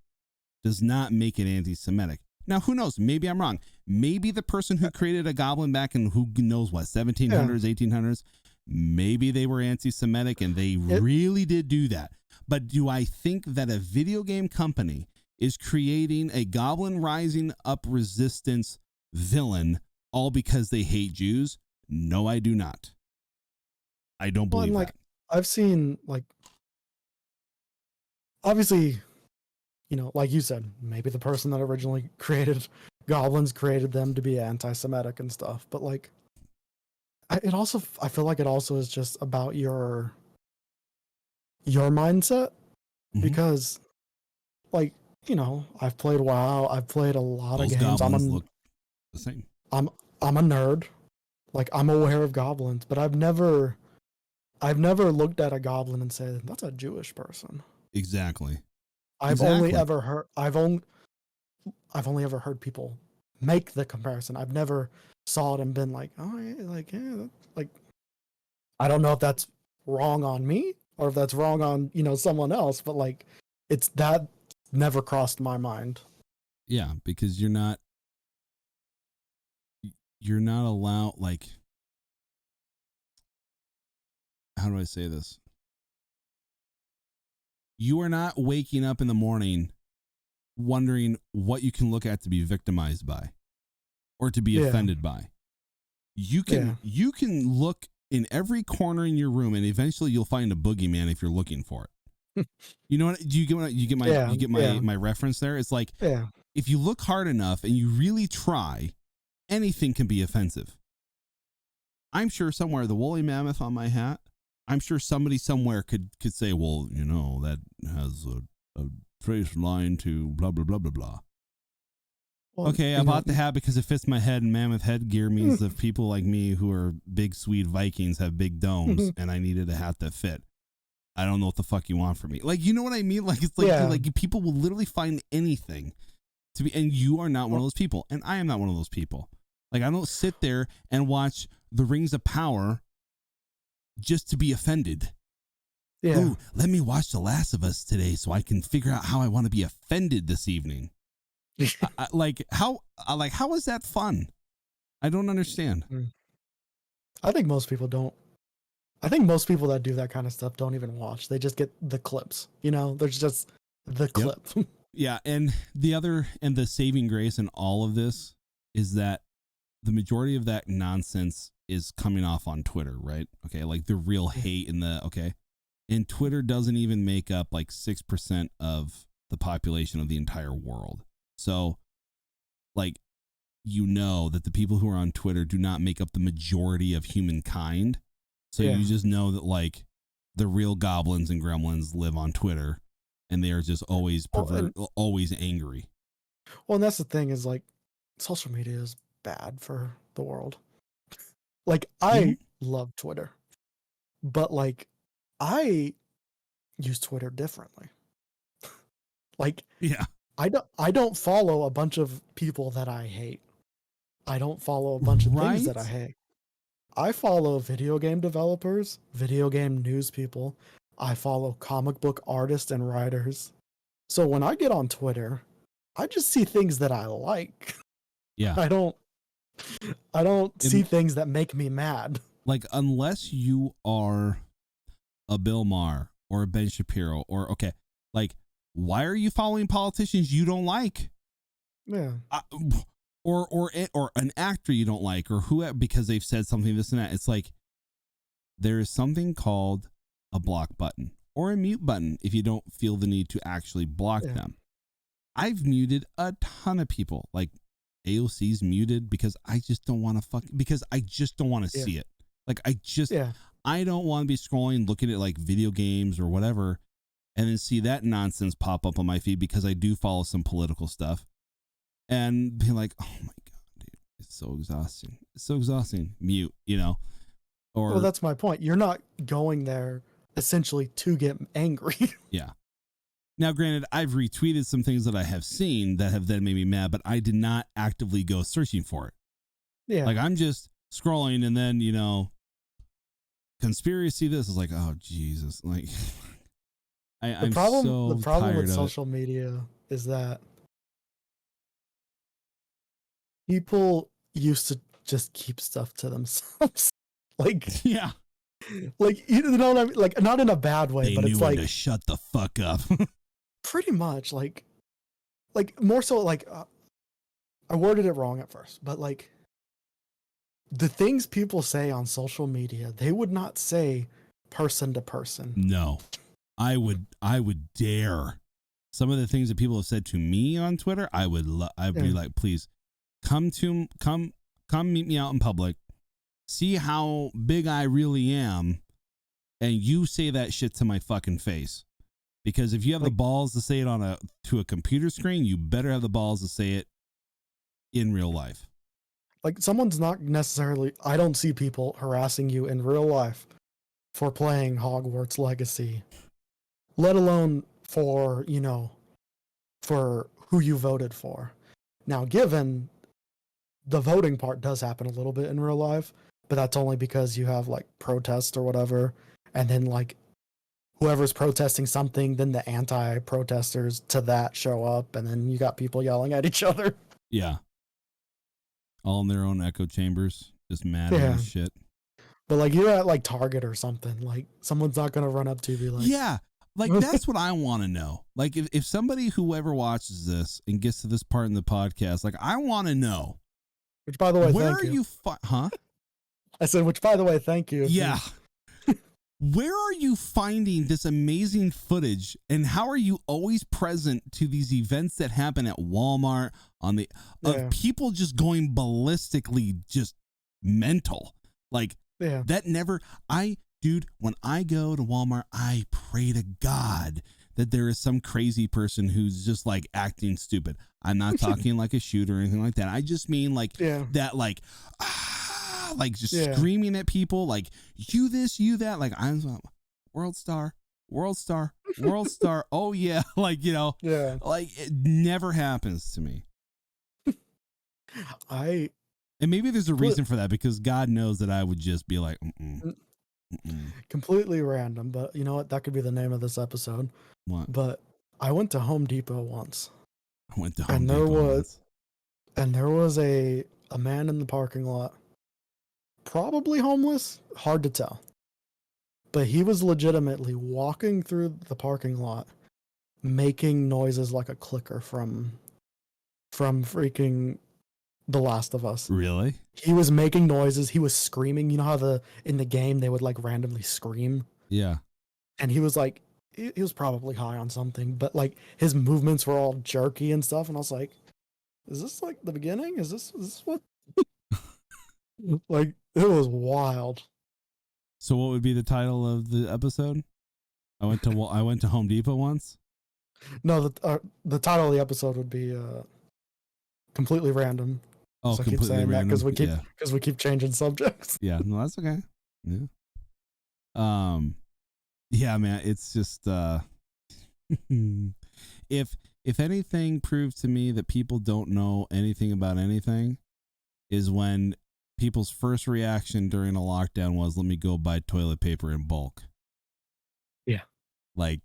does not make it anti-Semitic. Now, who knows? Maybe I'm wrong. Maybe the person who created a goblin back in who knows what, 1700s, 1800s, maybe they were anti-Semitic and they really did do that. But do I think that a video game company is creating a goblin rising up resistance villain all because they hate Jews? No, I do not. I don't believe that. I've seen, like, obviously, you know, like you said, maybe the person that originally created goblins created them to be anti-Semitic and stuff. But like, I feel like it also is just about your mindset, because like, you know, I've played WoW, I've played a lot of games. Look the same. I'm a nerd. Like, I'm aware of goblins, but I've never looked at a goblin and said, that's a Jewish person. Exactly. I've only ever heard people make the comparison. I've never saw it and been like, oh, yeah, like, I don't know if that's wrong on me or if that's wrong on, you know, someone else, but like, it's that never crossed my mind. Yeah, because you're not allowed, like, how do I say this? You are not waking up in the morning wondering what you can look at to be victimized by or to be offended by. You can look in every corner in your room and eventually you'll find a boogeyman if you're looking for it. You know what? Do you get my reference there? It's like if you look hard enough and you really try, anything can be offensive. I'm sure somewhere the woolly mammoth on my hat, I'm sure somebody somewhere could say, well, you know, that has a trace line to blah, blah, blah, blah, blah. Well, okay, I bought the hat because it fits my head, and mammoth headgear means that people like me who are big Swede Vikings have big domes, and I needed a hat that fit. I don't know what the fuck you want from me. Like, you know what I mean? Like, it's like people will literally find anything to be, and you are not one of those people, and I am not one of those people. Like, I don't sit there and watch The Rings of Power just to be offended. Yeah. Ooh, let me watch The Last of Us today so I can figure out how I want to be offended this evening. How is that fun? I don't understand. I think most people don't. I think most people that do that kind of stuff don't even watch. They just get the clips. You know, there's just the clip. Yeah, and the saving grace in all of this is that the majority of that nonsense is coming off on Twitter, right? Okay, like the real hate and Twitter doesn't even make up like 6% of the population of the entire world. So, like, you know that the people who are on Twitter do not make up the majority of humankind. So you just know that, like, the real goblins and gremlins live on Twitter, and they are just always always angry. Well, and that's the thing is, like, social media is bad for the world. Like, I love Twitter, but, like, I use Twitter differently. Like, I don't follow a bunch of people that I hate. I don't follow a bunch of things that I hate. I follow video game developers, video game news people. I follow comic book artists and writers. So when I get on Twitter, I just see things that I like. Yeah. I don't see things that make me mad. Like, unless you are a Bill Maher or a Ben Shapiro like, why are you following politicians you don't like? Yeah. Or an actor you don't like, or who, because they've said something, this and that. It's like, there is something called a block button or a mute button if you don't feel the need to actually block them. I've muted a ton of people. Like, AOC's muted because I just don't want to see it. Like, I don't want to be scrolling, looking at like video games or whatever, and then see that nonsense pop up on my feed because I do follow some political stuff and be like, oh my God, dude, it's so exhausting. It's so exhausting. Mute, you know? Well, that's my point. You're not going there essentially to get angry. Yeah. Now, granted, I've retweeted some things that I have seen that have then made me mad, but I did not actively go searching for it. Yeah. Like, I'm just scrolling and then, you know, conspiracy this is like, oh, Jesus. Like, the problem with social media is that people used to just keep stuff to themselves. Like, yeah. Like, you know what I mean? Like, not in a bad way, but it's like, to shut the fuck up. pretty much like more so like, I worded it wrong at first, but like the things people say on social media, they would not say person to person. No, I would dare. Some of the things that people have said to me on Twitter, I'd be like, please come meet me out in public. See how big I really am, and you say that shit to my fucking face. Because if you have the balls to say it to a computer screen, you better have the balls to say it in real life. Like, someone's not necessarily, I don't see people harassing you in real life for playing Hogwarts Legacy, let alone for, you know, for who you voted for. Now, given the voting part does happen a little bit in real life, but that's only because you have like protests or whatever, and then like whoever's protesting something, then the anti-protesters to that show up, and then you got people yelling at each other. Yeah. All in their own echo chambers, just mad as shit. But like, you're at like Target or something, like someone's not going to run up to you and be like, yeah, Like, that's what I want to know. Like, if somebody, whoever watches this and gets to this part in the podcast, like, I want to know. Which, by the way, where thank are you? Huh? I said, which, by the way, thank you. Yeah. Where are you finding this amazing footage, and how are you always present to these events that happen at Walmart of people just going ballistically, just mental? Like, that never, dude, when I go to Walmart, I pray to God that there is some crazy person who's just like acting stupid. I'm not talking like a shooter or anything like that. I just mean like that, like, like just screaming at people, like, you this, you that. Like, I'm world star. Oh yeah. Like, you know, like, it never happens to me. And maybe there's a reason for that, because God knows that I would just be like, completely random, but you know what? That could be the name of this episode. What? But I went to Home Depot once. And there was a man in the parking lot, probably homeless, hard to tell. But he was legitimately walking through the parking lot, making noises like a clicker from freaking The Last of Us. Really? He was making noises. He was screaming. You know how in the game they would like randomly scream? Yeah. And he was like, he was probably high on something, but like his movements were all jerky and stuff. And I was like, is this like the beginning? Is this what? Like, it was wild. So what would be the title of the episode? I went to Home Depot once. No, the title of the episode would be completely random. Oh, so completely I keep saying random. Because we keep changing subjects. Yeah, no, that's okay. Yeah. Yeah, man, it's just if anything proves to me that people don't know anything about anything, is when people's first reaction during a lockdown was, let me go buy toilet paper in bulk. Yeah. Like,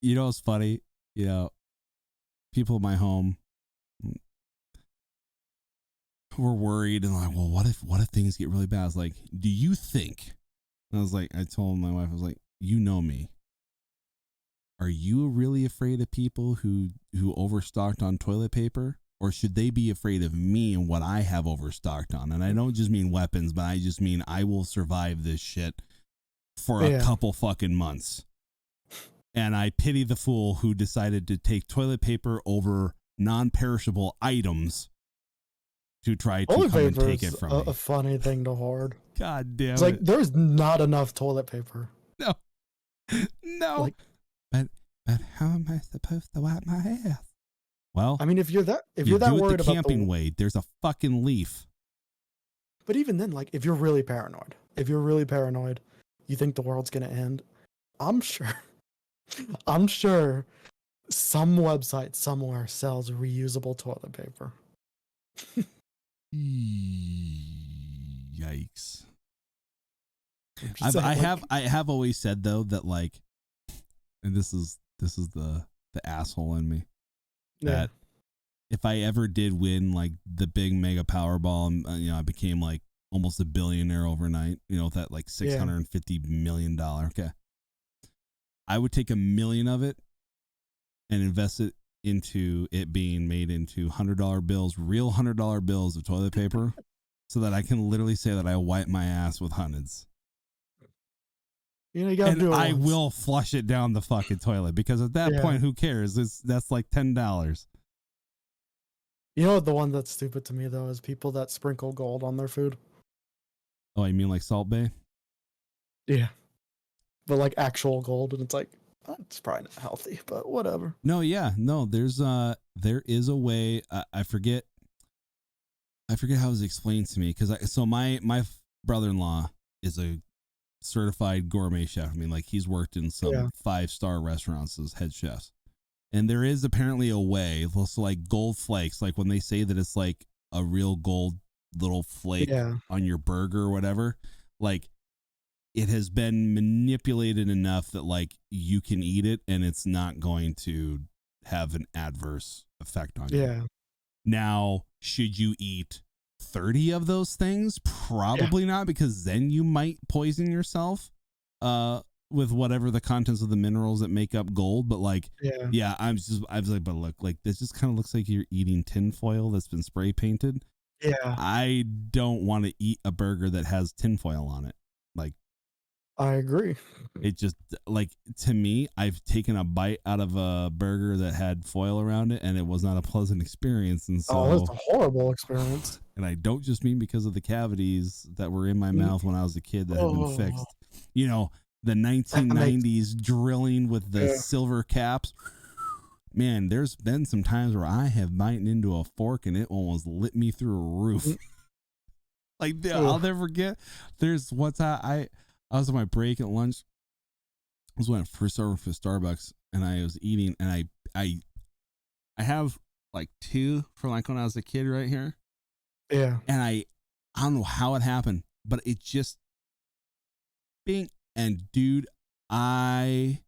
you know, it's funny, you know, people in my home were worried and like, well, what if things get really bad? I was like, do you think? And I was like, I told my wife, I was like, you know me. Are you really afraid of people who overstocked on toilet paper? Or should they be afraid of me and what I have overstocked on? And I don't just mean weapons, but I just mean I will survive this shit for a couple fucking months. And I pity the fool who decided to take toilet paper over non-perishable items to try to come and take it from me. A funny thing to hoard. God damn it's like, there's not enough toilet paper. No. Like, but how am I supposed to wipe my ass? Well, I mean, if you're that worried about the camping way, there's a fucking leaf. But even then, like, if you're really paranoid, you think the world's gonna end, I'm sure some website somewhere sells reusable toilet paper. Yikes. I have always said though that, like, and this is the asshole in me, that if I ever did win like the big mega Powerball, and you know, I became like almost a billionaire overnight, you know, with that like $650 million. Okay. I would take $1 million of it and invest it into it being made into $100 bills, real $100 bills of toilet paper, so that I can literally say that I wipe my ass with hundreds. You know, you gotta do it I once. will flush it down the fucking toilet, because at that point, who cares? That's like $10. You know what, the one that's stupid to me though is people that sprinkle gold on their food. Oh, you mean like Salt Bae? Yeah. But like actual gold, and it's like, it's probably not healthy, but whatever. No, yeah, no. There is a way. I forget how it was explained to me, because my brother-in-law is a certified gourmet chef. I mean, like, he's worked in some 5-star restaurants as head chefs, and there is apparently a way. Also, like gold flakes, like when they say that it's like a real gold little flake on your burger or whatever, like, it has been manipulated enough that like you can eat it and it's not going to have an adverse effect on you. Now, should you eat 30 of those things? Probably not, because then you might poison yourself. with whatever the contents of the minerals that make up gold. But like, Yeah. I was like, but look, like this just kind of looks like you're eating tinfoil that's been spray painted. Yeah. I don't want to eat a burger that has tinfoil on it. Like, I agree. it just, like, to me, I've taken a bite out of a burger that had foil around it, and it was not a pleasant experience. And so, That's a horrible experience. and I don't just mean because of the cavities that were in my mouth when I was a kid that had been fixed. You know, the 1990s drilling with the silver caps. Man, there's been some times where I have bitten into a fork and it almost lit me through a roof. Like, I'll never forget. There's once I was on my break at lunch. I was when I first started for Starbucks, and I was eating, and I have like 2 for like when I was a kid right here. Yeah. And I don't know how it happened, but it just bing. And dude, I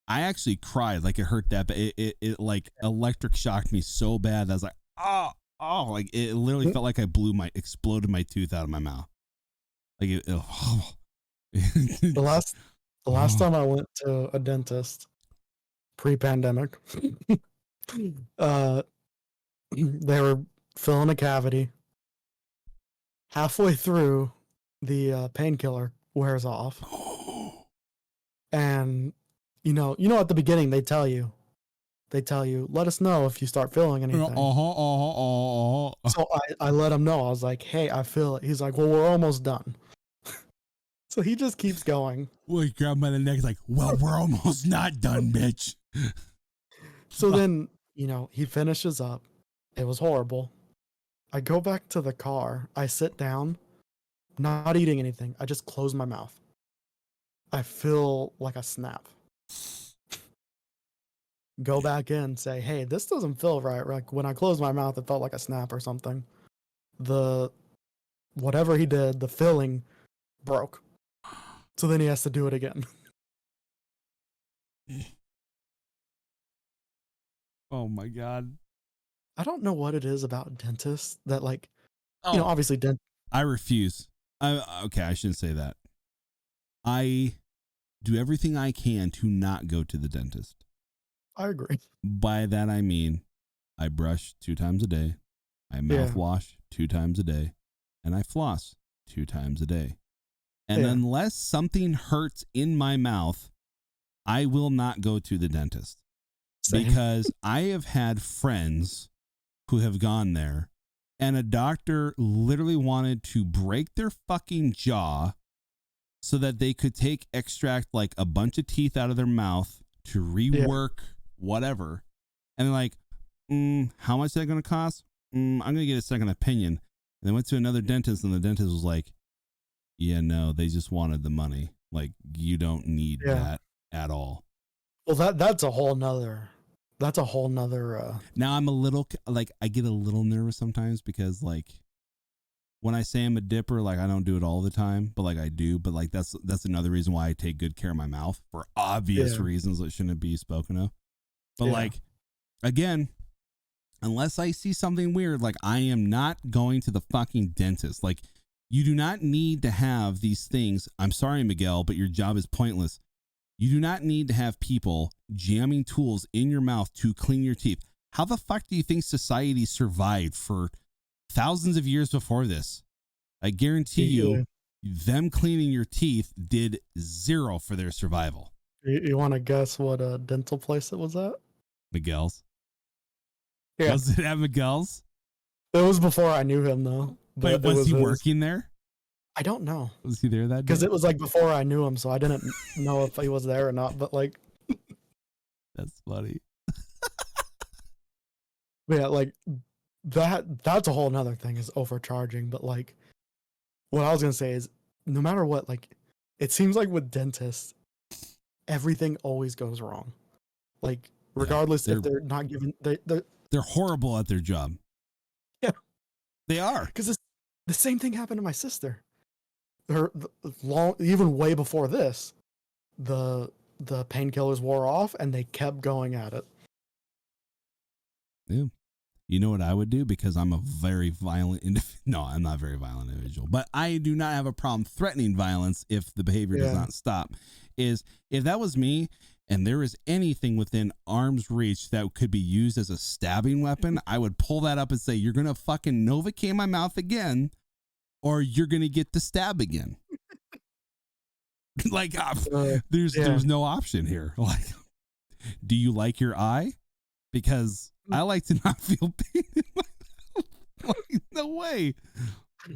actually cried. Like, it hurt that, but it like electric shocked me so bad that I was like, oh, like it literally felt like I exploded my tooth out of my mouth. Like The last time I went to a dentist pre-pandemic, they were filling a cavity. Halfway through, the painkiller wears off. And you know at the beginning they tell you, let us know if you start feeling anything. So I let him know. I was like, hey, I feel it. He's like, well, we're almost done. So he just keeps going. Well, he grabbed by the neck, like, well, we're almost not done, bitch. So then, he finishes up. It was horrible. I go back to the car. I sit down, not eating anything. I just close my mouth. I feel like a snap. Go back in, say, hey, this doesn't feel right. Like, when I closed my mouth, it felt like a snap or something. Whatever he did, the filling broke. So then he has to do it again. Oh my God. I don't know what it is about dentists that, like, obviously I refuse. Okay, I shouldn't say that. I do everything I can to not go to the dentist. I agree. By that I mean, I brush 2 times a day, I mouthwash 2 times a day, and I floss 2 times a day. And unless something hurts in my mouth, I will not go to the dentist. Same. Because I have had friends who have gone there, and a doctor literally wanted to break their fucking jaw so that they could extract like a bunch of teeth out of their mouth to rework whatever. And they're like, how much is that going to cost? I'm going to get a second opinion. And they went to another dentist, and the dentist was like, yeah, no, they just wanted the money. Like, you don't need that at all. Well, that's a whole nother. Now I'm a little, like, I get a little nervous sometimes because, like, when I say I'm a dipper, like, I don't do it all the time, but like I do. But like, that's another reason why I take good care of my mouth for obvious reasons that shouldn't be spoken of. But like, again, unless I see something weird, like, I am not going to the fucking dentist. Like, you do not need to have these things. I'm sorry, Miguel, but your job is pointless. You do not need to have people jamming tools in your mouth to clean your teeth. How the fuck do you think society survived for thousands of years before this? I guarantee you, them cleaning your teeth did 0 for their survival. You want to guess what dental place it was at? Miguel's. Yeah. Was it at Miguel's? It was before I knew him, though. But was he working there? I don't know. Was he there that day? Because it was like before I knew him, so I didn't know if he was there or not. But like, that's funny. But yeah, like that's a whole nother thing, is overcharging. But like, what I was gonna say is, no matter what, like, it seems like with dentists, everything always goes wrong. Like, regardless if they're not given, they're horrible at their job. Yeah, they are. Because the same thing happened to my sister. Even way before this, the painkillers wore off and they kept going at it. Yeah. You know what I would do? Because I'm a very violent individual. No, I'm not a very violent individual, but I do not have a problem threatening violence if the behavior does not stop. is if that was me and there is anything within arm's reach that could be used as a stabbing weapon, I would pull that up and say, you're going to fucking Novocaine my mouth again, or you're going to get to stab again. Like, there's no option here. Like, do you like your eye? Because I like to not feel pain in my mouth. Like, no way.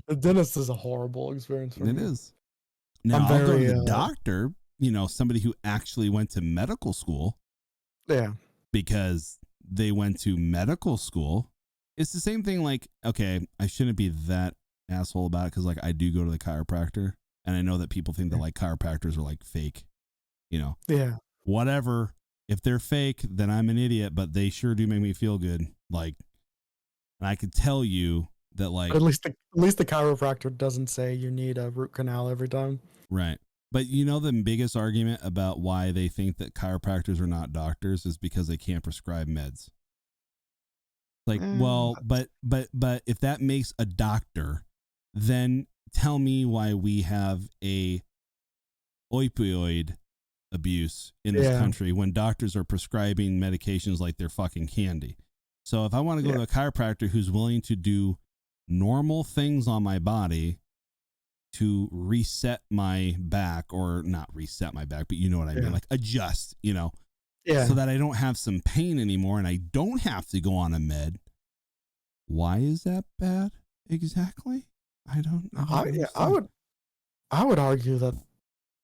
The dentist is a horrible experience for me. It is. Now, I'll go to the doctor, somebody who actually went to medical school. Yeah. Because they went to medical school. It's the same thing. Like, okay, I shouldn't be that asshole about it because, like, I do go to the chiropractor. And I know that people think that like chiropractors are like fake, Yeah. Whatever. If they're fake, then I'm an idiot, but they sure do make me feel good. Like, and I could tell you that like at least the chiropractor doesn't say you need a root canal every time. Right. But the biggest argument about why they think that chiropractors are not doctors is because they can't prescribe meds. Like, well, but if that makes a doctor, then tell me why we have a opioid abuse in this country when doctors are prescribing medications like they're fucking candy. So if I want to go to a chiropractor who's willing to do normal things on my body to reset my back, or not reset my back, but you know what I mean, like adjust, so that I don't have some pain anymore and I don't have to go on a med. Why is that bad exactly? I don't know. I would argue that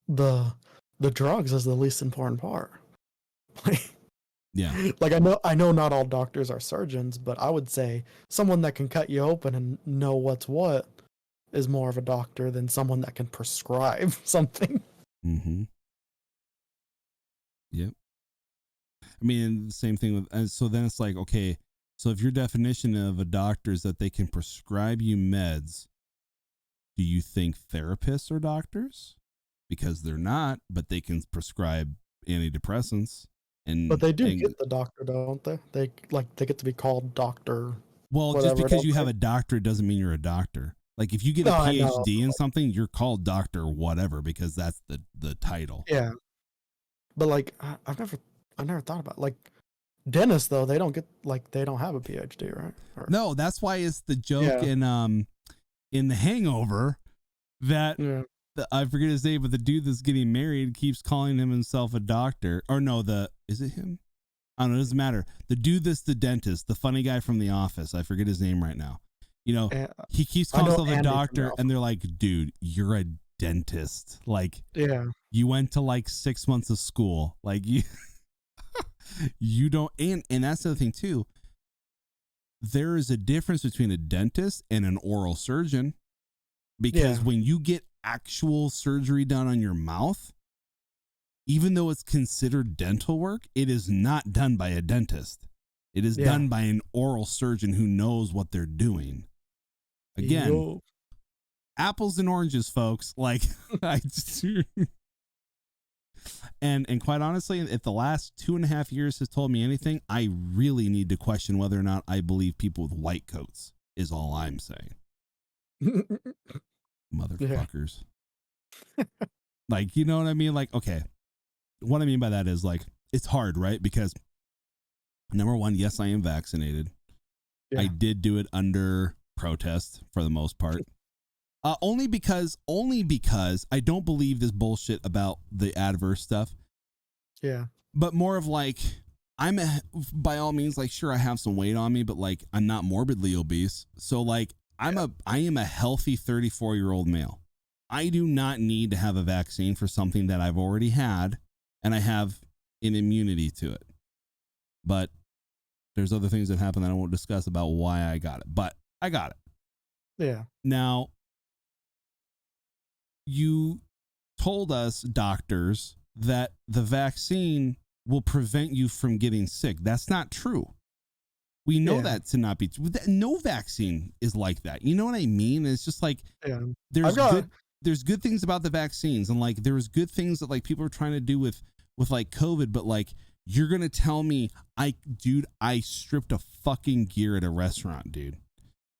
the drugs is the least important part. Like I know not all doctors are surgeons, but I would say someone that can cut you open and know what's what is more of a doctor than someone that can prescribe something. Mm-hmm. Yep. I mean, the same thing with, so then it's like, okay, so if your definition of a doctor is that they can prescribe you meds, do you think therapists are doctors? Because they're not, but they can prescribe antidepressants. But they do get the doctor, don't they? They get to be called doctor. Well, just because you have a doctorate doesn't mean you're a doctor. Like if you get a PhD in something, you're called doctor whatever because that's the title. Yeah. But like I've never thought about it. Like dentists though, they don't have a PhD, right? No, that's why it's the joke in The Hangover that I forget his name, but the dude that's getting married keeps calling himself a doctor. Or no, is it him? I don't know. It doesn't matter. The dude that's the dentist, the funny guy from The Office. I forget his name right now. He keeps calling himself a doctor, and they're like, dude, you're a dentist. Like, you went to like 6 months of school. Like you don't. And that's the other thing too. There is a difference between a dentist and an oral surgeon, because when you get actual surgery done on your mouth, even though it's considered dental work, it is not done by a dentist. It is done by an oral surgeon who knows what they're doing. Again, apples and oranges, folks. Like, and quite honestly, if the last 2.5 years has told me anything, I really need to question whether or not I believe people with white coats is all I'm saying. Motherfuckers. Like, you know what I mean? Like, okay. What I mean by that is like, it's hard, right? Because number one, yes, I am vaccinated. I did do it under protest for the most part. Only because I don't believe this bullshit about the adverse stuff. Yeah. But more of like, by all means, like, sure, I have some weight on me, but like, I'm not morbidly obese. So like, I am a healthy 34-year-old male. I do not need to have a vaccine for something that I've already had, and I have an immunity to it. But there's other things that happen that I won't discuss about why I got it, but I got it. Yeah. Now, you told us, doctors, that the vaccine will prevent you from getting sick. That's not true. We know that to not be true. No vaccine is like that. You know what I mean? It's just like there's good things about the vaccines, and like there's good things that like people are trying to do with like COVID, but like you're gonna tell me I stripped a fucking gear at a restaurant, dude,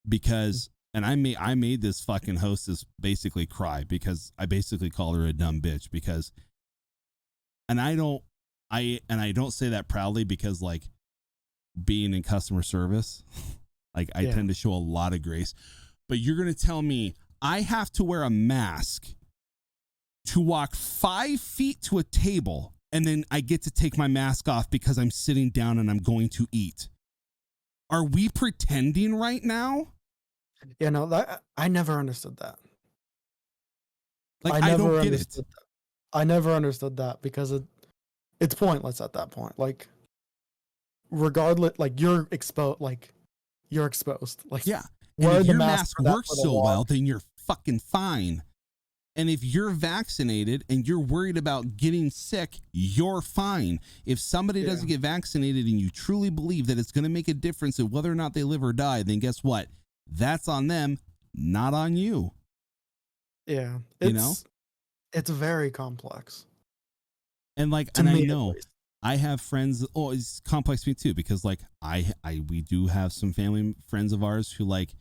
because and I made this fucking hostess basically cry because I basically called her a dumb bitch because and I don't say that proudly because like being in customer service, like I tend to show a lot of grace, but you're going to tell me I have to wear a mask to walk 5 feet to a table, and then I get to take my mask off because I'm sitting down and I'm going to eat. Are we pretending right now? You know, that I never understood that. Like, I don't get it. That. I never understood that because it's pointless at that point. Like, regardless, like you're exposed. Like, yeah. And if your mask works so well, then you're fucking fine. And if you're vaccinated and you're worried about getting sick, you're fine. If somebody doesn't get vaccinated and you truly believe that it's going to make a difference in whether or not they live or die, then guess what? That's on them, not on you. Yeah. It's very complex. And like, and I know I have friends. Oh, it's complex to me too, because like we do have some family friends of ours who like,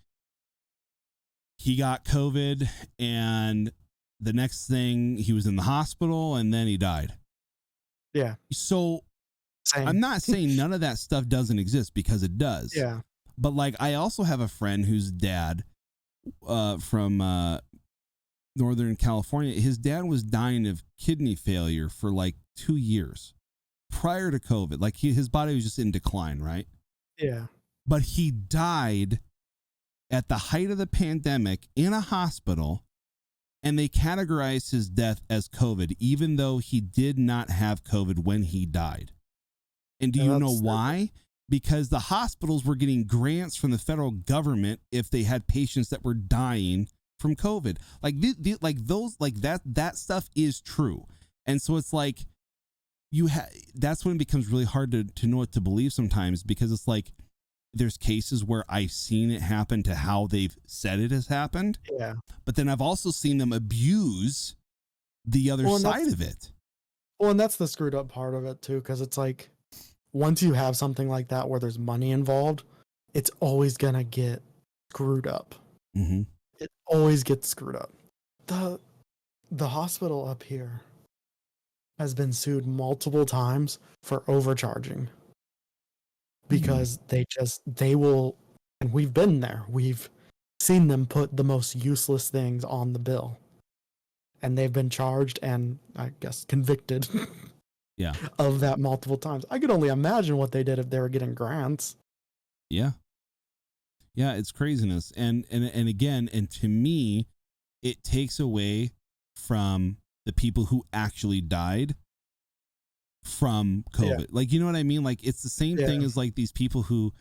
he got COVID and the next thing he was in the hospital and then he died. Yeah. So same. I'm not saying none of that stuff doesn't exist, because it does. Yeah. But like, I also have a friend whose dad from Northern California, his dad was dying of kidney failure for like 2 years prior to COVID. Like his body was just in decline, right? Yeah. But he died at the height of the pandemic in a hospital, and they categorized his death as COVID, even though he did not have COVID when he died. And do you know why? Because the hospitals were getting grants from the federal government if they had patients that were dying from COVID. Like that stuff is true. And so it's like that's when it becomes really hard to know what to believe sometimes, because it's like there's cases where I've seen it happen to how they've said it has happened. Yeah. But then I've also seen them abuse the other side of it. Well, and that's the screwed up part of it too, because it's like once you have something like that where there's money involved, it's always gonna get screwed up. Mm-hmm. It always gets screwed up. The hospital up here has been sued multiple times for overcharging. Because they will, and we've been there, we've seen them put the most useless things on the bill, and they've been charged and I guess convicted of that multiple times. I could only imagine what they did if they were getting grants. Yeah, it's craziness. And again, and to me, it takes away from the people who actually died from COVID. Like, you know what I mean? Like, it's the same thing as like these people who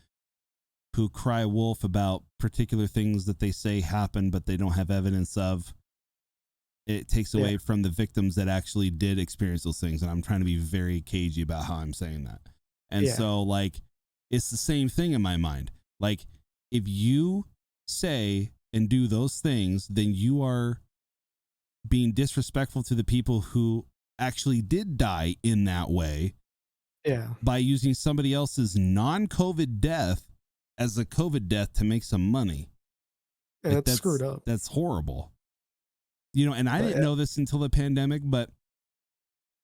cry wolf about particular things that they say happened, but they don't have evidence of. It takes away from the victims that actually did experience those things. And I'm trying to be very cagey about how I'm saying that. And so like, it's the same thing in my mind. Like, if you say and do those things, then you are being disrespectful to the people who actually did die in that way, by using somebody else's non-COVID death as a COVID death to make some money. Like, that's screwed up. That's horrible. You know, and I didn't know this until the pandemic, but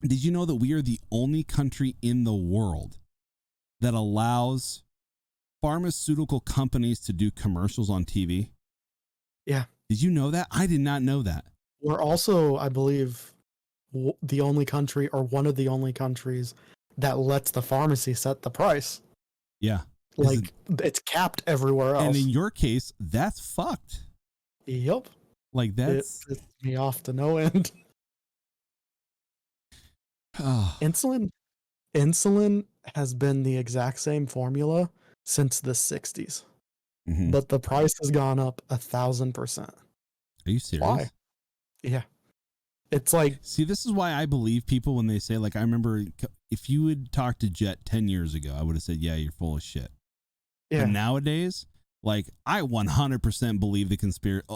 did you know that we are the only country in the world that allows pharmaceutical companies to do commercials on TV? Yeah. Did you know that? I did not know that. We're also, I believe, the only country, or one of the only countries, that lets the pharmacy set the price. Yeah. Like, it's capped everywhere else. And in your case, that's fucked. Yep. Like, that's... It pissed me off to no end. Insulin has been the exact same formula since the 60s. Mm-hmm. But the price has gone up 1,000%. Are you serious? Why? Yeah. It's like, see, this is why I believe people when they say, like, I remember if you had talked to Jet 10 years ago, I would have said, yeah, you're full of shit. Yeah. But nowadays, like, I 100% believe the conspiracy.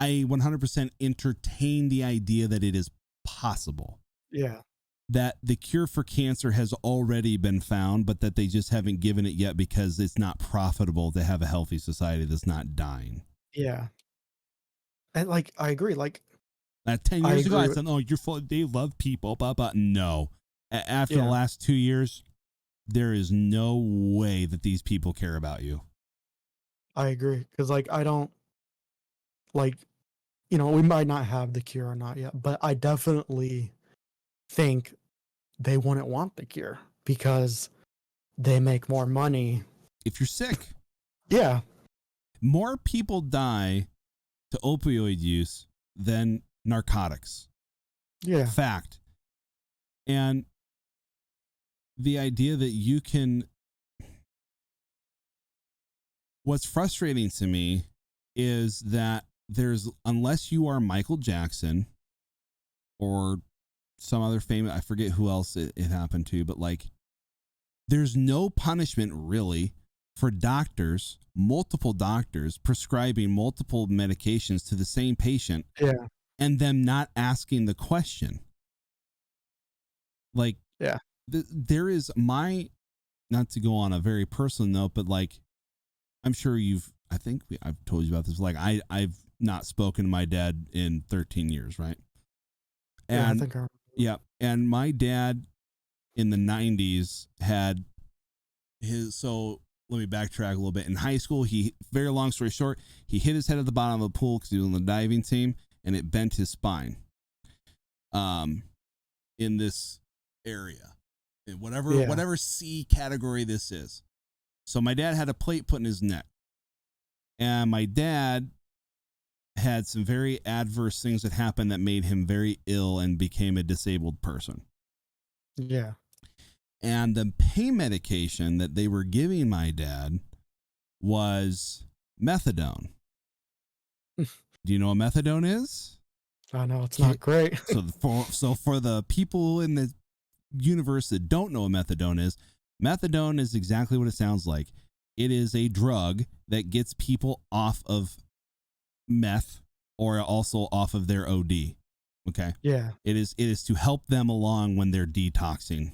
I 100% entertain the idea that it is possible. Yeah. That the cure for cancer has already been found, but that they just haven't given it yet because it's not profitable to have a healthy society that's not dying. Yeah. And like, I agree. Like, That 10 I years ago, I agree said, "Oh, you're full. They love people." Blah blah. No, after the Yeah. last 2 years, there is no way that these people care about you. I agree. Because, like, I don't, like, we might not have the cure or not yet, but I definitely think they wouldn't want the cure because they make more money. If you're sick, Yeah. more people die to opioid use than narcotics. Yeah. Fact. And the idea that you can, what's frustrating to me is that unless you are Michael Jackson or some other famous, I forget who else it happened to, but like, there's no punishment really for doctors, multiple doctors prescribing multiple medications to the same patient. Yeah. And them not asking the question. Like, Yeah. there is not to go on a very personal note, but like, I'm sure I've told you about this. Like, I've not spoken to my dad in 13 years, right? And Yeah, I think yeah, and my dad in the 90s had so let me backtrack a little bit. In high school, very long story short, he hit his head at the bottom of the pool because he was on the diving team, and it bent his spine in this area, in whatever C category this is. So my dad had a plate put in his neck, and my dad had some very adverse things that happened that made him very ill and became a disabled person. Yeah. And the pain medication that they were giving my dad was methadone. Do you know what methadone is? I know it's not great. So for the people in the universe that don't know what methadone is exactly what it sounds like. It is a drug that gets people off of meth or also off of their OD. Okay. Yeah. It is to help them along when they're detoxing.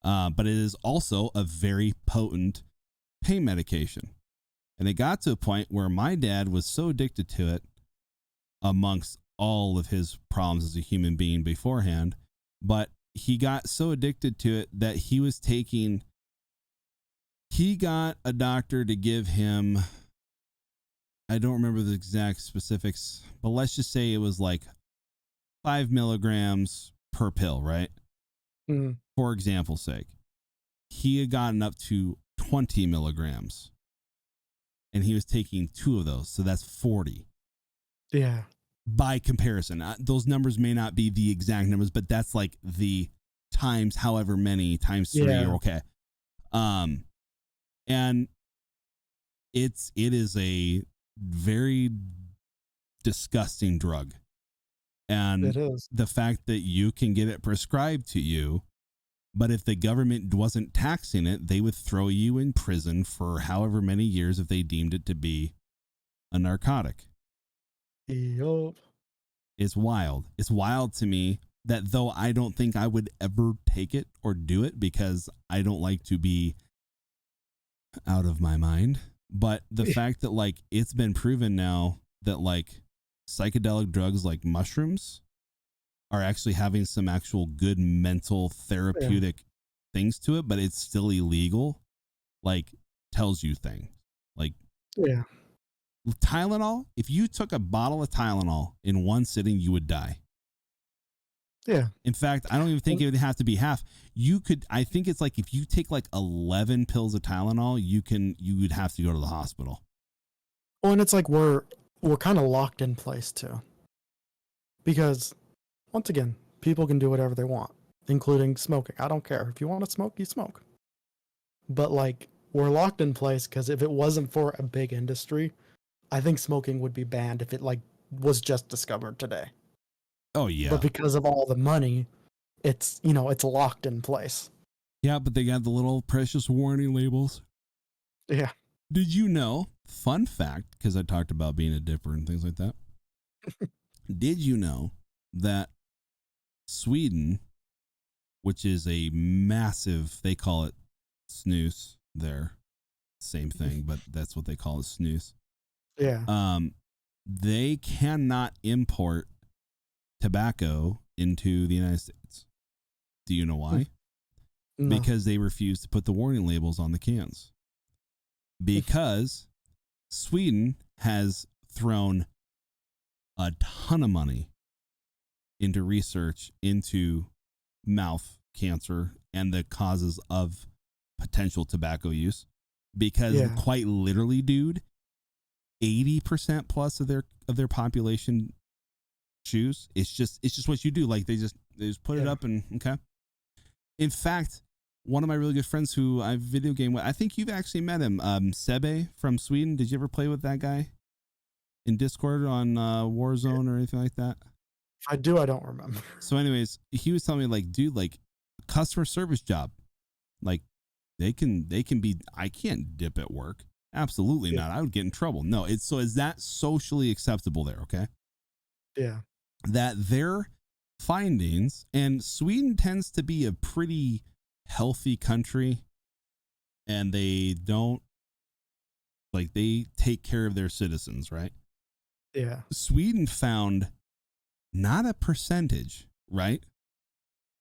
But it is also a very potent pain medication. And it got to a point where my dad was so addicted to it, amongst all of his problems as a human being beforehand, but he got so addicted to it that he got a doctor to give him, I don't remember the exact specifics, but let's just say it was like 5 milligrams per pill, right? Mm. For example's sake, he had gotten up to 20 milligrams and he was taking 2 of those. So that's 40. Yeah. By comparison, those numbers may not be the exact numbers, but that's like the times however many times 3 Yeah. or okay. And it is a very disgusting drug. And It is. the fact that you can get it prescribed to you, but if the government wasn't taxing it, they would throw you in prison for however many years if they deemed it to be a narcotic. Yup. It's wild. It's wild to me that though I don't think I would ever take it or do it because I don't like to be out of my mind. But the fact that like it's been proven now that like psychedelic drugs like mushrooms are actually having some actual good mental therapeutic things to it, but it's still illegal, like tells you things. Like Yeah. Tylenol, if you took a bottle of Tylenol in one sitting, you would die. Yeah. In fact, I don't even think it would have to be half. I think it's like if you take like 11 pills of Tylenol, you would have to go to the hospital. Well, and it's like we're kind of locked in place too. Because once again, people can do whatever they want, including smoking. I don't care. If you want to smoke, you smoke. But like we're locked in place because if it wasn't for a big industry, I think smoking would be banned if it like was just discovered today. Oh yeah. But because of all the money, it's locked in place. Yeah, but they got the little precious warning labels. Yeah. Did you know, fun fact, because I talked about being a dipper and things like that. Did you know that Sweden, which is a massive, they call it snus there, same thing, but that's what they call it, snus. Yeah. They cannot import tobacco into the United States. Do you know why? No. Because they refuse to put the warning labels on the cans. Because Sweden has thrown a ton of money into research into mouth cancer and the causes of potential tobacco use. Because quite literally, dude, 80% plus of their population chews. It's just what you do. Like they just put it up and okay. In fact, one of my really good friends who I video game with, I think you've actually met him, Sebe from Sweden. Did you ever play with that guy in Discord on Warzone or anything like that? If I do, I don't remember. So anyways, he was telling me like, dude, like customer service job, like they can be, I can't dip at work. Absolutely not. I would get in trouble. No, is that socially acceptable there? Okay. Yeah. That their findings, and Sweden tends to be a pretty healthy country, and they don't like, they take care of their citizens, right? Yeah. Sweden found not a percentage, right?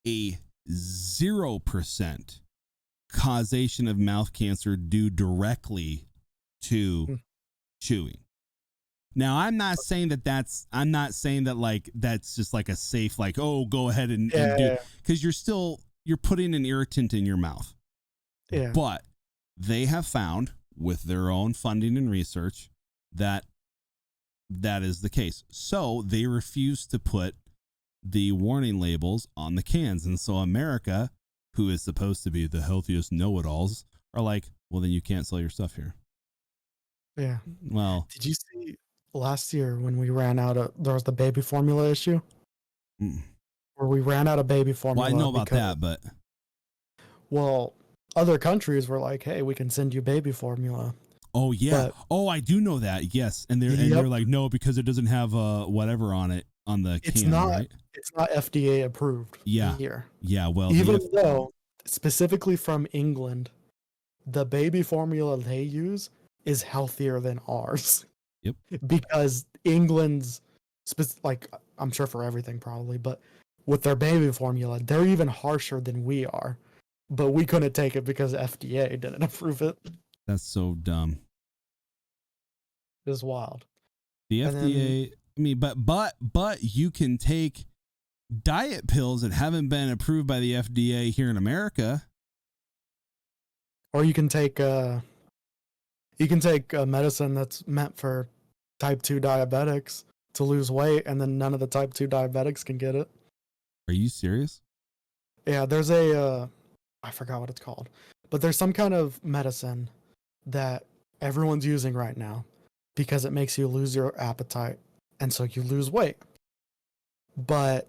A 0% causation of mouth cancer due directly to chewing. Now, I'm not saying that like that's just like a safe, like, oh, go ahead and do, because you're putting an irritant in your mouth. Yeah. But they have found with their own funding and research that is the case. So they refuse to put the warning labels on the cans. And so America, who is supposed to be the healthiest know-it-alls, are like, well, then you can't sell your stuff here. Yeah. Well, did you see last year when we ran out of, there was the baby formula issue where we ran out of baby formula? Well, I know about that, but well, other countries were like, hey, we can send you baby formula. Oh yeah. But, I do know that. Yes. And they're like, no, because it doesn't have whatever on it on the can, right? It's not FDA approved here. Yeah, well, even though specifically from England, the baby formula they use is healthier than ours. Yep. Because England's like, I'm sure for everything probably, but with their baby formula, they're even harsher than we are. But we couldn't take it because FDA didn't approve it. That's so dumb. It was wild. The FDA, I mean, but you can take diet pills that haven't been approved by the FDA here in America. Or you can take a medicine that's meant for type 2 diabetics to lose weight, and then none of the type 2 diabetics can get it. Are you serious? Yeah, there's I forgot what it's called, but there's some kind of medicine that everyone's using right now because it makes you lose your appetite, and so you lose weight. But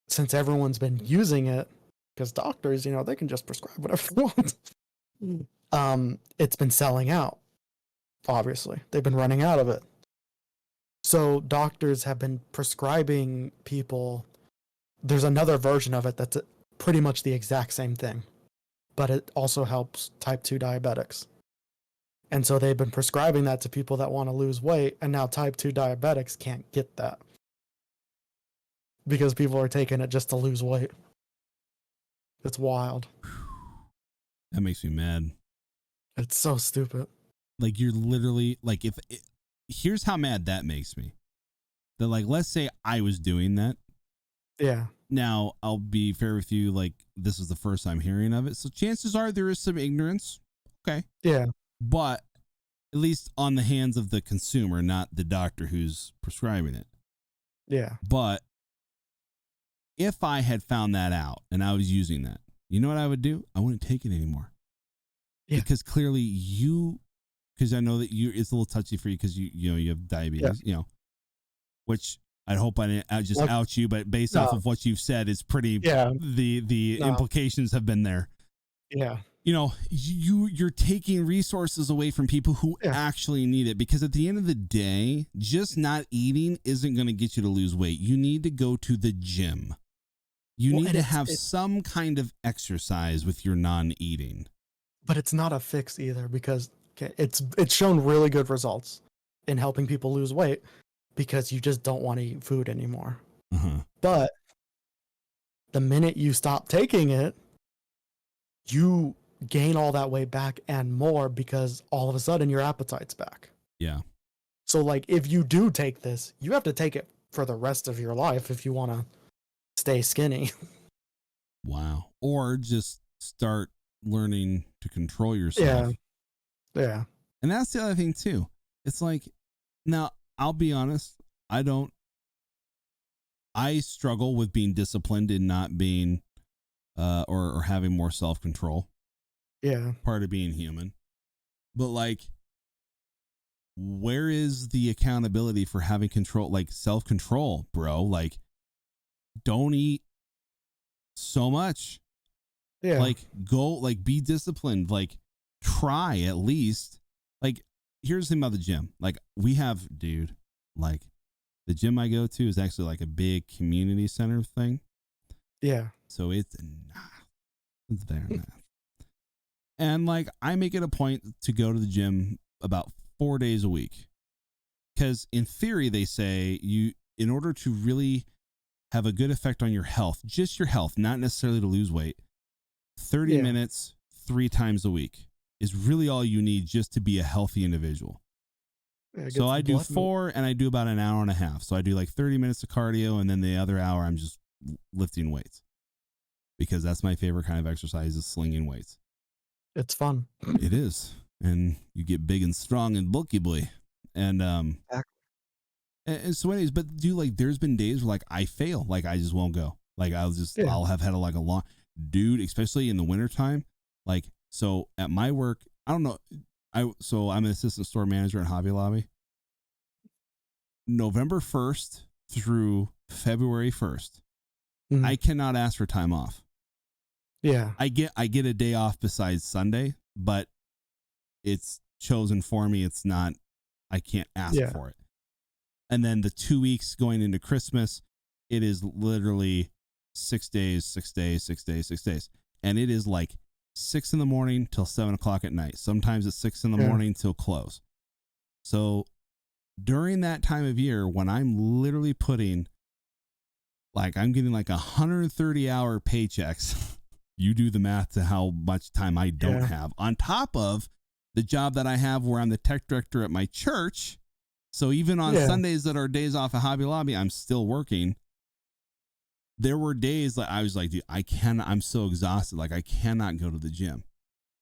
since everyone's been using it, because doctors, they can just prescribe whatever they want, it's been selling out. Obviously, they've been running out of it. So doctors have been prescribing people. There's another version of it that's pretty much the exact same thing, but it also helps type 2 diabetics. And so they've been prescribing that to people that want to lose weight, and now type 2 diabetics can't get that because people are taking it just to lose weight. It's wild. That makes me mad. It's so stupid. Like, you're literally like, here's how mad that makes me. That, like, let's say I was doing that. Yeah. Now, I'll be fair with you, like, this is the first time hearing of it, so chances are there is some ignorance. Okay. Yeah. But at least on the hands of the consumer, not the doctor who's prescribing it. Yeah. But if I had found that out and I was using that, you know what I would do? I wouldn't take it anymore. Yeah. Because clearly because I know that it's a little touchy for you because you have diabetes, which I hope I didn't just out you, but based off of what you've said, it's pretty, the implications have been there. Yeah. You're taking resources away from people who actually need it, because at the end of the day, just not eating isn't going to get you to lose weight. You need to go to the gym. You need to have some kind of exercise with your non-eating. But it's not a fix either, because it's shown really good results in helping people lose weight because you just don't want to eat food anymore. But the minute you stop taking it, you gain all that weight back and more, because all of a sudden your appetite's back. Yeah. So like if you do take this, you have to take it for the rest of your life if you want to stay skinny. Wow. Or just start learning to control yourself. Yeah. And that's the other thing too. It's like, now I'll be honest, I struggle with being disciplined and not being or having more self-control. Yeah. Part of being human. But like, where is the accountability for having control, like self-control, bro? Like, don't eat so much. Yeah. Like, go, like, be disciplined. Like, try at least. Like, here's the thing about the gym. Like, we have, dude, like, the gym I go to is actually like a big community center thing. Yeah. So it's very nice. And like, I make it a point to go to the gym about 4 days a week. Because in theory, they say in order to really have a good effect on your health, just your health, not necessarily to lose weight, 30 minutes 3 times a week is really all you need just to be a healthy individual. So I do 4 and I do about an hour and a half. So I do like 30 minutes of cardio, and then the other hour I'm just lifting weights, because that's my favorite kind of exercise, is slinging weights. It's fun. It is. And you get big and strong and bulky boy. And so anyways, but like, there's been days where like I fail, like I just won't go. Like I'll have had a long, dude, especially in the wintertime. Like, so at my work, I don't know. So I'm an assistant store manager at Hobby Lobby. November 1st through February 1st, I cannot ask for time off. Yeah. I get a day off besides Sunday, but it's chosen for me. It's not, I can't ask for it. And then the 2 weeks going into Christmas, it is literally 6 days, 6 days, 6 days, 6 days. And it is like 6 a.m. till 7:00 at night. Sometimes it's 6 a.m. till close. So during that time of year, when I'm literally putting, like, I'm getting like 130-hour paychecks, you do the math to how much time I don't have, on top of the job that I have where I'm the tech director at my church. So even on Sundays that are days off of Hobby Lobby, I'm still working. There were days that I was like, dude, I'm so exhausted. Like, I cannot go to the gym.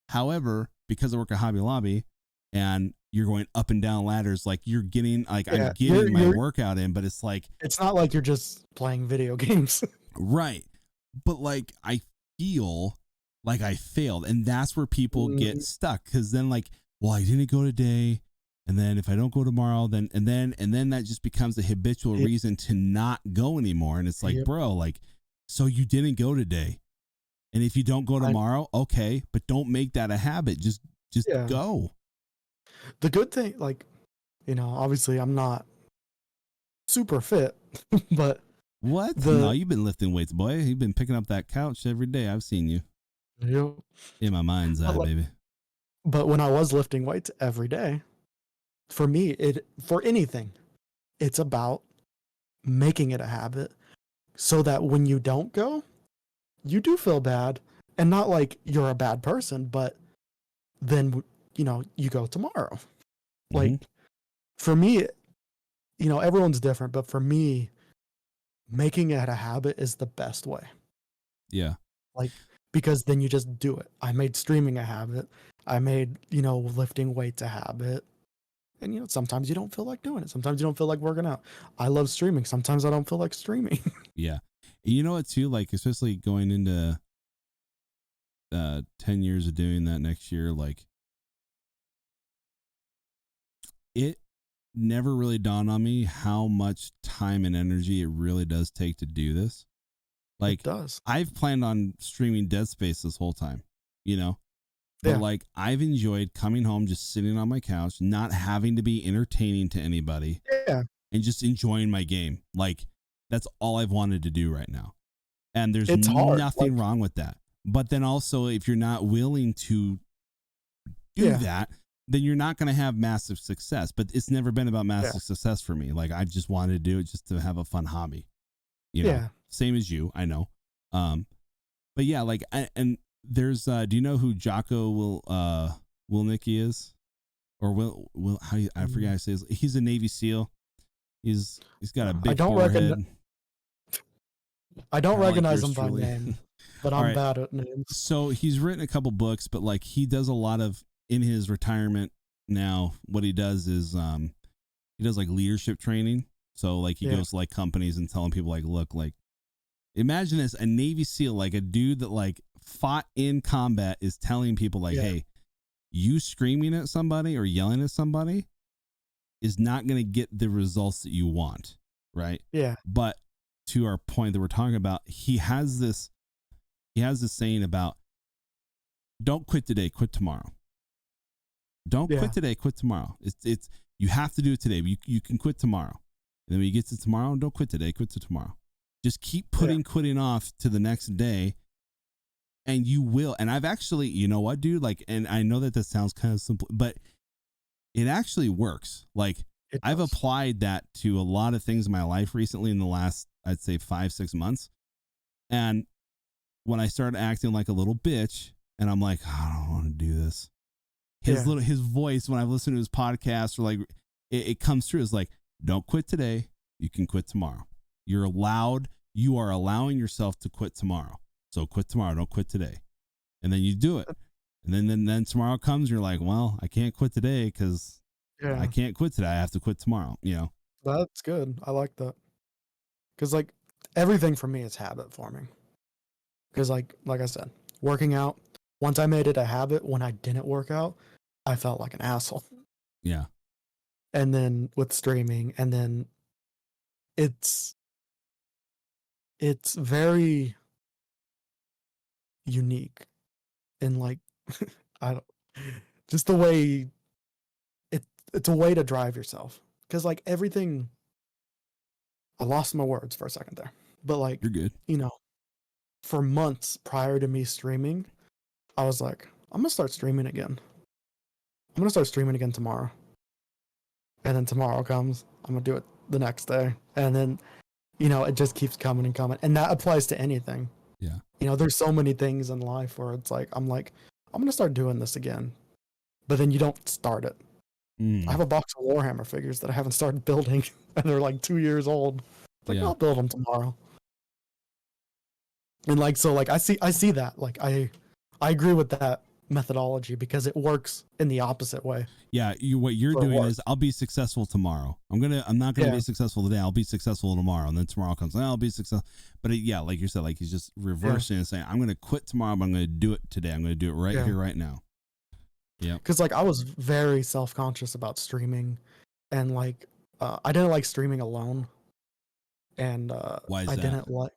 However, because I work at Hobby Lobby and you're going up and down ladders, like you're getting, like, I'm getting my workout in, but it's like, it's not like you're just playing video games. Right. But like, I feel like I failed. And that's where people get stuck. Cause then like, well, I didn't go today. And then if I don't go tomorrow, then that just becomes a habitual reason to not go anymore. And it's like, bro, like, so you didn't go today. And if you don't go tomorrow, okay, but don't make that a habit. Just go. The good thing, like, you know, obviously I'm not super fit, but what? No, you've been lifting weights, boy. You've been picking up that couch every day. I've seen you. Yep. In my mind's eye, baby. But when I was lifting weights every day, for me, for anything, it's about making it a habit so that when you don't go, you do feel bad, and not like you're a bad person, but then, you know, you go tomorrow. Like, for me, you know, everyone's different, but for me, making it a habit is the best way. Yeah. Like, because then you just do it. I made streaming a habit. I made, you know, lifting weights a habit. And, you know, sometimes you don't feel like doing it. Sometimes you don't feel like working out. I love streaming. Sometimes I don't feel like streaming. Yeah. You know what, too? Like, especially going into 10 years of doing that next year, like, it never really dawned on me how much time and energy it really does take to do this. Like, it does. I've planned on streaming Dead Space this whole time, you know? But like, I've enjoyed coming home, just sitting on my couch, not having to be entertaining to anybody, and just enjoying my game. Like, that's all I've wanted to do right now. And there's nothing wrong with that. But then also, if you're not willing to do that, then you're not going to have massive success. But it's never been about massive success for me. Like, I've just wanted to do it just to have a fun hobby. you know, Yeah. same as you, I know. But yeah, like, and there's, do you know who Jocko Wilnicki is? Or I forget how to say his, he's a Navy SEAL. He's got a big forehead. I don't recognize yours him by truly. name, but I'm bad at names. So he's written a couple books, but like he does a lot of, in his retirement now, what he does is he does like leadership training. So like he goes to like companies and telling people like, look, like imagine this, a Navy SEAL, like a dude that like fought in combat is telling people like, hey, you screaming at somebody or yelling at somebody is not going to get the results that you want. Right. Yeah. But to our point that we're talking about, he has this saying about don't quit today, quit tomorrow. Don't quit today, quit tomorrow. It's you have to do it today. You can quit tomorrow. And then when you get to tomorrow, don't quit today, quit to tomorrow. Just keep quitting off to the next day. And you will. And I've actually, you know what, dude? Like, and I know that sounds kind of simple, but it actually works. Like, I've applied that to a lot of things in my life recently in the last, I'd say 5-6 months. And when I started acting like a little bitch and I'm like, oh, I don't want to do this. His voice, when I've listened to his podcast, or like it comes through, is like, don't quit today. You can quit tomorrow. You are allowing yourself to quit tomorrow. So quit tomorrow. Don't quit today. And then you do it. And then tomorrow comes, you're like, well, I can't quit today because I can't quit today. I have to quit tomorrow. You know, that's good. I like that. Cause like everything for me is habit forming. Cause like I said, working out, once I made it a habit, when I didn't work out, I felt like an asshole. Yeah. And then with streaming, and then it's very unique in like, I don't, just the way it's a way to drive yourself. Cause like everything, I lost my words for a second there, but like, you're good. You know, for months prior to me streaming, I was like, I'm going to start streaming again. I'm going to start streaming again tomorrow. And then tomorrow comes, I'm going to do it the next day. And then, you know, it just keeps coming and coming. And that applies to anything. Yeah. You know, there's so many things in life where it's like, I'm going to start doing this again. But then you don't start it. I have a box of Warhammer figures that I haven't started building. And they're like 2 years old. It's like, I'll build them tomorrow. And like, so like, I see that. Like, I agree with that methodology because it works in the opposite way. Yeah. What you're doing is, I'll be successful tomorrow. I'm not going to be successful today. I'll be successful tomorrow. And then tomorrow comes, I'll be successful. But like you said, like he's just reversing and saying, I'm going to quit tomorrow, but I'm going to do it today. I'm going to do it right here, right now. Yeah. Cause like I was very self-conscious about streaming, and like, I didn't like streaming alone. And, why is I that? didn't like,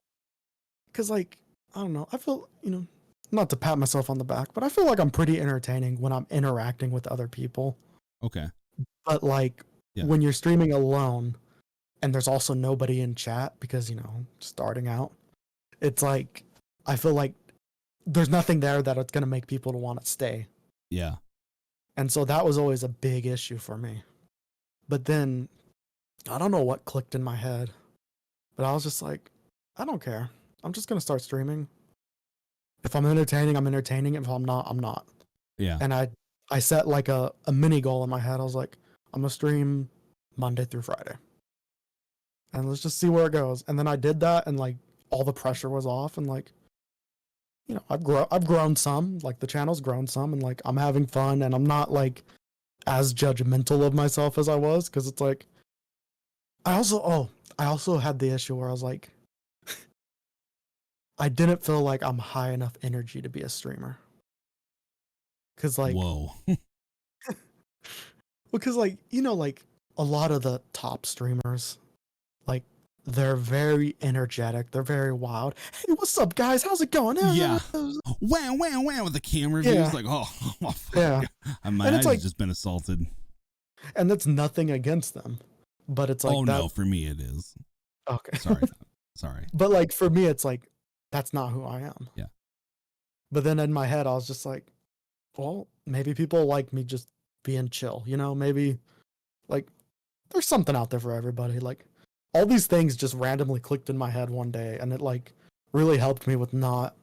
cause like, I don't know. I feel, you know, not to pat myself on the back, but I feel like I'm pretty entertaining when I'm interacting with other people. Okay. But like when you're streaming alone and there's also nobody in chat because, you know, starting out, it's like, I feel like there's nothing there that it's going to make people to want to stay. Yeah. And so that was always a big issue for me. But then I don't know what clicked in my head, but I was just like, I don't care. I'm just going to start streaming. If I'm entertaining, I'm entertaining. If I'm not, I'm not. Yeah. And I set like a mini goal in my head. I was like, I'm going to stream Monday through Friday. And let's just see where it goes. And then I did that, and like all the pressure was off, and like, you know, I've grown some, like the channel's grown some, and like I'm having fun, and I'm not like as judgmental of myself as I was, because it's like I also had the issue where I was like, I didn't feel like I'm high enough energy to be a streamer. Cause like, whoa. because like, you know, like a lot of the top streamers, like they're very energetic. They're very wild. Hey, what's up, guys? How's it going? Yeah. Wham, wham, wham with the camera views. Like, oh, yeah. My eyes have just been assaulted. And that's nothing against them, but it's like, oh no, for me it is. Okay. Sorry. But like for me, it's like, that's not who I am. Yeah. But then in my head, I was just like, well, maybe people like me just being chill, you know, maybe like there's something out there for everybody. Like all these things just randomly clicked in my head one day, and it like really helped me with not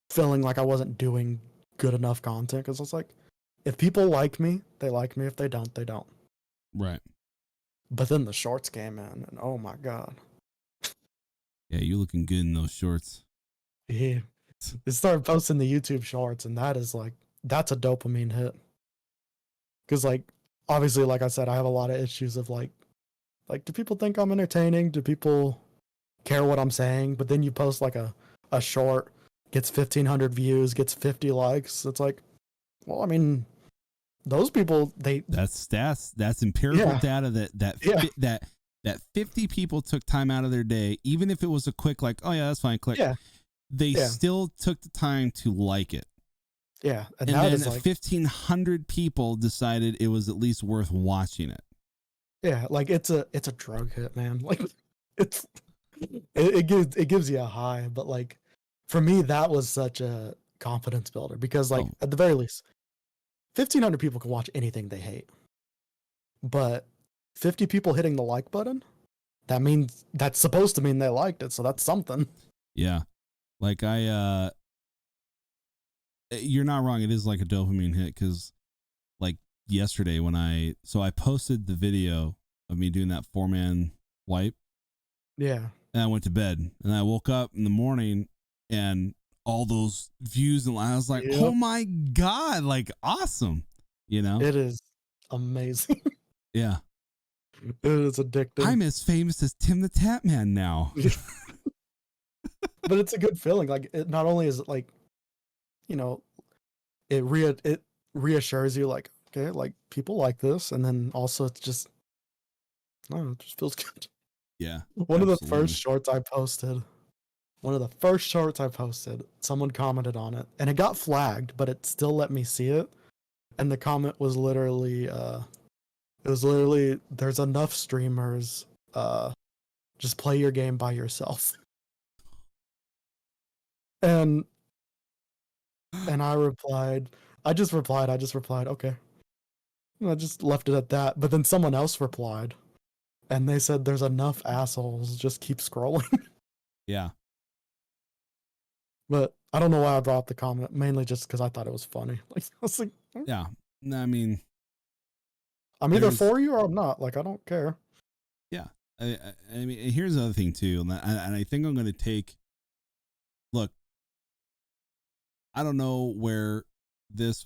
feeling like I wasn't doing good enough content, because it's like, if people like me, they like me. If they don't, they don't. Right. But then the shorts came in, and oh my god. Yeah, you looking good in those shorts. Yeah. They started posting the YouTube shorts, and that's a dopamine hit. Because like, obviously, like I said, I have a lot of issues of like, do people think I'm entertaining? Do people care what I'm saying? But then you post like a short, gets 1,500 views, gets 50 likes. It's like, well, I mean, those people, that's stats. That's empirical data that 50 people took time out of their day, even if it was a quick like, oh yeah, that's fine, click. Yeah. They still took the time to like it. Yeah. And then 1,500 people decided it was at least worth watching it. Yeah, like it's a drug hit, man. Like it gives you a high, but like for me that was such a confidence builder, because like at the very least 1,500 people can watch anything they hate. But 50 people hitting the like button, that's supposed to mean they liked it, so that's something. Yeah. Like you're not wrong. It is like a dopamine hit, because like yesterday when I posted the video of me doing that 4-man wipe. Yeah. And I went to bed, and I woke up in the morning and all those views, and I was like, oh my God, like awesome. You know? It is amazing. Yeah. It is addictive. I'm as famous as Tim the Tap Man now. But it's a good feeling. Like, it not only is it like, you know, it reassures you like, okay, like people like this, and then also it's just, I don't know, it just feels good. Yeah. One of the first shorts I posted, someone commented on it, and it got flagged, but it still let me see it. And the comment was literally, there's enough streamers, just play your game by yourself. And I just replied, okay. And I just left it at that. But then someone else replied, and they said, there's enough assholes, just keep scrolling. Yeah. But I don't know why I brought up the comment, mainly just because I thought it was funny. Like, I was like, yeah. No, I mean, I'm either for you or I'm not. Like, I don't care. Yeah. I mean, here's the other thing too. And I think I'm going to look, I don't know where this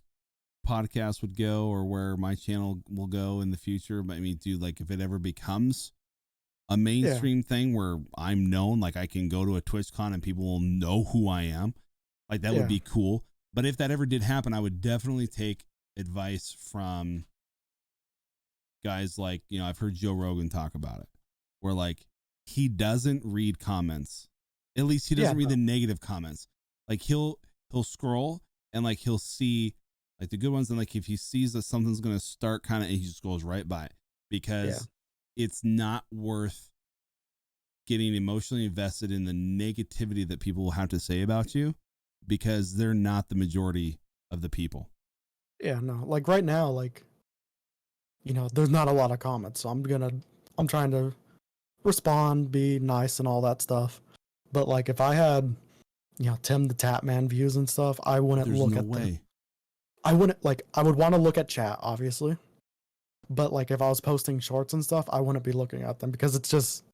podcast would go or where my channel will go in the future. But I mean, dude, like if it ever becomes a mainstream thing where I'm known, like I can go to a TwitchCon and people will know who I am, like that would be cool. But if that ever did happen, I would definitely take advice from guys like, you know, I've heard Joe Rogan talk about it, where like he doesn't read comments. At least he doesn't read the negative comments. Like he'll scroll and like he'll see like the good ones, and like if he sees that something's gonna start kind of, he just goes right by it, because it's not worth getting emotionally invested in the negativity that people will have to say about you, because they're not the majority of the people. Yeah, no. Like right now, like, you know, there's not a lot of comments, so I'm trying to respond, be nice and all that stuff. But like if I had, you know, Tim the Tap Man views and stuff, I wouldn't look at them. I wouldn't, like, I would want to look at chat, obviously. But like if I was posting shorts and stuff, I wouldn't be looking at them, because it's just,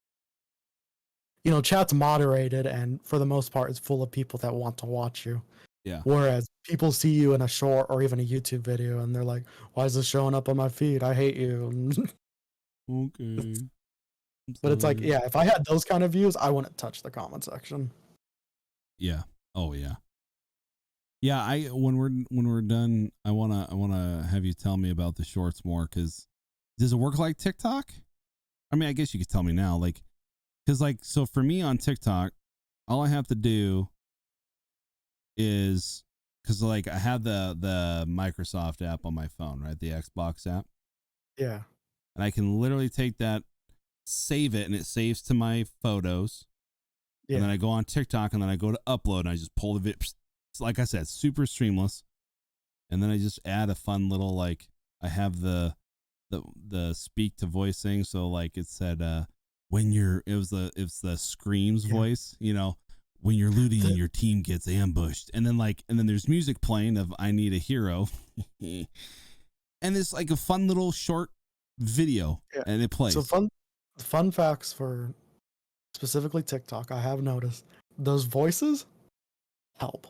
you know, chat's moderated and for the most part it's full of people that want to watch you. Yeah. Whereas people see you in a short or even a YouTube video and they're like, why is this showing up on my feed? I hate you. Okay. But it's like, yeah, if I had those kind of views, I wouldn't touch the comment section. Yeah. Oh yeah. Yeah, when we're done, I wanna have you tell me about the shorts more, because does it work like TikTok? I mean, I guess you could tell me now, like, because like, so for me on TikTok, all I have to do is, because like I have the Microsoft app on my phone, right, the Xbox app. Yeah. And I can literally take that, save it, and it saves to my photos. Yeah. And then I go on TikTok, and then I go to upload, and I just pull the video. Like I said, super streamless. And then I just add a fun little, like, I have the speak to voice thing. So like it said, it's the screams voice, when you're looting and your team gets ambushed, and then there's music playing of I Need a Hero, and it's like a fun little short video, and it plays. So fun facts for specifically TikTok. I have noticed those voices help.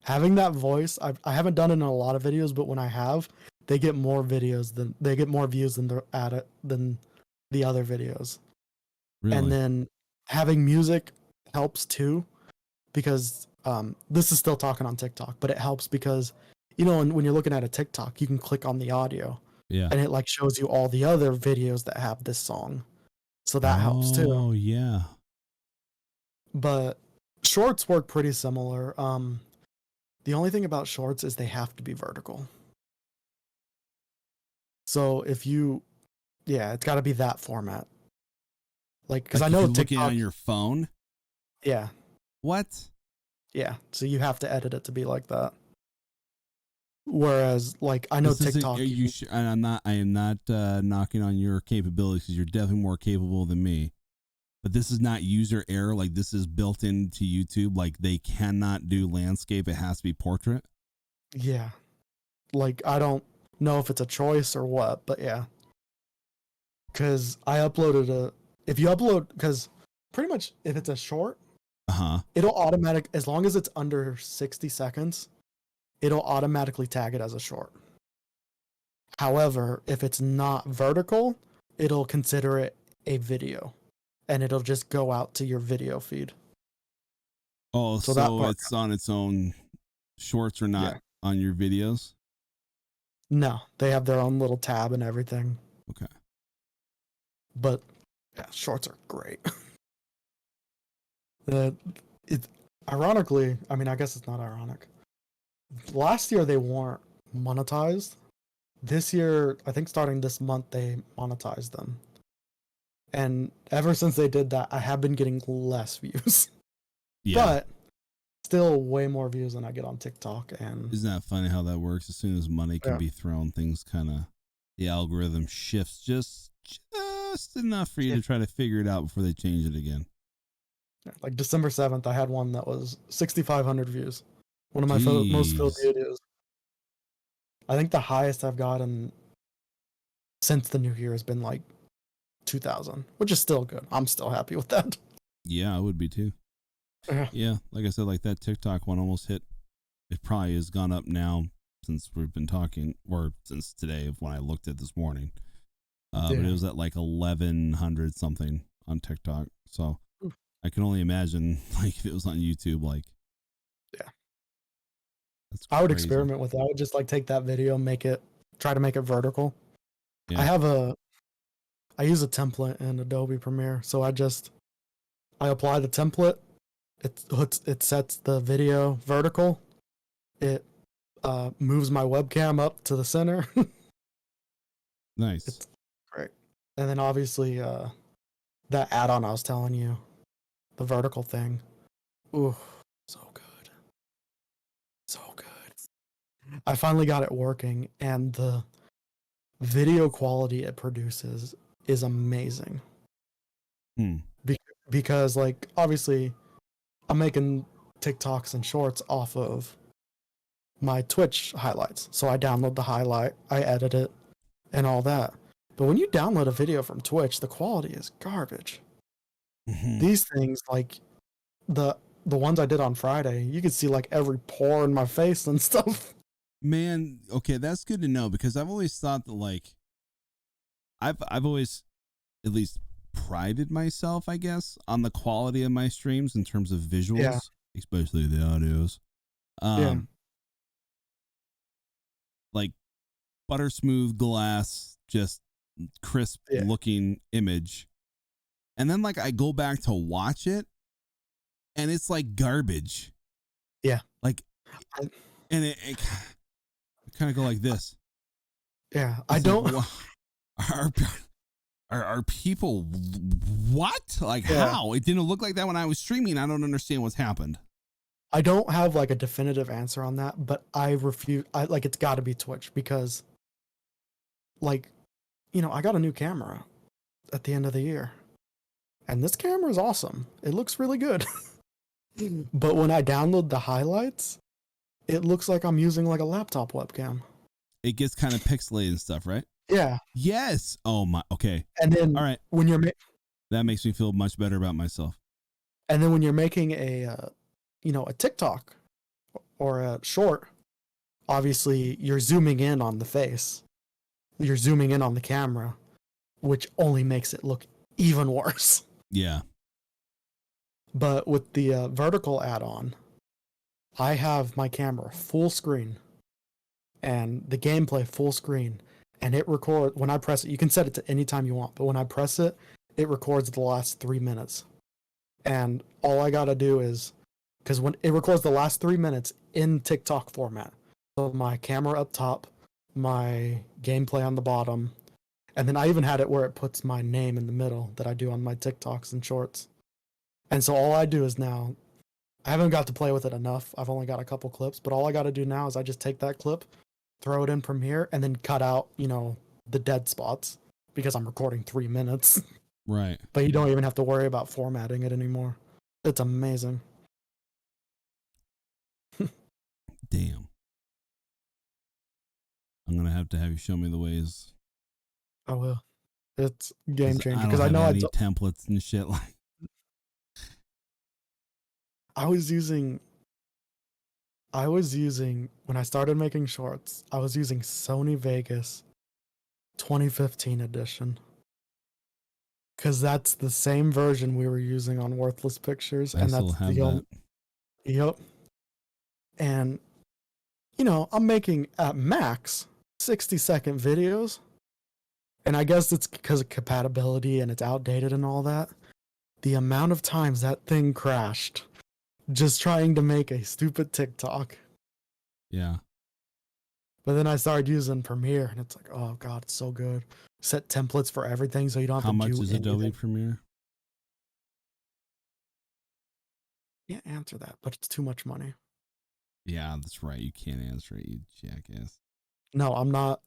Having that voice, I haven't done it in a lot of videos, but when I have, they get more views than the other videos. Really? And then having music helps too, because this is still talking on TikTok, but it helps because when you're looking at a TikTok, you can click on the audio, and it like shows you all the other videos that have this song, so that helps too. Oh yeah. But shorts work pretty similar. The only thing about shorts is they have to be vertical. So it's got to be that format. Like, because I know TikTok, looking on your phone. Yeah. What? Yeah. So you have to edit it to be like that. Whereas, like, I know TikTok. I am not knocking on your capabilities, because you're definitely more capable than me. But this is not user error. Like, this is built into YouTube. Like, they cannot do landscape. It has to be portrait. Yeah. Like, I don't know if it's a choice or what, but yeah. Because I uploaded because pretty much if it's a short, it'll as long as it's under 60 seconds, it'll automatically tag it as a short. However, if it's not vertical, it'll consider it a video, and it'll just go out to your video feed. Oh, so it's on its own. Shorts are not on your videos? No, they have their own little tab and everything. Okay. But yeah, shorts are great. Ironically, I mean, I guess it's not ironic. Last year they weren't monetized. This year, I think starting this month, they monetized them. And ever since they did that, I have been getting less views. Yeah. But still way more views than I get on TikTok. And isn't that funny how that works? As soon as money can be thrown, things kind of, the algorithm shifts just enough for you to try to figure it out before they change it again. Like December 7th, I had one that was 6,500 views. One of my most filled videos. I think the highest I've gotten since the new year has been like 2,000, which is still good. I'm still happy with that. Yeah, I would be too. Yeah, like I said, like that TikTok one almost hit. It probably has gone up now since we've been talking, or since today of when I looked at this morning. But it was at like 1,100 something on TikTok. So I can only imagine, like, if it was on YouTube, like, that's crazy. I would experiment with it. I would just like take that video, try to make it vertical. Yeah. I use a template in Adobe Premiere, so I apply the template. It sets the video vertical. It moves my webcam up to the center. Nice. It's great. And then obviously that add-on I was telling you, the vertical thing. Ooh, so good. So good. I finally got it working, and the video quality it produces is amazing. Because, like, obviously I'm making TikToks and shorts off of my Twitch highlights. So I download the highlight, I edit it, and all that. But when you download a video from Twitch, the quality is garbage. These things, like the ones I did on Friday, you could see like every pore in my face and stuff. Man, okay, that's good to know, because I've always thought that, like, I've always at least prided myself, I guess, on the quality of my streams in terms of visuals, especially the audios. Like butter smooth glass, just crisp looking image. And then, like, I go back to watch it, and it's like garbage. Yeah. Like, and it kind of go like this. Yeah. I don't. Are people what? Like, how? It didn't look like that when I was streaming. I don't understand what's happened. I don't have like a definitive answer on that, but I refuse. It's got to be Twitch, because, like, I got a new camera at the end of the year. And this camera is awesome. It looks really good. But when I download the highlights, it looks like I'm using like a laptop webcam. It gets kind of pixelated and stuff, right? Yeah. Yes. Oh my. Okay. And then All right. when you're that makes me feel much better about myself. and then when you're making a a TikTok or a short, obviously you're zooming in on the face. You're zooming in on the camera, which only makes it look even worse. Yeah. But with the vertical add-on, I have my camera full screen and the gameplay full screen, and it records when I press it. You can set it to any time you want, but when I press it, it records the last 3 minutes. And all I gotta do is, because when it records the last 3 minutes in TikTok format, so my camera up top, my gameplay on the bottom, and then I even had it where it puts my name in the middle that I do on my TikToks and shorts. And so all I do is now, I haven't got to play with it enough. I've only got a couple clips, but all I got to do now is I just take that clip, throw it in Premiere, and then cut out, the dead spots because I'm recording 3 minutes. Right. But you don't even have to worry about formatting it anymore. It's amazing. Damn. I'm going to have you show me the ways. I will. It's game changer because I know any templates and shit like. I was using when I started making shorts, I was using Sony Vegas 2015 edition. Cause that's the same version we were using on Worthless Pictures, and that's the only. Yep. And I'm making at max 60-second videos, and I guess it's because of compatibility and it's outdated and all that. The amount of times that thing crashed just trying to make a stupid TikTok. Yeah. But then I started using Premiere, and it's like, oh god, it's so good. Set templates for everything, so you don't have to do anything. How much is Adobe Premiere? Can't answer that, but it's too much money. Yeah, that's right. You can't answer it, you jackass. No, I'm not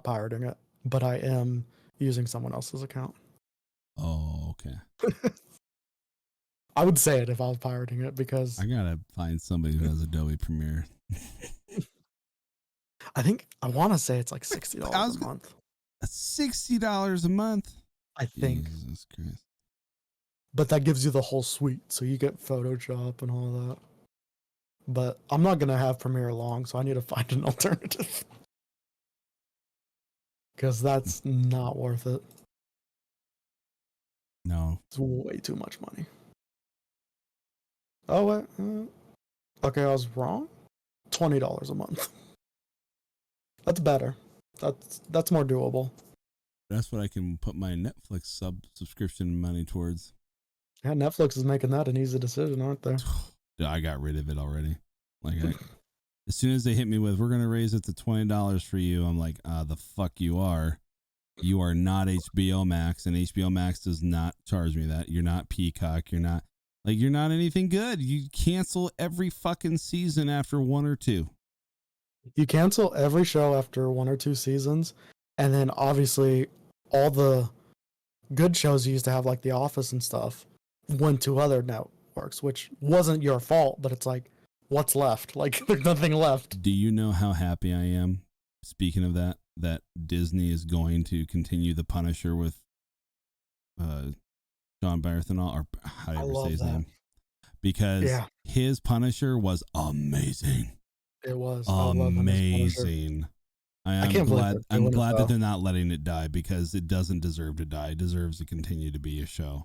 pirating it, but I am using someone else's account. Oh, okay. I would say it if I was pirating it, because I gotta find somebody who has Adobe Premiere. I want to say it's like $60 a month. $60 a month? I think. Jesus Christ. But that gives you the whole suite, so you get Photoshop and all that. But I'm not gonna have Premiere long, so I need to find an alternative. Because that's not worth it. No. It's way too much money. Oh, wait. Okay, I was wrong. $20 a month. That's better. That's more doable. That's what I can put my Netflix subscription money towards. Yeah, Netflix is making that an easy decision, aren't they? I got rid of it already. As soon as they hit me with, we're going to raise it to $20 for you, I'm like, the fuck you are. You are not HBO Max, and HBO Max does not charge me that. You're not Peacock. You're not anything good. You cancel every fucking season after 1 or 2. You cancel every show after 1 or 2 seasons, and then obviously all the good shows you used to have, like The Office and stuff, went to other networks, which wasn't your fault, but it's like, what's left? Like, there's nothing left. Do you know how happy I am, speaking of that Disney is going to continue The Punisher with John Bernthal, or however you say his name? Because his Punisher was amazing. It was amazing. I'm glad that they're not letting it die, because it doesn't deserve to die. It deserves to continue to be a show.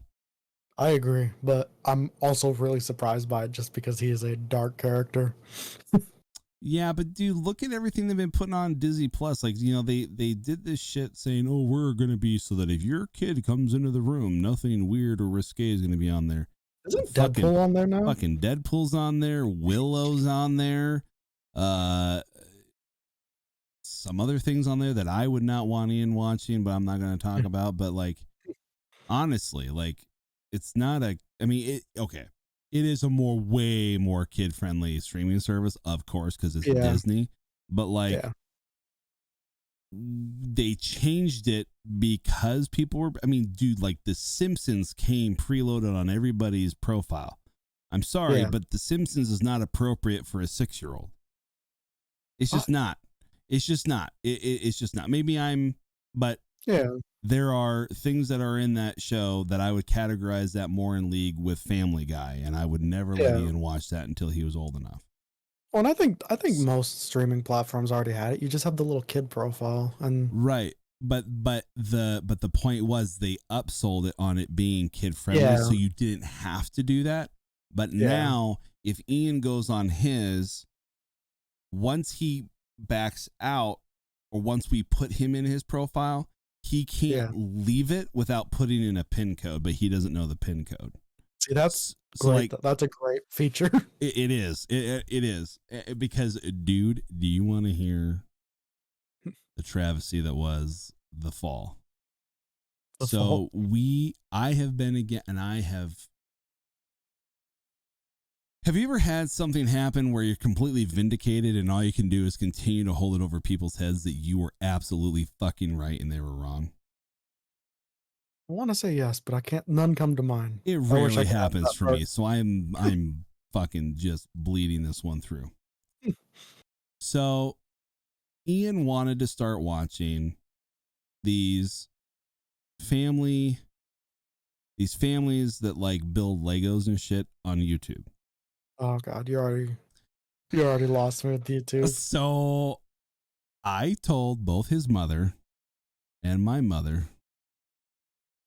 I agree, but I'm also really surprised by it just because he is a dark character. Yeah, but dude, look at everything they've been putting on Disney Plus. Like, they did this shit saying, oh, we're going to be so that if your kid comes into the room, nothing weird or risque is going to be on there. Isn't Deadpool on there now? Fucking Deadpool's on there. Willow's on there. Some other things on there that I would not want Ian watching, but I'm not going to talk about. But honestly, it's not okay. It is a way more kid friendly streaming service, of course, because it's Disney. But they changed it because people were, I mean, dude, like The Simpsons came preloaded on everybody's profile. I'm sorry, but The Simpsons is not appropriate for a 6-year-old. It's just not. It's just not. It's just not. Maybe but there are things that are in that show that I would categorize that more in league with Family Guy, and I would never let Ian watch that until he was old enough. Well, and I think most streaming platforms already had it. You just have the little kid profile, and right. But the point was they upsold it on it being kid friendly, so you didn't have to do that. But now, if Ian goes on his, once he backs out, or once we put him in his profile, he can't leave it without putting in a PIN code, but he doesn't know the PIN code. See, that's great. Like, that's a great feature. It is. It is. Because, dude, do you want to hear the travesty that was the fall? I have been again, and I have. Have you ever had something happen where you're completely vindicated and all you can do is continue to hold it over people's heads that you were absolutely fucking right and they were wrong? I want to say yes, but I can't. None come to mind. It rarely happens for me, so I'm fucking just bleeding this one through. So, Ian wanted to start watching these families that like build Legos and shit on YouTube. Oh God, you already lost me with YouTube. So, I told both his mother and my mother,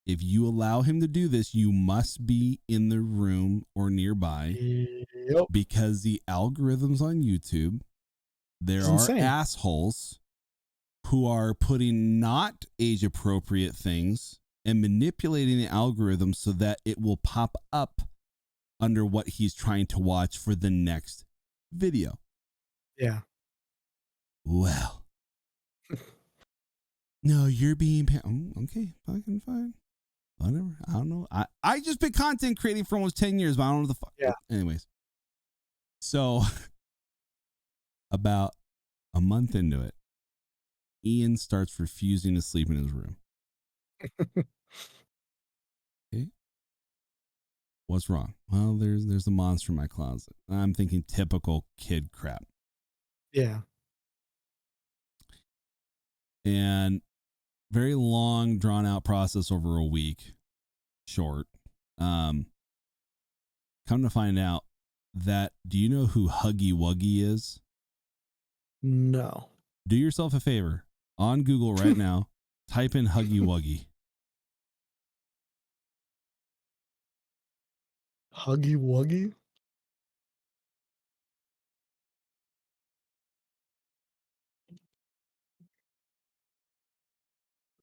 if you allow him to do this, you must be in the room or nearby, because the algorithms on YouTube, there are assholes who are putting not age appropriate things and manipulating the algorithm so that it will pop up under what he's trying to watch for the next video. Yeah. Well, no, you're being okay, fucking fine. Whatever. I don't know. I just been content creating for almost 10 years, but I don't know the fuck. Yeah. Anyways. So about a month into it, Ian starts refusing to sleep in his room. Okay. What's wrong? Well, there's a monster in my closet. I'm thinking typical kid crap. Yeah. And very long, drawn out process over a week. Short. Come to find out that, do you know who Huggy Wuggy is? No. Do yourself a favor. On Google right now, type in Huggy Wuggy. Huggy Wuggy?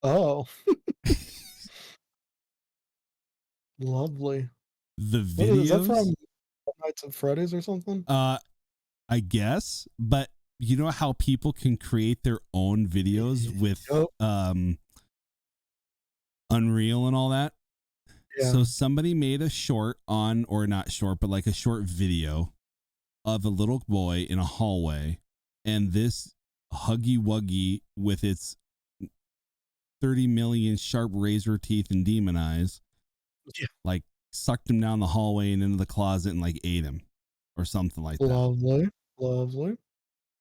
Oh. Lovely. The videos? Is that from Nights at Freddy's or something? I guess, but you know how people can create their own videos with Unreal and all that? Yeah. So somebody made a short or not short, but like a short video of a little boy in a hallway, and this Huggy Wuggy with its 30 million sharp razor teeth and demon eyes, like sucked him down the hallway and into the closet and like ate him or something like that. Lovely.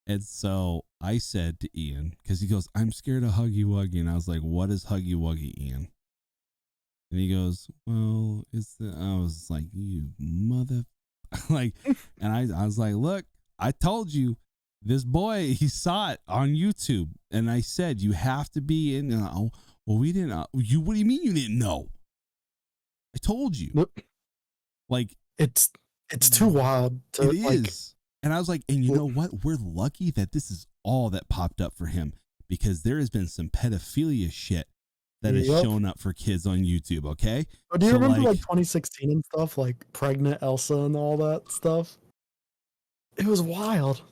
And so I said to Ian, because he goes, I'm scared of Huggy Wuggy. And I was like, what is Huggy Wuggy, Ian? And he goes, well, I was like, you mother, like, and I was like, look, I told you, this boy, he saw it on YouTube. And I said, you have to be in. Well, we didn't. What do you mean you didn't know? I told you. Nope. Like, it's too wild. It is. And I was like, and you know what? We're lucky that this is all that popped up for him, because there has been some pedophilia shit that has shown up for kids on YouTube. Okay. But do you remember like 2016 and stuff, like pregnant Elsa and all that stuff? It was wild.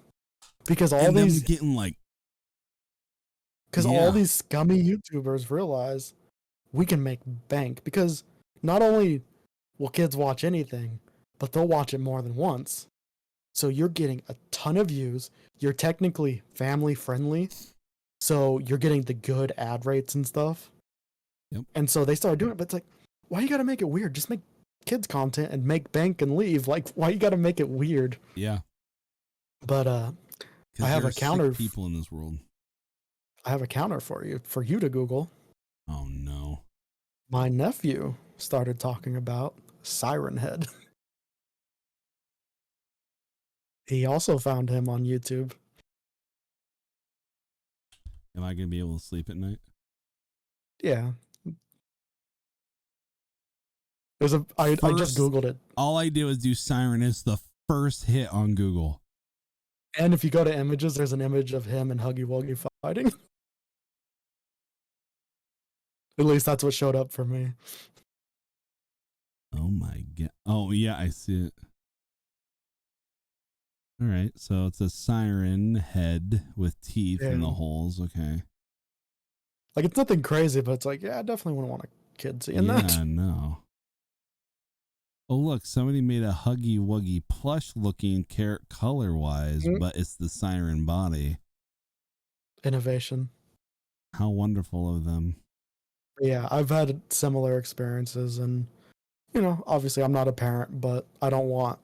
Because all these getting like, because all these scummy YouTubers realize we can make bank, because not only will kids watch anything, but they'll watch it more than once. So you're getting a ton of views. You're technically family friendly. so you're getting the good ad rates and stuff. Yep. And so they started doing it, but it's like, why you gotta make it weird? Just make kids content and make bank and leave. Like, why you gotta make it weird? Yeah. But I have a counter. People in this world. I have a counter for you to Google. Oh no. My nephew started talking about Siren Head. He also found him on YouTube. Am I gonna be able to sleep at night? Yeah. I just Googled it. All I did was do Siren. It's the first hit on Google. And if you go to images, there's an image of him and Huggy Wuggy fighting. At least that's what showed up for me. Oh my god. Oh yeah, I see it. All right, so it's a siren head with teeth in the holes. Okay. Like, it's nothing crazy, but it's like, yeah, I definitely wouldn't want a kid seeing that. Yeah, no. Oh, look, somebody made a Huggy Wuggy plush looking carrot color wise, but it's the siren body. Innovation. How wonderful of them. Yeah, I've had similar experiences, and, you know, obviously I'm not a parent, but I don't want,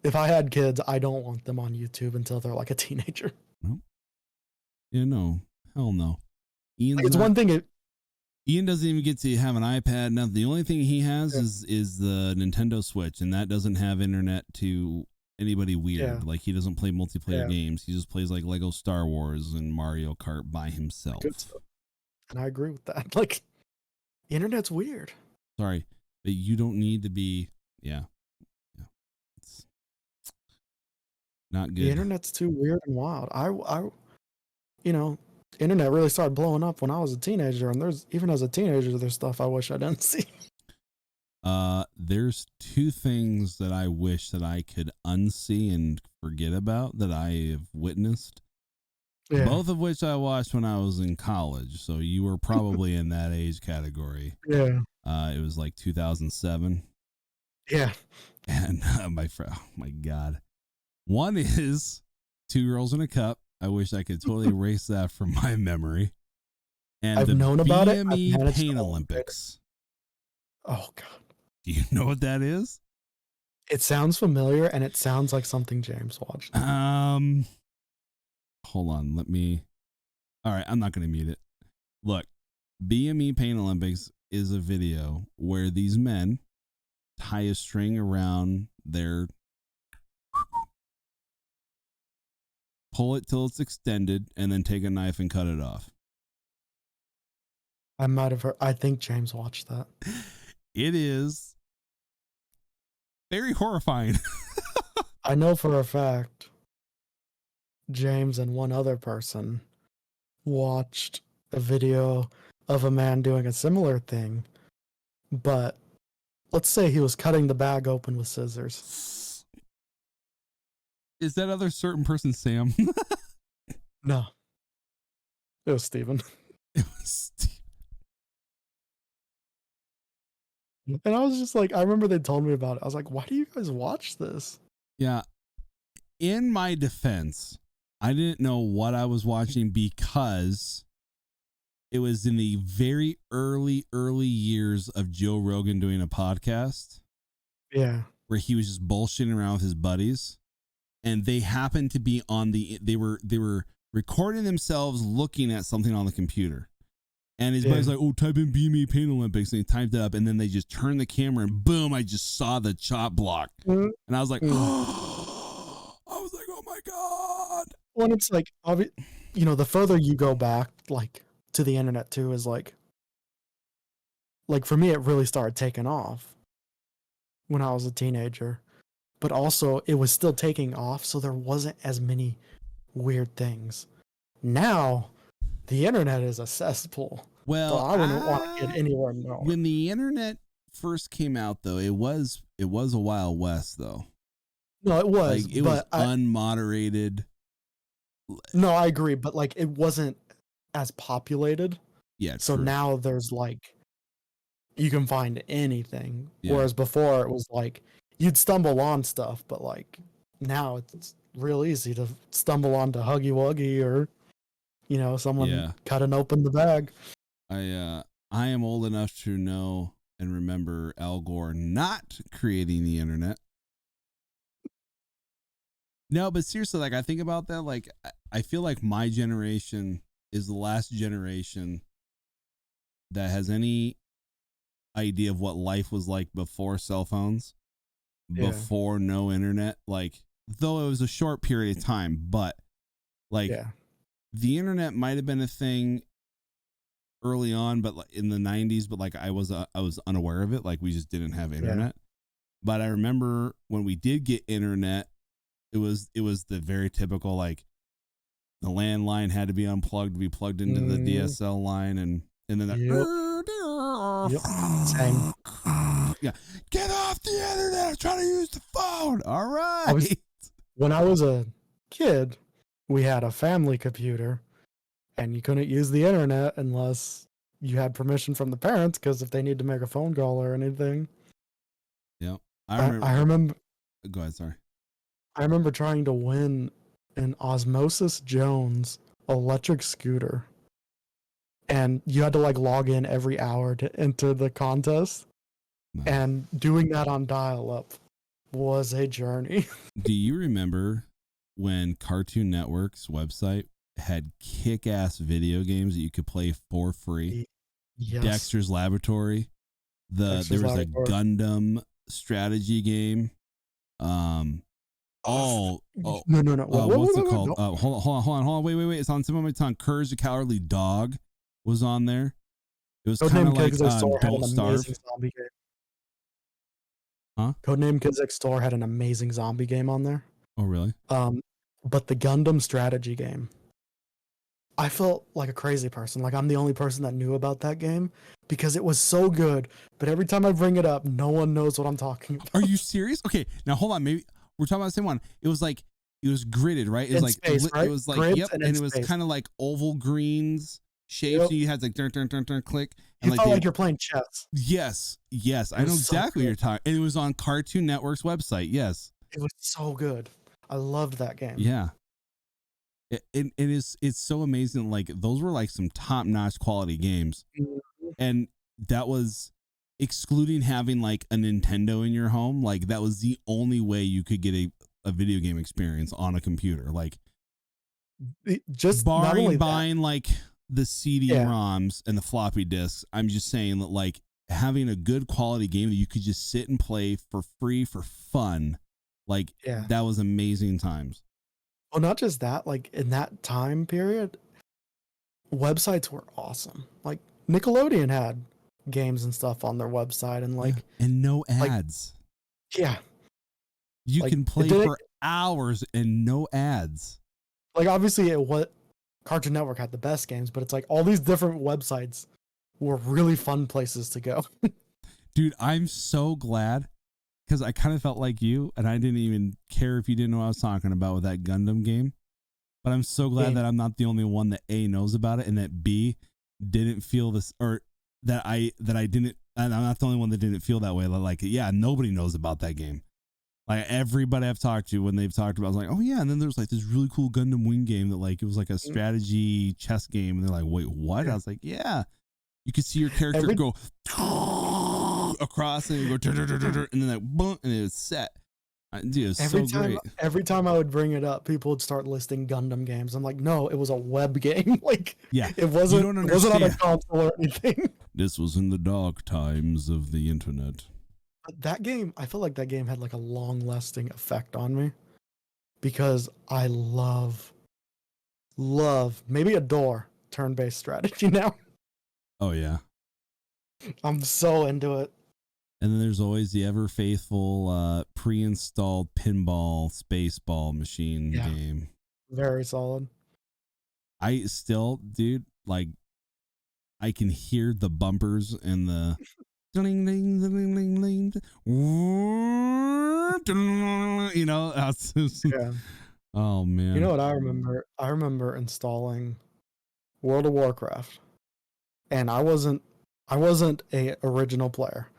if I had kids, I don't want them on YouTube until they're like a teenager. Nope. Yeah, no. Hell no. Ian's one thing. Ian doesn't even get to have an iPad. Now, the only thing he has is the Nintendo Switch, and that doesn't have internet to anybody weird. Yeah. Like, he doesn't play multiplayer games. He just plays like Lego Star Wars and Mario Kart by himself. Good stuff. And I agree with that. Like, the internet's weird. Sorry, but you don't need to be. Yeah. It's not good. The internet's too weird and wild. You know, internet really started blowing up when I was a teenager, and even as a teenager, there's stuff I wish I didn't see. There's two things that I wish that I could unsee and forget about that I have witnessed. Yeah. Both of which I watched when I was in college, so you were probably in that age category. Yeah. It was like 2007. Yeah. And oh my God. One is Two Girls in a Cup. I wish I could totally erase that from my memory. And I've known about it. BME Pain Olympics. Oh God. Do you know what that is? It sounds familiar, and it sounds like something James watched. Hold on, all right, I'm not going to mute it. Look, BME Pain Olympics is a video where these men tie a string around their, pull it till it's extended, and then take a knife and cut it off. I might have heard. I think James watched that. It is very horrifying. I know for a fact James and one other person watched a video of a man doing a similar thing, but let's say he was cutting the bag open with scissors. Is that other certain person Sam? No. It was Steven. It was Steven. And I was just like, I remember they told me about it. I was like, why do you guys watch this? Yeah. In my defense, I didn't know what I was watching because it was in the very early years of Joe Rogan doing a podcast. Yeah. Where he was just bullshitting around with his buddies. And they happened to be they were recording themselves looking at something on the computer. And his buddy's like, oh, type in BME Pain Olympics. And he typed it up. And then they just turned the camera and boom, I just saw the chop block. And I was like, oh, oh my God. Well, it's like, you know, the further you go back, like, to the internet too, is like for me, it really started taking off when I was a teenager. But also, it was still taking off, so there wasn't as many weird things. Now, the internet is a cesspool. Well, so I wouldn't want to get anywhere near. When the internet first came out, though, it was a Wild West, though. No, it was. Like, it was unmoderated. No, I agree, but like it wasn't as populated. Yeah. So true. now there's like you can find anything, whereas before it was like you'd stumble on stuff, but like now it's real easy to stumble onto Huggy Wuggy or someone cutting open the bag. I am old enough to know and remember Al Gore not creating the internet. No, but seriously, like I think about that, like I feel like my generation is the last generation that has any idea of what life was like before cell phones, before no internet. Like, though it was a short period of time, but like the internet might have been a thing early on, but like in the 90s, but like I was unaware of it. Like we just didn't have internet. But I remember when we did get internet, it was the very typical, like the landline had to be unplugged to be plugged into the DSL line, and then Same. Get off the internet, I'm trying to use the phone. All right. When I was a kid, we had a family computer, and you couldn't use the internet unless you had permission from the parents, because if they need to make a phone call or anything. Yep. I remember. Go ahead, sorry. I remember trying to win an Osmosis Jones electric scooter, and you had to like log in every hour to enter the contest. Nice. And doing that on dial-up was a journey. Do you remember when Cartoon Network's website had kick-ass video games that you could play for free? Yes. Dexter's Laboratory. There was a Gundam strategy game. No. What's it called? Hold on. Wait. It's on some of my tongue. Courage the Cowardly Dog was on there. It was kind of like Don't Starve. Huh? Codename Kids Next Door had an amazing zombie game on there. Oh, really? But the Gundam strategy game, I felt like a crazy person. Like I'm the only person that knew about that game because it was so good. But every time I bring it up, no one knows what I'm talking about. Are you serious? Okay, now hold on. Maybe we're talking about the same one. It was gridded, right? It was right? It was like Grids and it was kind of like oval greens shapes. So you had like turn, click. And you felt like you're playing chess. Yes. I know exactly what you're talking. And it was on Cartoon Network's website. Yes. It was so good. I loved that game. Yeah. It's so amazing. Like those were like some top-notch quality games. Mm-hmm. And that was excluding having like a Nintendo in your home. Like that was the only way you could get a video game experience on a computer. Like just barring buying like the CD-ROMs and the floppy disks. I'm just saying that like having a good quality game that you could just sit and play for free for fun. Like that was amazing times. Well, not just that, like in that time period, websites were awesome. Like Nickelodeon had games and stuff on their website and like and no ads. Like, you can play for hours and no ads. Like obviously Cartoon Network had the best games, but it's like all these different websites were really fun places to go. Dude, I'm so glad because I kind of felt like you and I didn't even care if you didn't know what I was talking about with that Gundam game. But I'm so glad that I'm not the only one that A, knows about it, and that B, didn't feel this, or that I didn't, and I'm not the only one that didn't feel that way. Like, nobody knows about that game. Like everybody I've talked to, when they've talked about it, I was like, oh yeah. And then there's like this really cool Gundam Wing game that like, it was like a strategy chess game. And they're like, wait, what? Yeah. I was like, yeah. You could see your character go across and you go, and then like, boom, and it was set. Dude, it's so great. Every time I would bring it up, people would start listing Gundam games. I'm like, no, it was a web game. Like, it wasn't on a console or anything. This was in the dark times of the internet. That game, I feel like that game had like a long-lasting effect on me because I love, maybe adore turn-based strategy now. Oh yeah, I'm so into it. And then there's always the ever faithful pre-installed pinball spaceball machine game. Very solid. I still, dude, like I can hear the bumpers and the you know, oh man. You know what I remember? I remember installing World of Warcraft, and I wasn't a original player.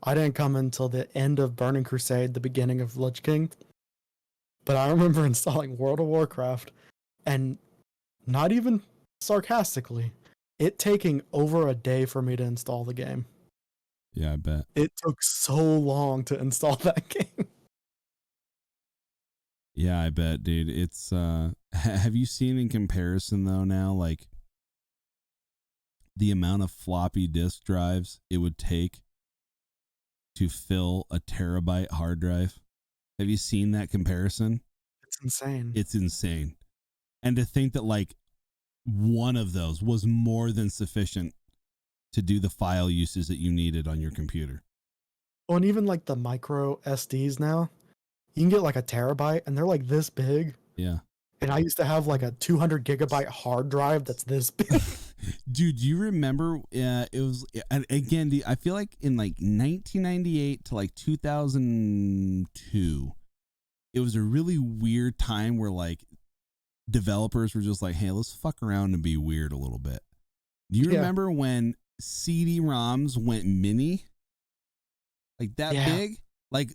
I didn't come until the end of Burning Crusade, the beginning of Lich King. But I remember installing World of Warcraft and not even sarcastically, it taking over a day for me to install the game. Yeah, I bet. It took so long to install that game. Yeah, I bet, dude. It's have you seen in comparison though now, like the amount of floppy disk drives it would take to fill a terabyte hard drive? Have you seen that comparison? It's insane. It's insane. And to think that like one of those was more than sufficient to do the file uses that you needed on your computer. Oh, and even like the micro SDs now, you can get like a terabyte and they're like this big. Yeah. And I used to have like a 200 gigabyte hard drive that's this big. Dude, do you remember it was, and again, I feel like in like 1998 to like 2002, it was a really weird time where like developers were just like, hey, let's fuck around and be weird a little bit. Do you remember when CD-ROMs went mini? Like that big? Like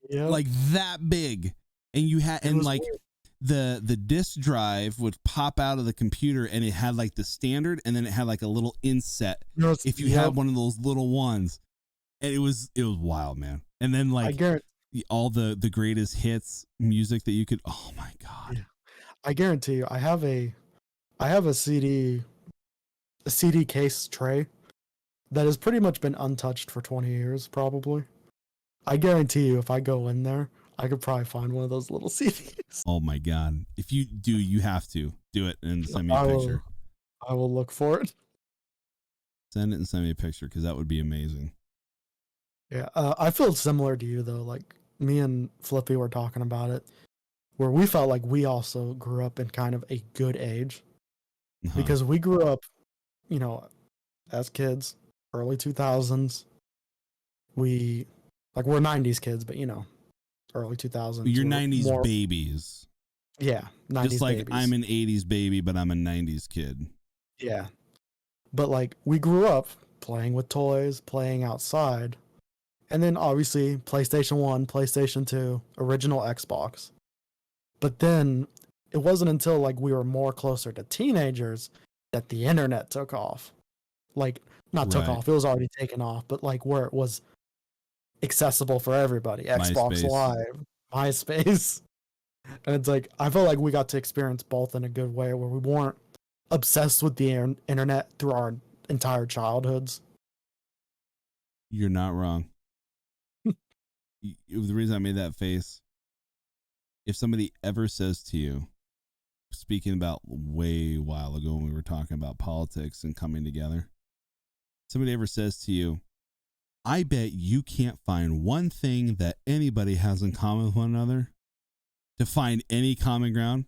that big. And you had, and like weird. The disk drive would pop out of the computer and it had like the standard and then it had like a little inset if you had one of those little ones. And it was wild, man. And then like all the greatest hits music that you could, oh my God. Yeah. I guarantee you, I have a CD case tray that has pretty much been untouched for 20 years, probably. I guarantee you, if I go in there, I could probably find one of those little CDs. Oh my God. If you do, you have to do it and send me a picture. I will look for it. Send it and send me a picture because that would be amazing. Yeah. I feel similar to you though. Like me and Flippy were talking about it where we felt like we also grew up in kind of a good age because we grew up, you know, as kids, early 2000s. We're 90s kids, but you know, early 2000s. You're 90s babies. Yeah. 90s just like babies. I'm an 80s baby, but I'm a 90s kid. Yeah. But like we grew up playing with toys, playing outside. And then obviously PlayStation 1, PlayStation 2, original Xbox. But then it wasn't until like we were more closer to teenagers that the internet took off. Like not took off, it was already taken off, but like where it was accessible for everybody. Xbox Live, MySpace. And it's like I felt like we got to experience both in a good way where we weren't obsessed with the internet through our entire childhoods. You're not wrong. The reason I made that face, if somebody ever says to you, speaking about way while ago when we were talking about politics and coming together, somebody ever says to you, I bet you can't find one thing that anybody has in common with one another to find any common ground.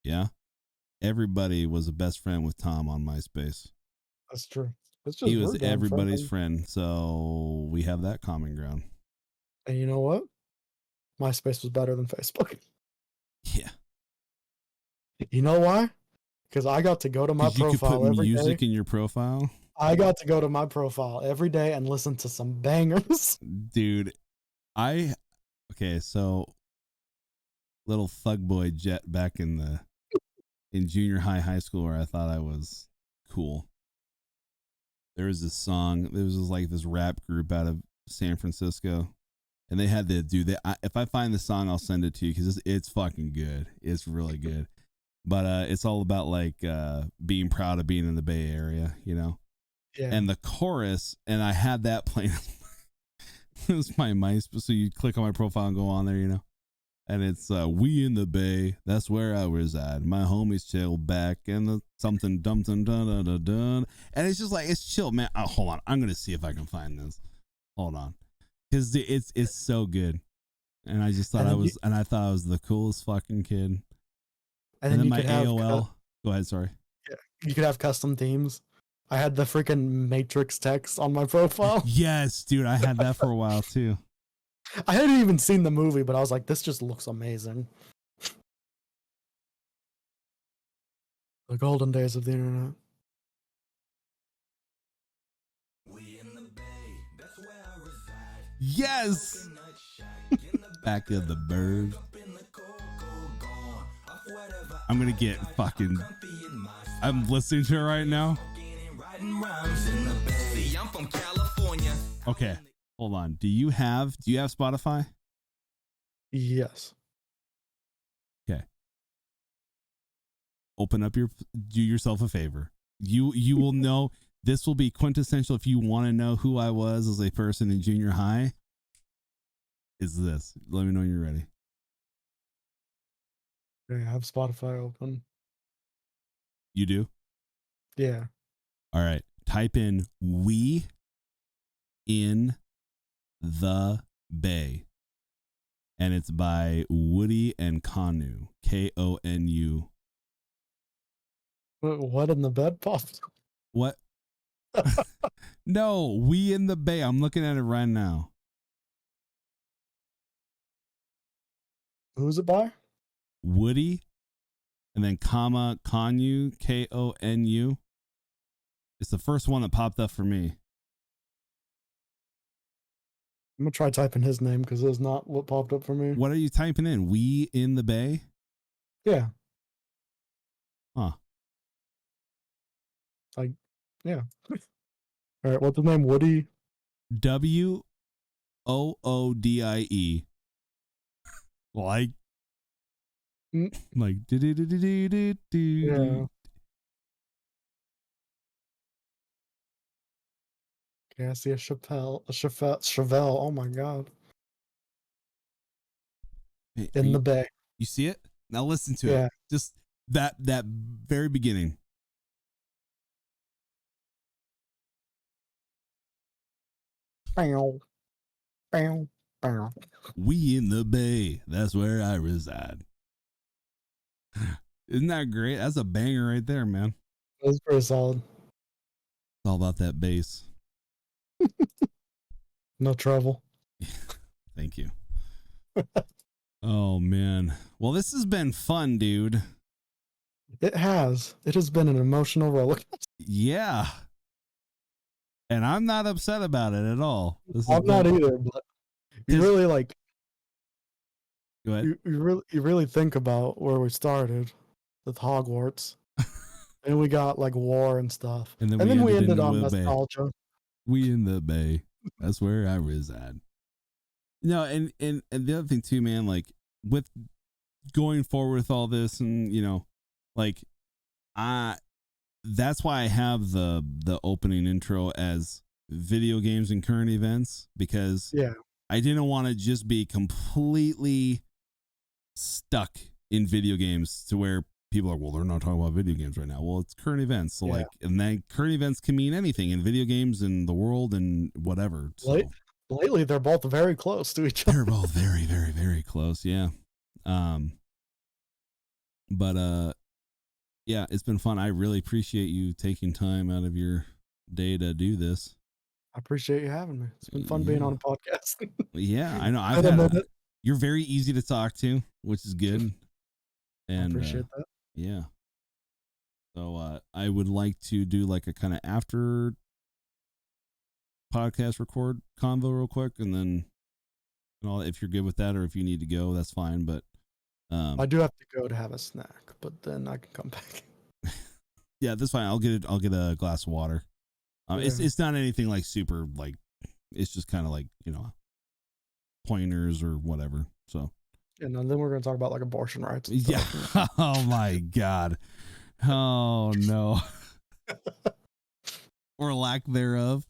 Yeah. Everybody was a best friend with Tom on MySpace. That's true. He was everybody's friend. So we have that common ground. And you know what? MySpace was better than Facebook. Yeah. You know why? Because I got to go to my profile every day. You could put music in your profile? I got to go to my profile every day and listen to some bangers. Dude, so little thug boy jet back in junior high school where I thought I was cool. There was this song, there was this rap group out of San Francisco. And they had to do that. If I find the song, I'll send it to you because it's fucking good. It's really good. But it's all about like being proud of being in the Bay Area, you know? Yeah. And the chorus, and I had that playing. It was my MySpace. So you click on my profile and go on there, you know? And it's we in the Bay. That's where I reside. My homies chill back and the something dun dun dun dun dun. And it's just like, it's chill, man. Oh, hold on. I'm going to see if I can find this. Hold on. Because it's so good, and I just thought I was the coolest fucking kid. And then my AOL. Go ahead, sorry. Yeah, you could have custom themes. I had the freaking Matrix text on my profile. Yes, dude, I had that for a while too. I hadn't even seen the movie, but I was like, this just looks amazing. The golden days of the internet. Yes. Back of the bird. I'm gonna get fucking I'm listening to it right now. Okay, hold on. Do you have Spotify? Yes. Okay. Do yourself a favor. You will know. This will be quintessential if you want to know who I was as a person in junior high. Is this? Let me know when you're ready. Okay, I have Spotify open. You do? Yeah. All right. Type in "We in the Bay," and it's by Woody and Konu. Konu. What in the bed popped? What? No, "We in the Bay." I'm looking at it right now. Who's it by? Woody, and then comma Konu. Konu. It's the first one that popped up for me. I'm gonna try typing his name because it's not what popped up for me. What are you typing in? "We in the Bay"? Yeah. Huh. Yeah. All right. What's his name? Woody. WOODIE. Like. Like. Yeah. Okay, I see a Chevelle. Oh my god. Hey, In the Bay. You see it? Now listen to Yeah. it. Just that very beginning. Bow. Bow. Bow. "We in the Bay, that's where I reside." Isn't that great? That's a banger right there, man. That was pretty solid. It's all about that bass. No trouble. Thank you. Oh man. Well, this has been fun, dude. It has. It has been an emotional roller coaster. Yeah. And I'm not upset about it at all. I'm not either, but you really like. Go ahead. You really think about where we started with Hogwarts, and we got like war and stuff, And then we ended ended in on the Bay. nostalgia. "We in the Bay, that's where I reside." No, and the other thing too, man, like with going forward with all this, and like that's why I have the opening intro as video games and current events, because Yeah. I didn't want to just be completely stuck in video games to where people are, well, they're not talking about video games right now. Well, it's current events. So and then current events can mean anything in video games and the world and whatever. So Lately, they're both very close to each other. they're both very, very, very close. Yeah. But yeah, it's been fun. I really appreciate you taking time out of your day to do this. I appreciate you having me. It's been fun being on a podcast. Yeah, I know. You're very easy to talk to, which is good. And I appreciate that. Yeah. So I would like to do like a kind of after podcast record convo real quick, and then if you're good with that, or if you need to go, that's fine. But I do have to go to have a snack, but then I can come back. Yeah, that's fine. I'll get a glass of water. It's not anything like super, like, it's just kind of like, pointers or whatever. So and then we're going to talk about like abortion rights. Yeah. Oh my God. Oh no. Or lack thereof.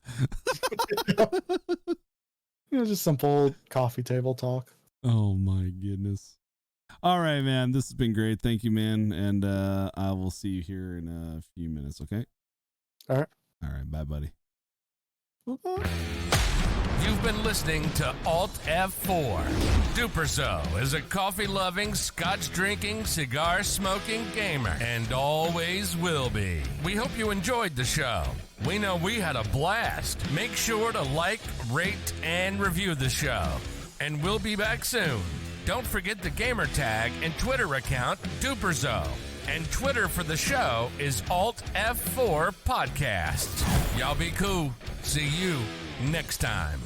Just simple coffee table talk. Oh my goodness. All right, man. This has been great. Thank you, man. And I will see you here in a few minutes. Okay. All right. All right. Bye, buddy. You've been listening to Alt F4. DuperZo is a coffee-loving, scotch-drinking, cigar-smoking gamer, and always will be. We hope you enjoyed the show. We know we had a blast. Make sure to like, rate, and review the show. And we'll be back soon. Don't forget the gamer tag and Twitter account, DuperZo. And Twitter for the show is Alt F4 Podcasts. Y'all be cool. See you next time.